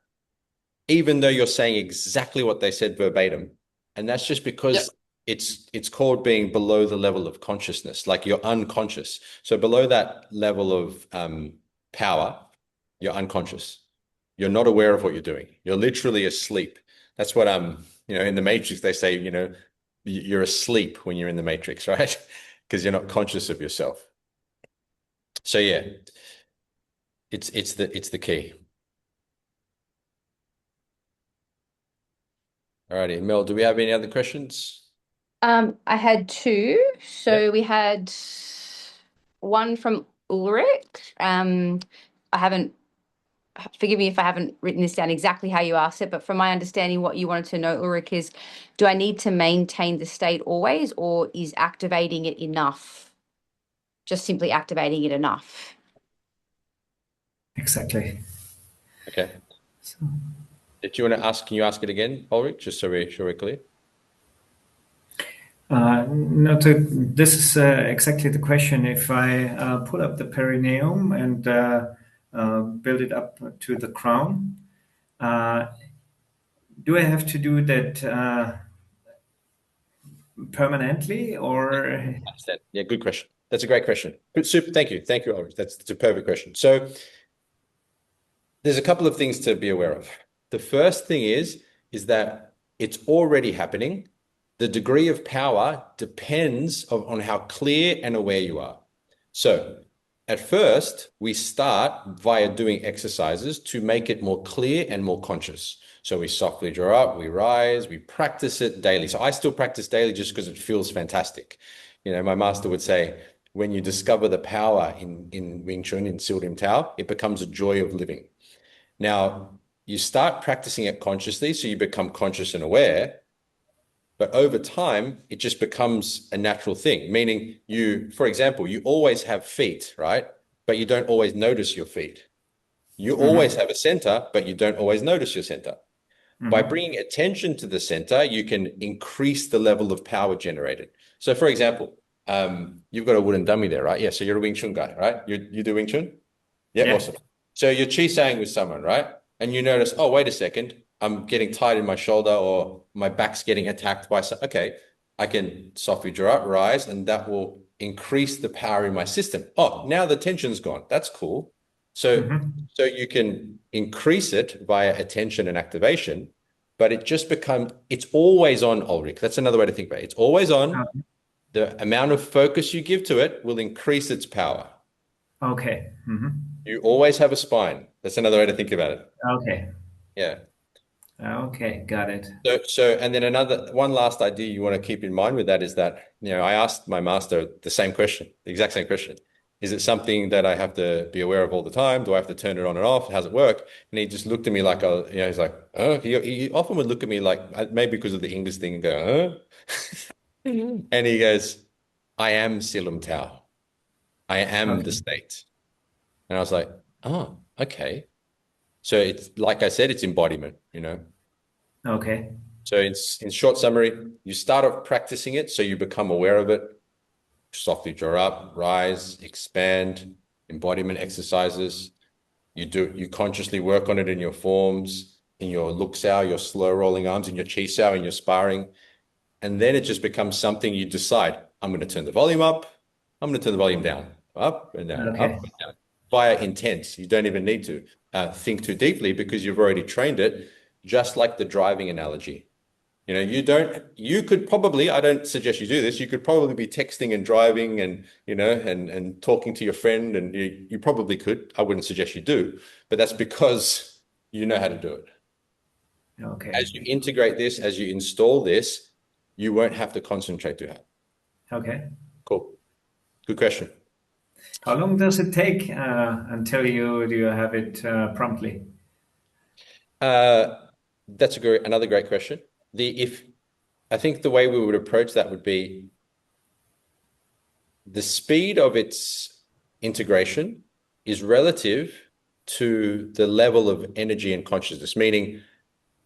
even though you're saying exactly what they said verbatim. And that's just because it's called being below the level of consciousness, like you're unconscious. So below that level of power, you're unconscious. You're not aware of what you're doing. You're literally asleep. That's what in the Matrix they say, you're asleep when you're in the Matrix, right? Because you're not conscious of yourself. So yeah, it's the key. All righty, Mel, do we have any other questions? I had two. So we had one from Ulrich. Forgive me if I haven't written this down exactly how you asked it, but from my understanding, what you wanted to know, Ulrich, is do I need to maintain the state always, or is activating it enough? Just simply activating it enough? Exactly. Okay. So, can you ask it again, Ulrich, just so we're clear? No, this is exactly the question. If I pull up the perineum and build it up to the crown, do I have to do that permanently, or? I understand. Yeah, good question. That's a great question. Super. Thank you. Thank you, Ulrich. That's a perfect question. So there's a couple of things to be aware of. The first thing is that it's already happening. The degree of power depends on how clear and aware you are. So at first, we start via doing exercises to make it more clear and more conscious. So we softly draw up, we rise, we practice it daily. So I still practice daily just because it feels fantastic. My master would say, when you discover the power in Wing Chun, in Siu Lim Tao, it becomes a joy of living. Now, you start practicing it consciously, so you become conscious and aware. But over time, it just becomes a natural thing, meaning for example, you always have feet, right? But you don't always notice your feet. You always have a center, but you don't always notice your center. By bringing attention to the center, you can increase the level of power generated. So for example, you've got a wooden dummy there, right? Yeah, so you're a Wing Chun guy, right? You do Wing Chun? Yeah, awesome. So you're chi-sang with someone, right? And you notice, oh, wait a second, I'm getting tight in my shoulder, or my back's getting attacked by okay, I can softly draw up, rise, and that will increase the power in my system. Oh, now the tension's gone. That's cool. So you can increase it via attention and activation, but it's always on, Ulrich. That's another way to think about it. It's always on. The amount of focus you give to it will increase its power. Okay. You always have a spine. That's another way to think about it. Okay. Yeah. Okay, got it. So, and then one last idea you want to keep in mind with that is that, I asked my master the same question, the exact same question. Is it something that I have to be aware of all the time? Do I have to turn it on and off? How's it work? And he just looked at me like, he's like, oh, he often would look at me like, maybe because of the English thing, and go, and he goes, I am Siu Lim Tao. I am the state. And I was like, oh, okay. So it's like I said, it's embodiment, Okay. So in short summary, you start off practicing it so you become aware of it. Softly draw up, rise, expand, embodiment exercises. You consciously work on it in your forms, in your luksao, your slow rolling arms, in your chi sao, in your sparring. And then it just becomes something you decide, I'm going to turn the volume up, I'm going to turn the volume down, up and down, Okay. up and down. Via intense. You don't even need to think too deeply because you've already trained it, just like the driving analogy. You know, you could probably, I don't suggest you do this, you could probably be texting and driving and, you know, and talking to your friend, and you probably could. I wouldn't suggest you do, but that's because you know how to do it. Okay. As you integrate this, as you install this, you won't have to concentrate too hard. Okay. Cool. Good question. How long does it take until you have it promptly? That's another great question. I think the way we would approach that would be the speed of its integration is relative to the level of energy and consciousness. Meaning,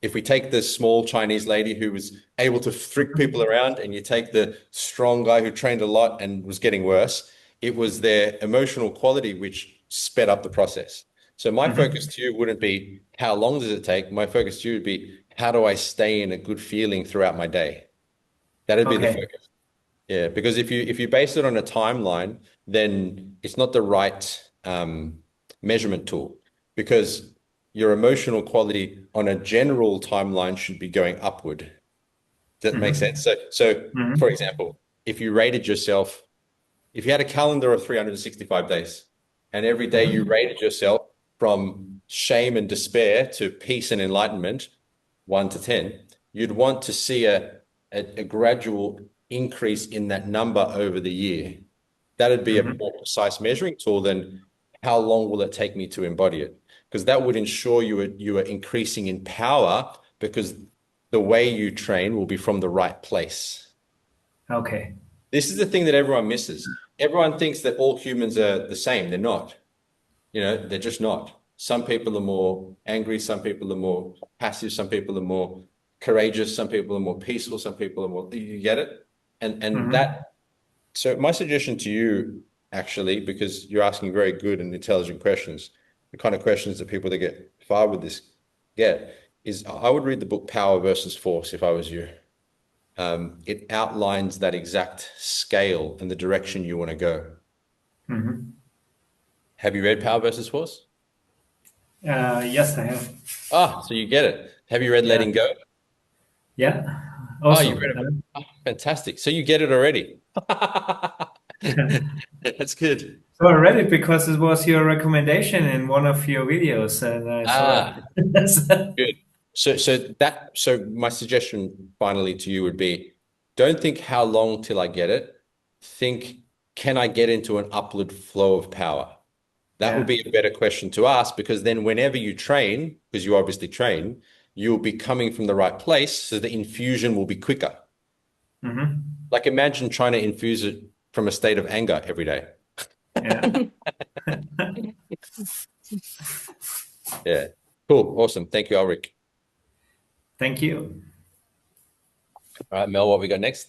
if we take the small Chinese lady who was able to flick people around, and you take the strong guy who trained a lot and was getting worse, it was their emotional quality which sped up the process. So my focus to you wouldn't be how long does it take? My focus to you would be how do I stay in a good feeling throughout my day? That'd be the focus. Yeah, because if you base it on a timeline, then it's not the right measurement tool, because your emotional quality on a general timeline should be going upward. Does that make sense? So for example, if you rated yourself, if you had a calendar of 365 days, and every day you rated yourself from shame and despair to peace and enlightenment, 1 to 10, you'd want to see a gradual increase in that number over the year. That'd be a more precise measuring tool than how long will it take me to embody it? Because that would ensure you are increasing in power, because the way you train will be from the right place. Okay. This is the thing that everyone misses. Everyone thinks that all humans are the same. They're not. You know, they're just not. Some people are more angry. Some people are more passive. Some people are more courageous. Some people are more peaceful. Some people are more, you get it? And so my suggestion to you, actually, because you're asking very good and intelligent questions, the kind of questions that people that get far with this get, is I would read the book Power versus Force if I was you. It outlines that exact scale and the direction you want to go. Have you read Power versus Force? Yes, I have. So you get it. Have you read Letting Go? Yeah. You Also, read it. Fantastic. So you get it already. That's good. so I read it because it was your recommendation in one of your videos, and I saw it. Good. So my suggestion finally to you would be, don't think how long till I get it. Think, can I get into an upward flow of power? That would be a better question to ask, because then whenever you train, because you obviously train, you'll be coming from the right place, so the infusion will be quicker. Like, imagine trying to infuse it from a state of anger every day. Yeah. Cool. Awesome. Thank you, Ulrich. Thank you. All right, Mel, what we got next?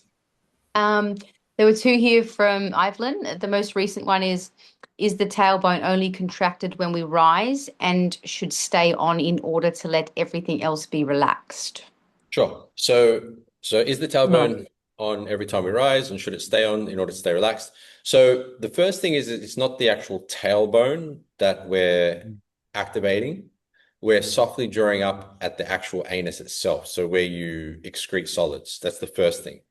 There were two here from Evelyn. The most recent one is the tailbone only contracted when we rise and should stay on in order to let everything else be relaxed? Sure. So is the tailbone on every time we rise, and should it stay on in order to stay relaxed? So the first thing is, it's not the actual tailbone that we're activating. We're softly drawing up at the actual anus itself, so where you excrete solids. That's the first thing.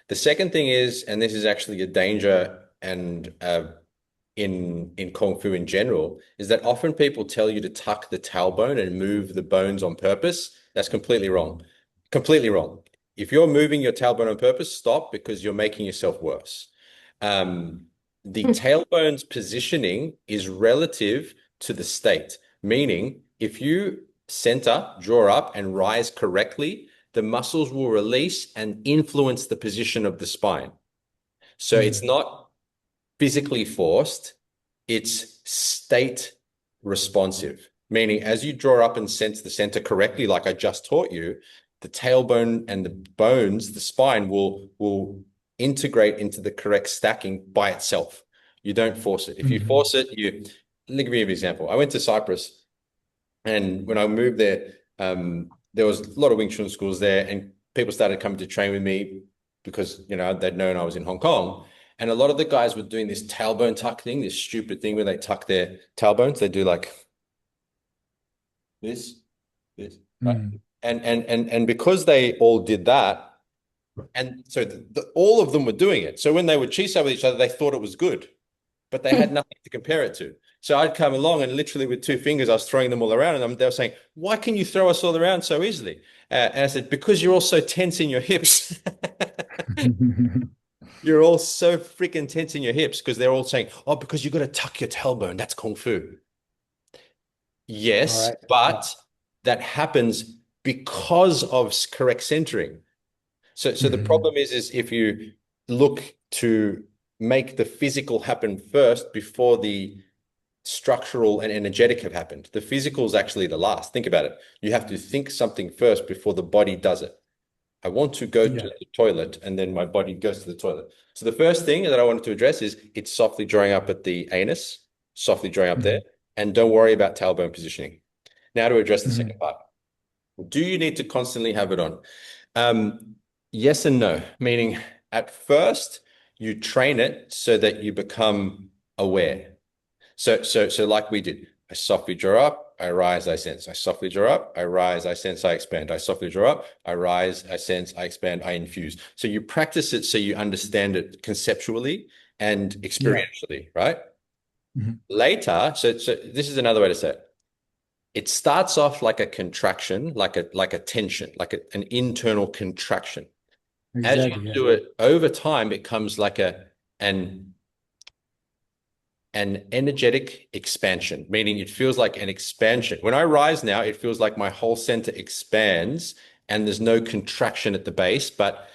The second thing is, and this is actually a danger and in Kung Fu in general, is that often people tell you to tuck the tailbone and move the bones on purpose. That's completely wrong. Completely wrong. If you're moving your tailbone on purpose, stop, because you're making yourself worse. The tailbone's positioning is relative to the state, meaning if you center, draw up, and rise correctly, the muscles will release and influence the position of the spine. So it's not physically forced, it's state responsive, meaning as you draw up and sense the center correctly, like I just taught you, the tailbone and the bones, the spine will integrate into the correct stacking by itself. You don't force it. If you force it, let me give you an example. I went to Cyprus, and when I moved there, there was a lot of Wing Chun schools there, and people started coming to train with me because, you know, they'd known I was in Hong Kong. And a lot of the guys were doing this tailbone tuck thing, this stupid thing where they tuck their tailbones. They do like this, right? And because they all did that, and so all of them were doing it. So when they would cheese with each other, they thought it was good, but they had nothing to compare it to. So I'd come along and literally with two fingers, I was throwing them all around, and they were saying, "Why can you throw us all around so easily?" And I said, "Because you're all so tense in your hips." You're all so freaking tense in your hips because they're all saying, "Oh, because you got to tuck your tailbone. That's Kung Fu." Yes, but that happens because of correct centering. So the problem is if you look to make the physical happen first before the structural and energetic have happened. The physical is actually the last. Think about it. You have to think something first before the body does it. I want to go to the toilet, and then my body goes to the toilet. So the first thing that I wanted to address is it's softly drawing up at the anus, softly drawing up there, and don't worry about tailbone positioning. Now to address the second part. Do you need to constantly have it on? Yes and no, meaning at first you train it so that you become aware. So like we did, I softly draw up, I rise, I sense. I softly draw up, I rise, I sense, I expand. I softly draw up, I rise, I sense, I expand, I infuse. So you practice it so you understand it conceptually and experientially, right? Later, so this is another way to say it. It starts off like a contraction, like a tension, like an internal contraction. As you do it over time, it comes like an energetic expansion, meaning it feels like an expansion. When I rise now, it feels like my whole center expands and there's no contraction at the base, but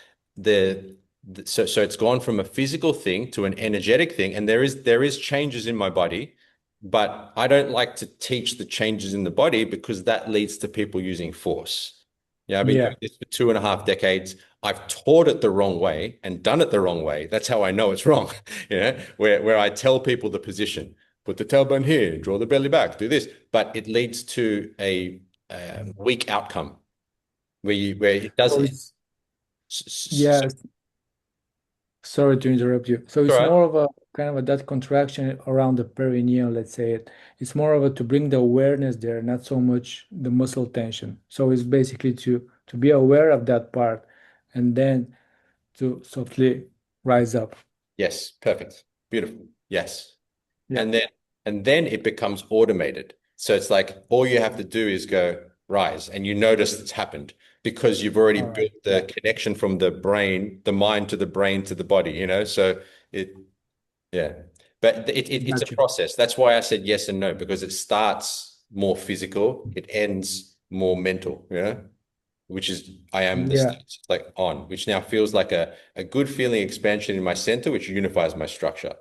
so it's gone from a physical thing to an energetic thing, and there is changes in my body, but I don't like to teach the changes in the body because that leads to people using force. Yeah, I've been doing this for 2.5 decades. I've taught it the wrong way and done it the wrong way. That's how I know it's wrong. Where I tell people the position, put the tailbone here, draw the belly back, do this, but it leads to a weak outcome where it doesn't. Sorry to interrupt you. So it's more of a kind of a that contraction around the perineum, let's say it. It's more of a to bring the awareness there, not so much the muscle tension. So it's basically to be aware of that part and then to softly rise up. Yes, perfect. Beautiful. Yes. And then it becomes automated. So it's like all you have to do is go rise, and you notice it's happened because you've already built the connection from the brain, the mind to the brain to the body, So but it's a process. That's why I said yes and no, because it starts more physical, it ends more mental, which is I am the state, like on, which now feels like a good feeling expansion in my center, which unifies my structure.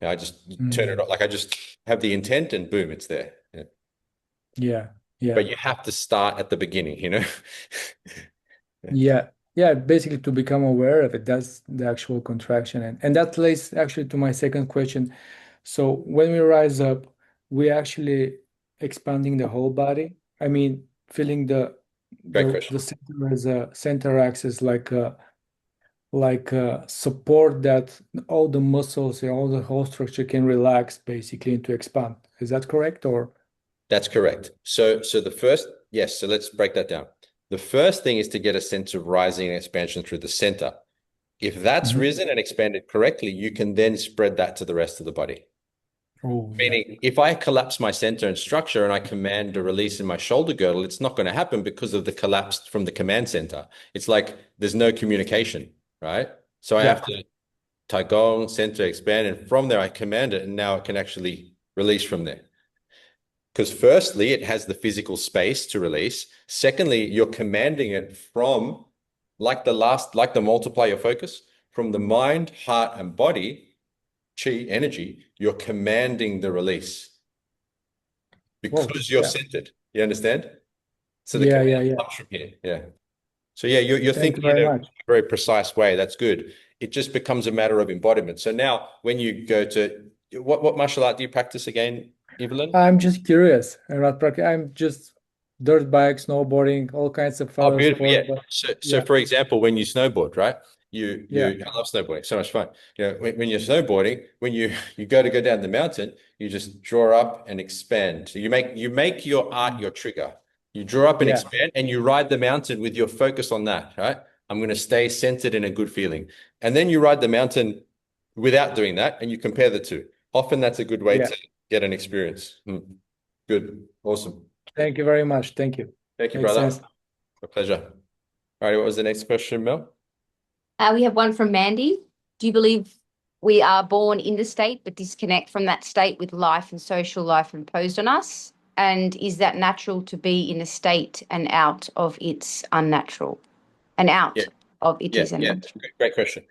I just turn it on, like I just have the intent and boom, it's there. Yeah. But you have to start at the beginning, Basically to become aware of it. That's the actual contraction. And that leads actually to my second question. So when we rise up, we actually expanding the whole body. I mean, feeling the center as a center axis like support that all the muscles and all the whole structure can relax basically and to expand. Is that correct or? That's correct. So the first, yes, so let's break that down. The first thing is to get a sense of rising and expansion through the center. If that's risen and expanded correctly, you can then spread that to the rest of the body. Meaning, if I collapse my center and structure and I command a release in my shoulder girdle, it's not going to happen because of the collapse from the command center. It's like there's no communication, right? So I have to Taigong, center, expand, and from there I command it, and now it can actually release from there. Because firstly, it has the physical space to release. Secondly, you're commanding it from, like the multiply your focus, from the mind, heart, and body, chi, energy, you're commanding the release. Because you're centered. You understand? So the command comes from here. Yeah. So yeah, you're Thank you thinking in very a much. very precise way. That's good. It just becomes a matter of embodiment. So now when you go to what martial art do you practice again, Evelyn? I'm just curious. I'm just dirt bike, snowboarding, all kinds of Oh, other beautiful. sports. Yeah. But So yeah, for example, when you snowboard, right? yeah, I love snowboarding, so much fun. You know, when you're snowboarding, when you go down the mountain, you just draw up and expand. So you make your art your trigger. You draw up and yeah, expand, and you ride the mountain with your focus on that, right? I'm going to stay centered in a good feeling. And then you ride the mountain without doing that, and you compare the two. Often that's a good way yeah. to get an experience. Good. Awesome. Thank you very much. Thank you. Thank you, Makes brother. sense. My pleasure. All right, what was the next question, Mel? We have one from Mandy. Do you believe we are born in the state but disconnect from that state with life and social life imposed on us? And is that natural to be in a state and out of its unnatural? And Yeah, out of it is yeah. unnatural. Great question.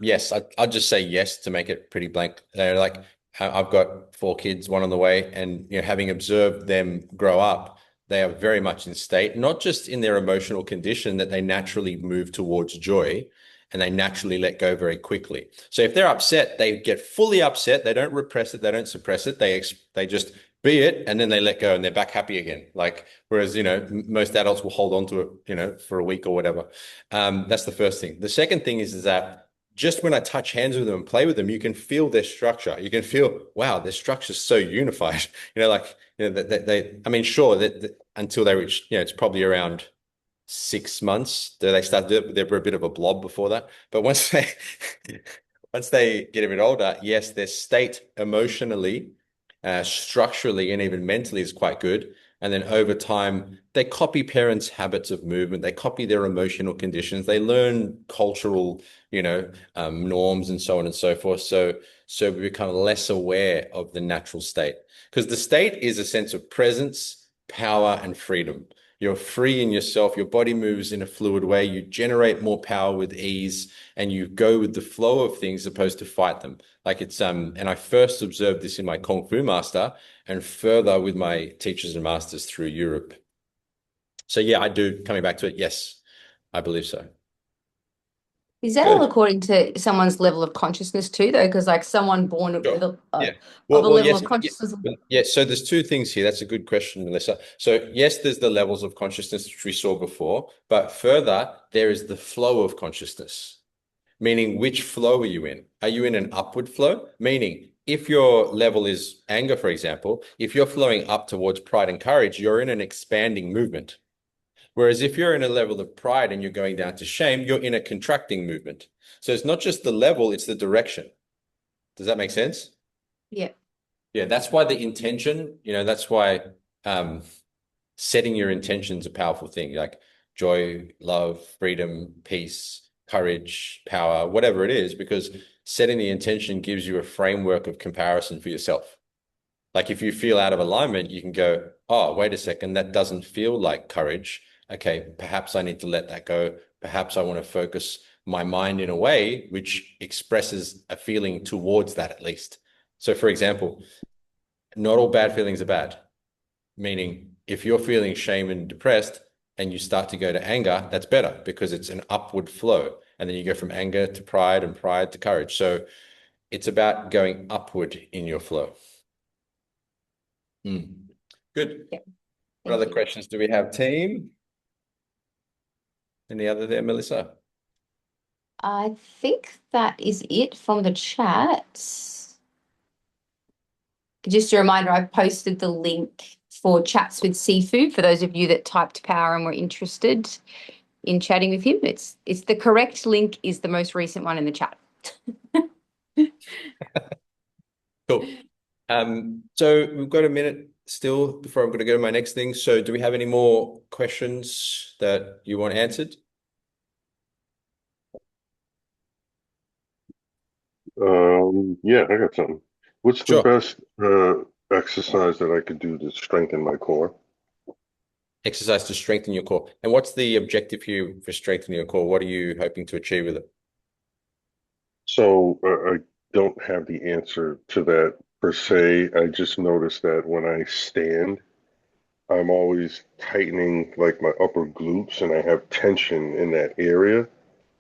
Yes, I'll just say yes to make it pretty blank. Like I've got 4 kids, one on the way, and having observed them grow up, they are very much in state, not just in their emotional condition that they naturally move towards joy, and they naturally let go very quickly. So if they're upset, they get fully upset. They don't repress it. They don't suppress it. They just be it, and then they let go, and they're back happy again. Like whereas most adults will hold on to it, for a week or whatever. That's the first thing. The second thing is that just when I touch hands with them and play with them, you can feel their structure. You can feel, wow, their structure is so unified. I mean, sure, that until they reach, it's probably around 6 months do they start to do it. They're a bit of a blob before that. But once they get a bit older, yes, their state emotionally, structurally, and even mentally is quite good. And then over time, they copy parents' habits of movement. They copy their emotional conditions. They learn cultural, norms and so on and so forth. So we become less aware of the natural state because the state is a sense of presence, power, and freedom. You're free in yourself. Your body moves in a fluid way. You generate more power with ease, and you go with the flow of things opposed to fight them. Like and I first observed this in my Kung Fu master and further with my teachers and masters through Europe. So yeah, I do, coming back to it, yes, I believe so. Is that all according to someone's level of consciousness too, though? Because like someone born Sure. with a Yeah. of a Well, level yes. of consciousness. Yeah. So there's two things here. That's a good question, Melissa. So yes, there's the levels of consciousness which we saw before, but further, there is the flow of consciousness, meaning which flow are you in? Are you in an upward flow? Meaning if your level is anger, for example, if you're flowing up towards pride and courage, you're in an expanding movement. Whereas if you're in a level of pride and you're going down to shame, you're in a contracting movement. So it's not just the level, it's the direction. Does that make sense? Yeah. Yeah, that's why the intention, that's why setting your intention is a powerful thing, like joy, love, freedom, peace, courage, power, whatever it is, because setting the intention gives you a framework of comparison for yourself. Like if you feel out of alignment, you can go, oh, wait a second, that doesn't feel like courage. Okay, perhaps I need to let that go. Perhaps I want to focus my mind in a way which expresses a feeling towards that at least. So for example, not all bad feelings are bad, meaning if you're feeling shame and depressed and you start to go to anger, that's better because it's an upward flow. And then you go from anger to pride and pride to courage. So it's about going upward in your flow. Good. Yeah. What other you. questions do we have, team? Any other there, Melissa? I think that is it from the chat. Just a reminder, I've posted the link for Chats with Seafood for those of you that typed power and were interested in chatting with him. It's the correct link is the most recent one in the chat. Cool. So we've got a minute still before I'm going to go to my next thing. So do we have any more questions that you want answered? Yeah, I got something. What's the Sure. best exercise that I could do to strengthen my core? Exercise to strengthen your core. And what's the objective here for strengthening your core? What are you hoping to achieve with it? So I don't have the answer to that per se. I just noticed that when I stand, I'm always tightening like my upper glutes, and I have tension in that area.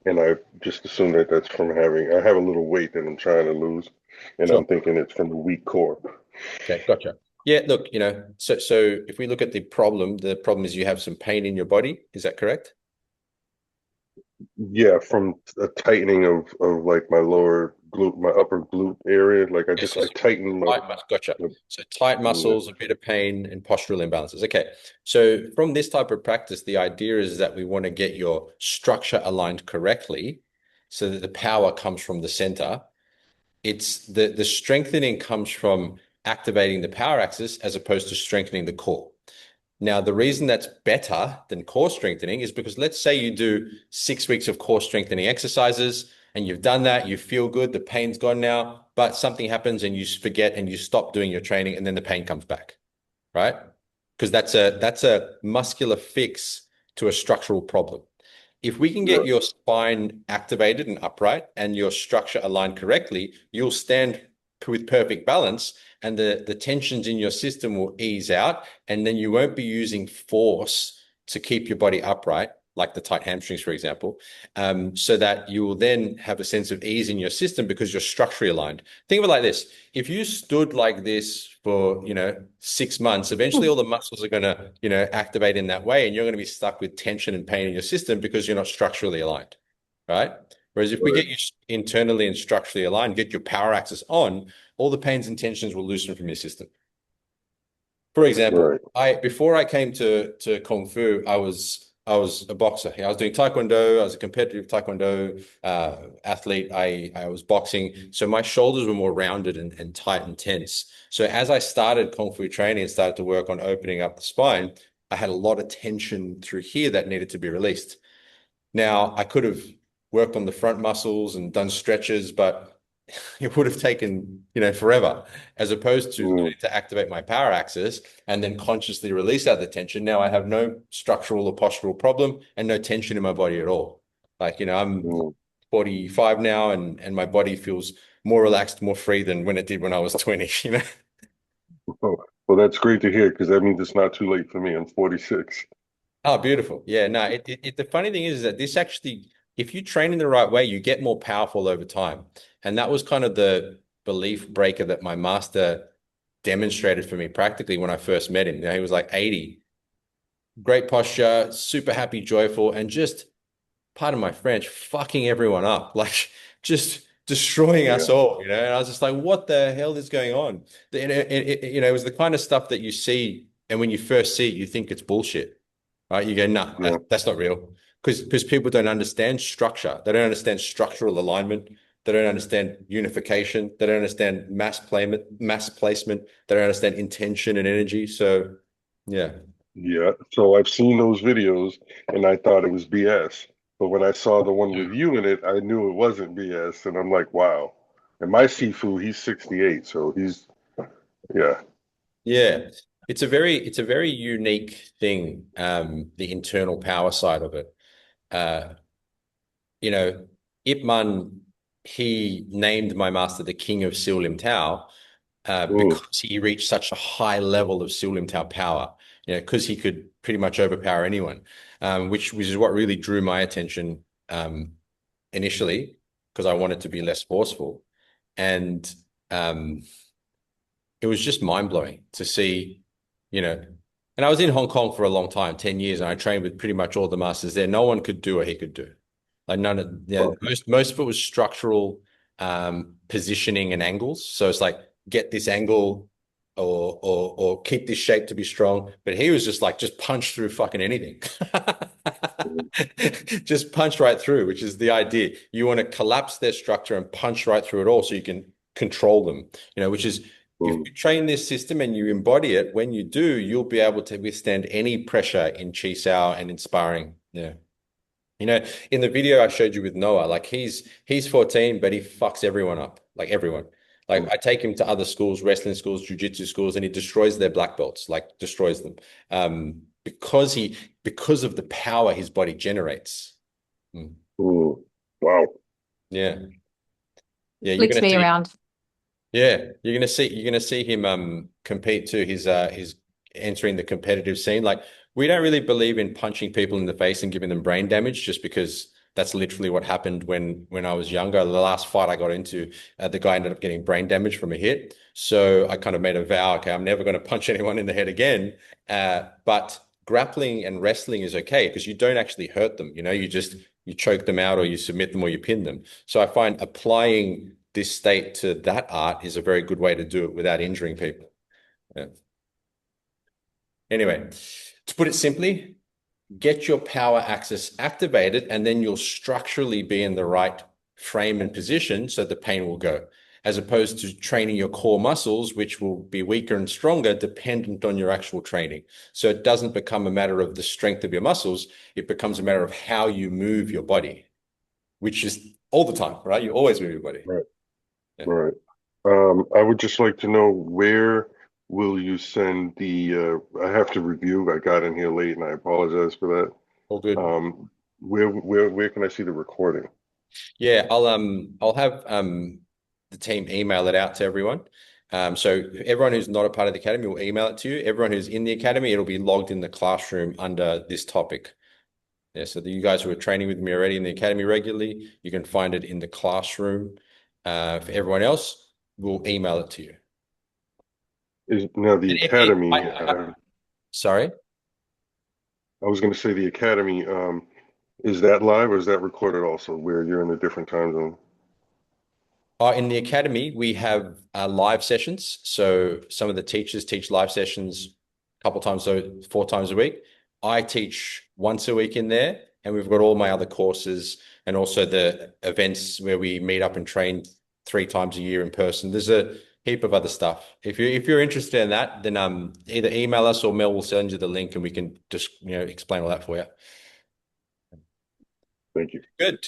And I just assume that that's from I have a little weight that I'm trying to lose, and I'm Sure. thinking it's from a weak core. Okay, gotcha. Yeah, look, so if we look at the problem is you have some pain in your body. Is that correct? Yeah, from a tightening of like my lower glute, my upper glute area. Like Yes, I yes. tighten Gotcha. the So tight yeah. muscles, a bit of pain, and postural imbalances. Okay. So from this type of practice, the idea is that we want to get your structure aligned correctly so that the power comes from the center. It's the strengthening comes from activating the power axis as opposed to strengthening the core. Now, the reason that's better than core strengthening is because let's say you do 6 weeks of core strengthening exercises and you've done that, you feel good, the pain's gone now, but something happens and you forget and you stop doing your training and then the pain comes back, right? Because that's a muscular fix to a structural problem. If we can get Yeah. your spine activated and upright and your structure aligned correctly, you'll stand with perfect balance and the tensions in your system will ease out. And then you won't be using force to keep your body upright, like the tight hamstrings, for example, so that you will then have a sense of ease in your system because you're structurally aligned. Think of it like this. If you stood like this for, 6 months, eventually all the muscles are going to, activate in that way, and you're going to be stuck with tension and pain in your system because you're not structurally aligned, right? Whereas if we Right. get you internally and structurally aligned, get your power axis on, all the pains and tensions will loosen from your system. For example, Right. before I came to Kung Fu, I was a boxer. I was doing Taekwondo. I was a competitive Taekwondo athlete. I was boxing. So my shoulders were more rounded and tight and tense. So as I started Kung Fu training and started to work on opening up the spine, I had a lot of tension through here that needed to be released. Now, I could have worked on the front muscles and done stretches, but it would have taken, forever, as opposed to Mm, learning to activate my power axis and then consciously release out the tension. Now I have no structural or postural problem and no tension in my body at all. Like, I'm mm. 45 now and my body feels more relaxed, more free than when it did when I was 20, Oh, well, that's great to hear because that means it's not too late for me. I'm 46. Oh, beautiful. Yeah, no, the funny thing is that this actually, if you train in the right way, you get more powerful over time. And that was kind of the belief breaker that my master demonstrated for me practically when I first met him. He was like 80, great posture, super happy, joyful, and just, pardon my French, fucking everyone up, like just destroying Yeah. us all, And I was just like, what the hell is going on? It was the kind of stuff that you see, and when you first see it, you think it's bullshit, right? You go, nah, Yeah. that's not real. Because people don't understand structure. They don't understand structural alignment. They don't understand unification. They don't understand mass placement. They don't understand intention and energy. So, yeah. Yeah. So I've seen those videos and I thought it was BS. But when I saw the one with you in it, I knew it wasn't BS. And I'm like, wow. And my Sifu, he's 68. So yeah. Yeah, it's a very unique thing, the internal power side of it. Uh, you know, Ip Man, he named my master the King of Lim Tao, Mm, because he reached such a high level of Lim Tao power, because he could pretty much overpower anyone, which is what really drew my attention, initially, because I wanted to be less forceful. And um, it was just mind blowing to see, you know, and I was in Hong Kong for a long time, 10 years, and I trained with pretty much all the masters there. No one could do what he could do. Like none of, oh, most of it was structural, positioning and angles. So it's like get this angle or keep this shape to be strong. But he was just like, just punch through fucking anything. mm, Just punch right through, which is the idea. You want to collapse their structure and punch right through it all so you can control them, which is if mm, you train this system and you embody it, when you do, you'll be able to withstand any pressure in Chi Sao and in sparring. Yeah. In the video I showed you with Noah, like he's 14, but he fucks everyone up, like everyone. Like mm, I take him to other schools, wrestling schools, jujitsu schools, and he destroys their black belts, like destroys them. Because of the power his body generates. Mm. mm. Wow. Yeah. Yeah, you're Flicks gonna me see around. Yeah, you're gonna see him compete too. entering the competitive scene. Like, we don't really believe in punching people in the face and giving them brain damage, just because that's literally what happened when I was younger. The last fight I got into, the guy ended up getting brain damage from a hit. So I kind of made a vow, okay, I'm never going to punch anyone in the head again. But grappling and wrestling is okay because you don't actually hurt them. You choke them out, or you submit them, or you pin them. So I find applying this state to that art is a very good way to do it without injuring people. Yeah. Anyway, to put it simply, get your power axis activated, and then you'll structurally be in the right frame and position so the pain will go, as opposed to training your core muscles, which will be weaker and stronger dependent on your actual training. So it doesn't become a matter of the strength of your muscles. It becomes a matter of how you move your body, which is all the time, right? You always move your body. Right. Yeah. Right. I would just like to know, where will you send the I have to review. I got in here late and I apologize for that. All good. Where can I see the recording? Yeah, I'll have the team email it out to everyone. So everyone who's not a part of the academy will email it to you. Everyone who's in the academy, it'll be logged in the classroom under this topic. Yeah, so you guys who are training with me already in the academy regularly, you can find it in the classroom. For everyone else, we'll email it to you. Now the academy, sorry? I was going to say the academy, is that live or is that recorded also, where you're in a different time zone? In the academy, we have live sessions. So some of the teachers teach live sessions a couple times, so 4 times a week. I teach once a week in there, and we've got all my other courses and also the events where we meet up and train 3 times a year in person. There's a heap of other stuff. If you're interested in that, then either email us or Mel will send you the link, and we can just explain all that for you. Thank you. Good.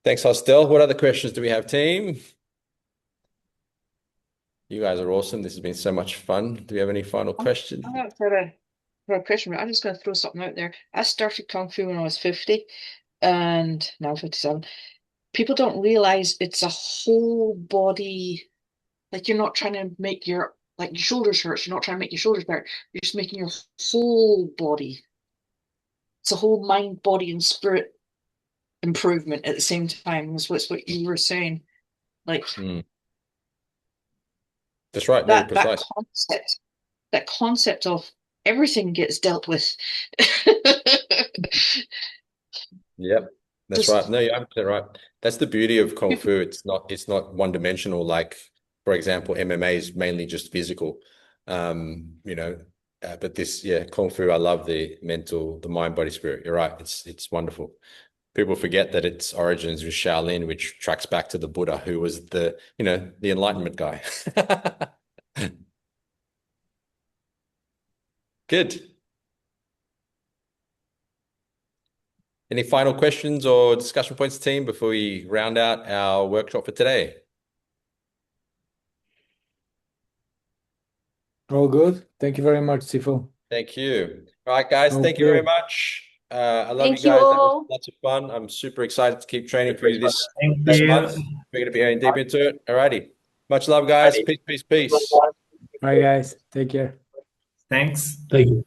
Thanks, Hostel. What other questions do we have, team? You guys are awesome. This has been so much fun. Do we have any final questions? For a question, I'm just going to throw something out there. I started Kung Fu when I was 50 and now 57. People don't realize it's a whole body. Like, you're not trying to make your shoulders hurt. You're not trying to make your shoulders hurt. You're just making your whole body. It's a whole mind, body, and spirit improvement at the same time. Is what you were saying. Like, that's right. Very precise. That concept of everything gets dealt with. Yep, that's right. No, you're absolutely right. That's the beauty of Kung Fu. It's not one dimensional. Like, for example, MMA is mainly just physical. But this, Kung Fu, I love the mental, the mind, body, spirit. You're right. It's wonderful. People forget that its origins was Shaolin, which tracks back to the Buddha, who was the Enlightenment guy. Good. Any final questions or discussion points, team, before we round out our workshop for today? All good. Thank you very much, Sifu. Thank you. All right, guys. Thank you very much. I love you guys. That was lots of fun. I'm super excited to keep training for you this month. We're going to be going deep into it. All righty. Much love, guys. Peace, peace, peace. Bye, guys. Take care. Thanks. Thank you.